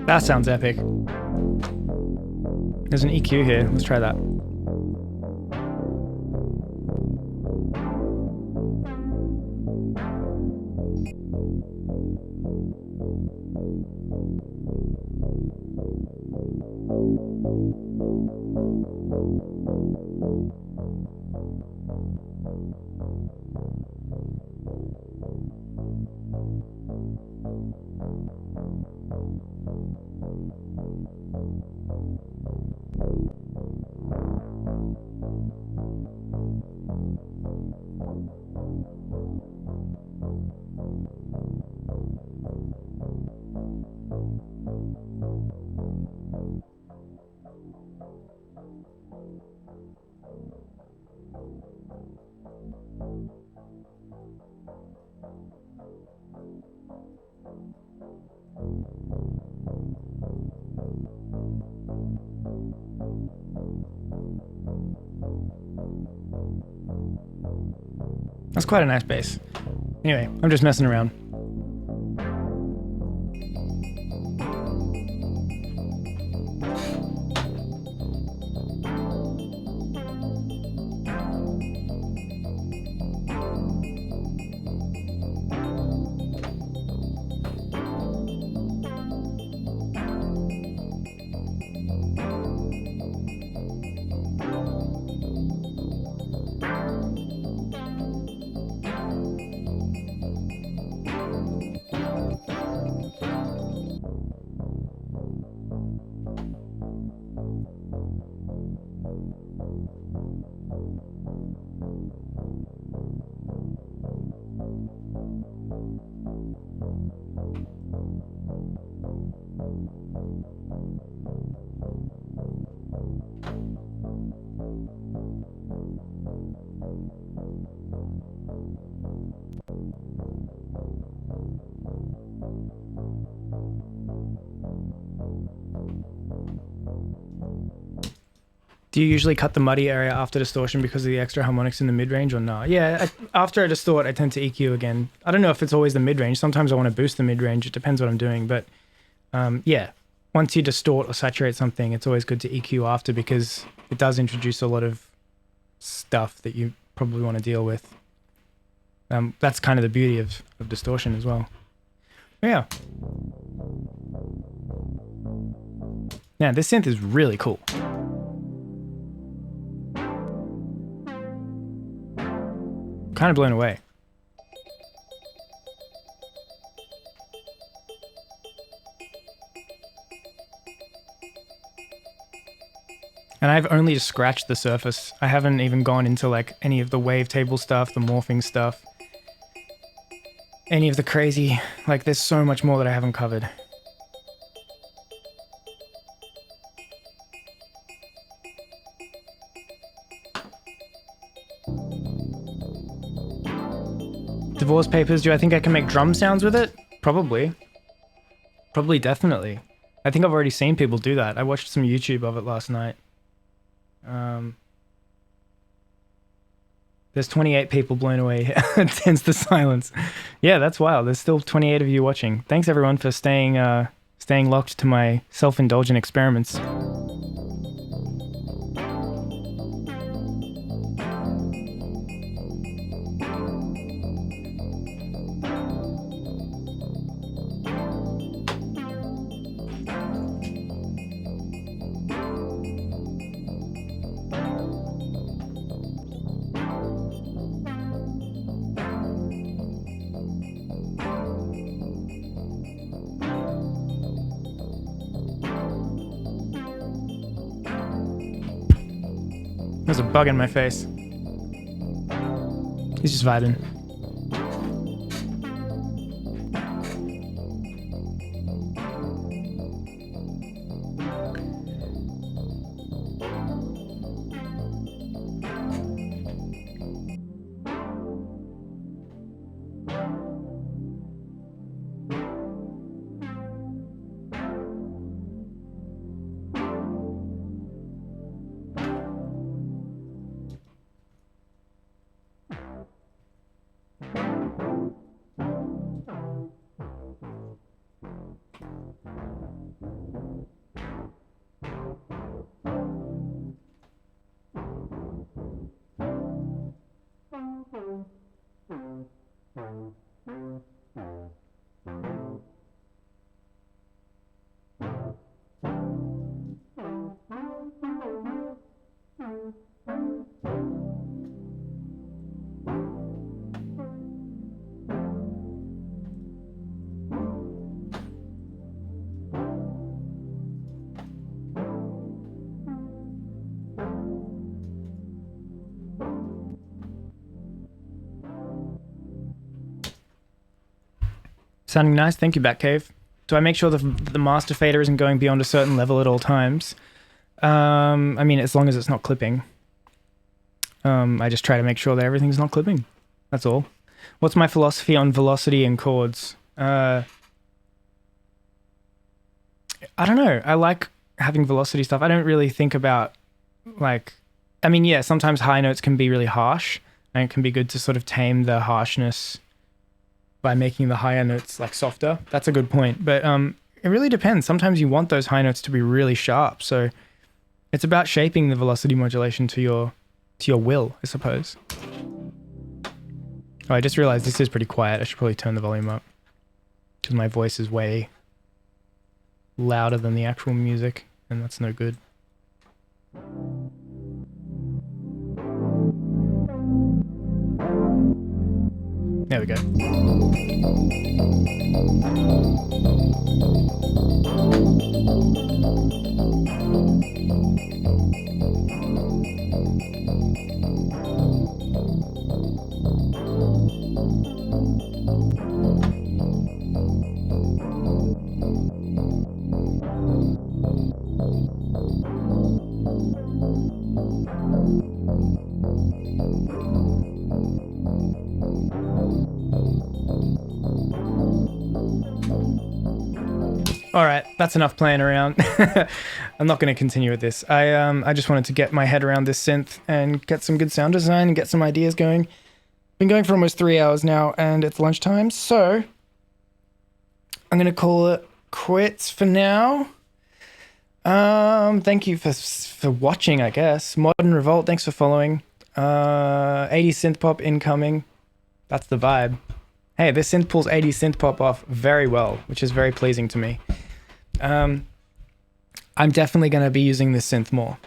That sounds epic. There's an EQ here. Let's try that. That's quite a nice bass. Anyway, I'm just messing around. Do you usually cut the muddy area after distortion because of the extra harmonics in the mid-range or not? Yeah, after I distort, I tend to EQ again. I don't know if it's always the mid-range. Sometimes I want to boost the mid-range. It depends what I'm doing. But yeah, once you distort or saturate something, it's always good to EQ after because it does introduce a lot of stuff that you probably want to deal with. That's kind of the beauty of distortion as well. Yeah. Yeah, this synth is really cool. Kind of blown away. And I've only just scratched the surface. I haven't even gone into like any of the wavetable stuff, the morphing stuff, any of the crazy, like there's so much more that I haven't covered. Divorce papers, do I think I can make drum sounds with it? Probably. Probably, definitely. I think I've already seen people do that. I watched some YouTube of it last night. There's 28 people blown away. Hence the silence. Yeah, that's wild. There's still 28 of you watching. Thanks everyone for staying locked to my self-indulgent experiments. There's a bug in my face. He's just vibing. Sounding nice. Thank you, Batcave. Do I make sure the master fader isn't going beyond a certain level at all times? I mean, as long as it's not clipping. I just try to make sure that everything's not clipping. That's all. What's my philosophy on velocity and chords? I don't know. I like having velocity stuff. I don't really think about, like, I mean, yeah, sometimes high notes can be really harsh, and it can be good to sort of tame the harshness by making the higher notes like softer. That's a good point. But it really depends. Sometimes you want those high notes to be really sharp. So it's about shaping the velocity modulation to your will, I suppose. Oh, I just realized this is pretty quiet. I should probably turn the volume up because my voice is way louder than the actual music, and that's no good. There we go. All right, that's enough playing around. I'm not going to continue with this. I just wanted to get my head around this synth and get some good sound design and get some ideas going. Been going for almost 3 hours now, and it's lunchtime, so I'm going to call it quits for now. Thank you for watching, I guess. Modern Revolt, thanks for following. 80s synth pop incoming. That's the vibe. Hey, this synth pulls 80s synth pop off very well, which is very pleasing to me. I'm definitely going to be using this synth more.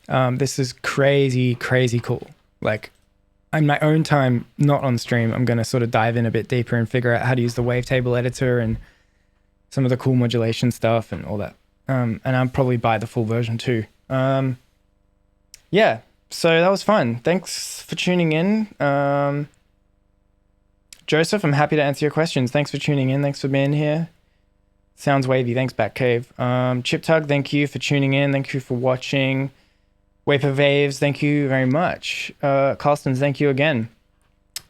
This is crazy, crazy cool. Like, in my own time, not on stream, I'm going to sort of dive in a bit deeper and figure out how to use the wavetable editor and some of the cool modulation stuff and all that. And I'll probably buy the full version too. Yeah, so that was fun. Thanks for tuning in. Joseph, I'm happy to answer your questions. Thanks for tuning in. Thanks for being here. Sounds wavy. Thanks, Batcave. Chip Tug, thank you for tuning in. Thank you for watching. Waper Vaves, thank you very much. Carstens, thank you again.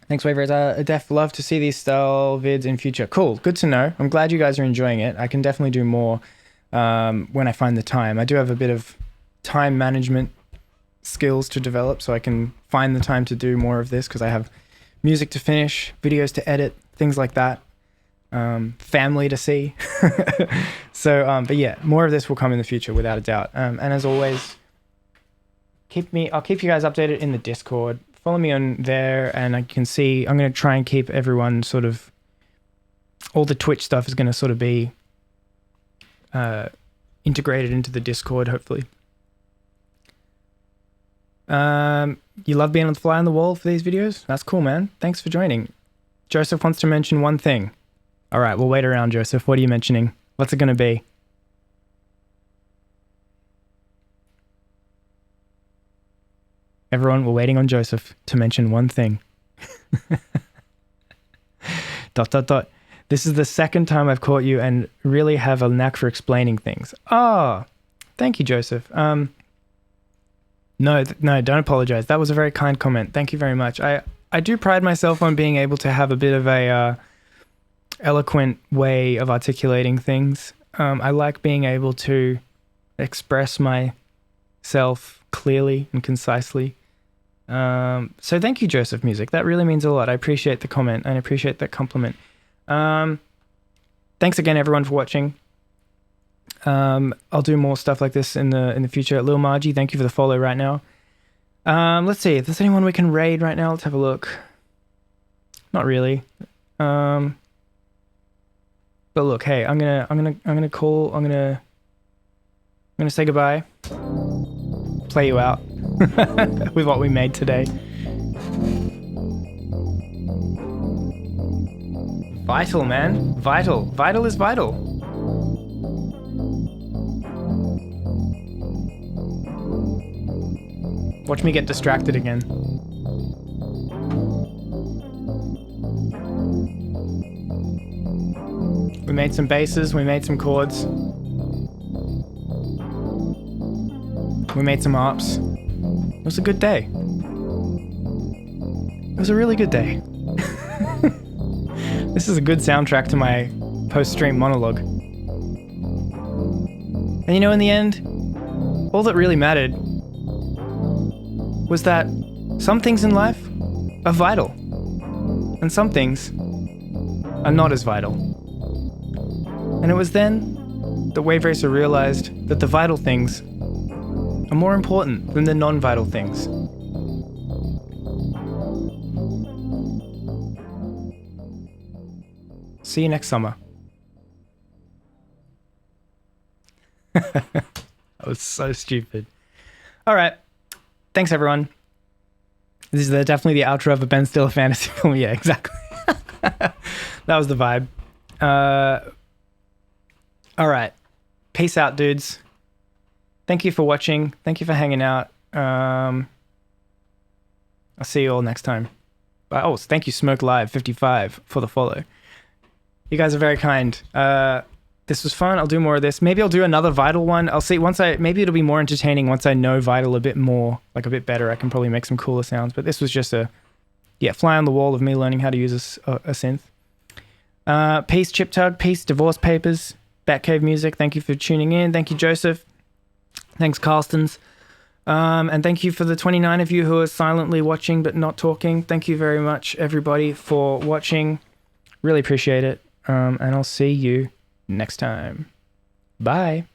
Thanks, Wavers. I def love to see these style vids in future. Cool. Good to know. I'm glad you guys are enjoying it. I can definitely do more when I find the time. I do have a bit of time management skills to develop, so I can find the time to do more of this because I have music to finish, videos to edit, things like that, family to see. So, but yeah, more of this will come in the future without a doubt. And as always, I'll keep you guys updated in the Discord. Follow me on there, and I can see, I'm going to try and keep everyone sort of, all the Twitch stuff is going to sort of be integrated into the Discord, hopefully. You love being on the fly on the wall for these videos? That's cool, man. Thanks for joining. Joseph wants to mention one thing. All right, we'll wait around, Joseph. What are you mentioning? What's it going to be? Everyone, we're waiting on Joseph to mention one thing. ... This is the second time I've caught you and really have a knack for explaining things. Oh, thank you, Joseph. No, don't apologize. That was a very kind comment. Thank you very much. I do pride myself on being able to have a bit of a eloquent way of articulating things. I like being able to express myself clearly and concisely. So thank you, Joseph Music. That really means a lot. I appreciate the comment and I appreciate that compliment. Thanks again, everyone, for watching. I'll do more stuff like this in the future. Lil Margie, thank you for the follow right now. Let's see if there's anyone we can raid right now. Let's have a look. Not really. But look, hey, I'm gonna say goodbye. Play you out with what we made today. Vital, man. Vital. Vital is vital. Watch me get distracted again. We made some basses, we made some chords. We made some arps. It was a good day. It was a really good day. This is a good soundtrack to my post-stream monologue. And you know, in the end, all that really mattered was that some things in life are vital, and some things are not as vital. And it was then that Wave Racer realized that the vital things are more important than the non-vital things. See you next summer. That was so stupid. All right. Thanks, everyone. This is definitely the outro of a Ben Stiller fantasy film. Yeah, exactly. That was the vibe. All right. Peace out, dudes. Thank you for watching. Thank you for hanging out. I'll see you all next time. Oh, thank you, Smoke Live 55 for the follow. You guys are very kind. This was fun. I'll do more of this. Maybe I'll do another Vital one. I'll see maybe it'll be more entertaining once I know Vital a bit more, like a bit better. I can probably make some cooler sounds, but this was just a fly on the wall of me learning how to use a synth. Peace, Chip Tug. Peace, Divorce Papers. Batcave Music. Thank you for tuning in. Thank you, Joseph. Thanks, Carstens. And thank you for the 29 of you who are silently watching but not talking. Thank you very much, everybody, for watching. Really appreciate it. And I'll see you next time. Bye.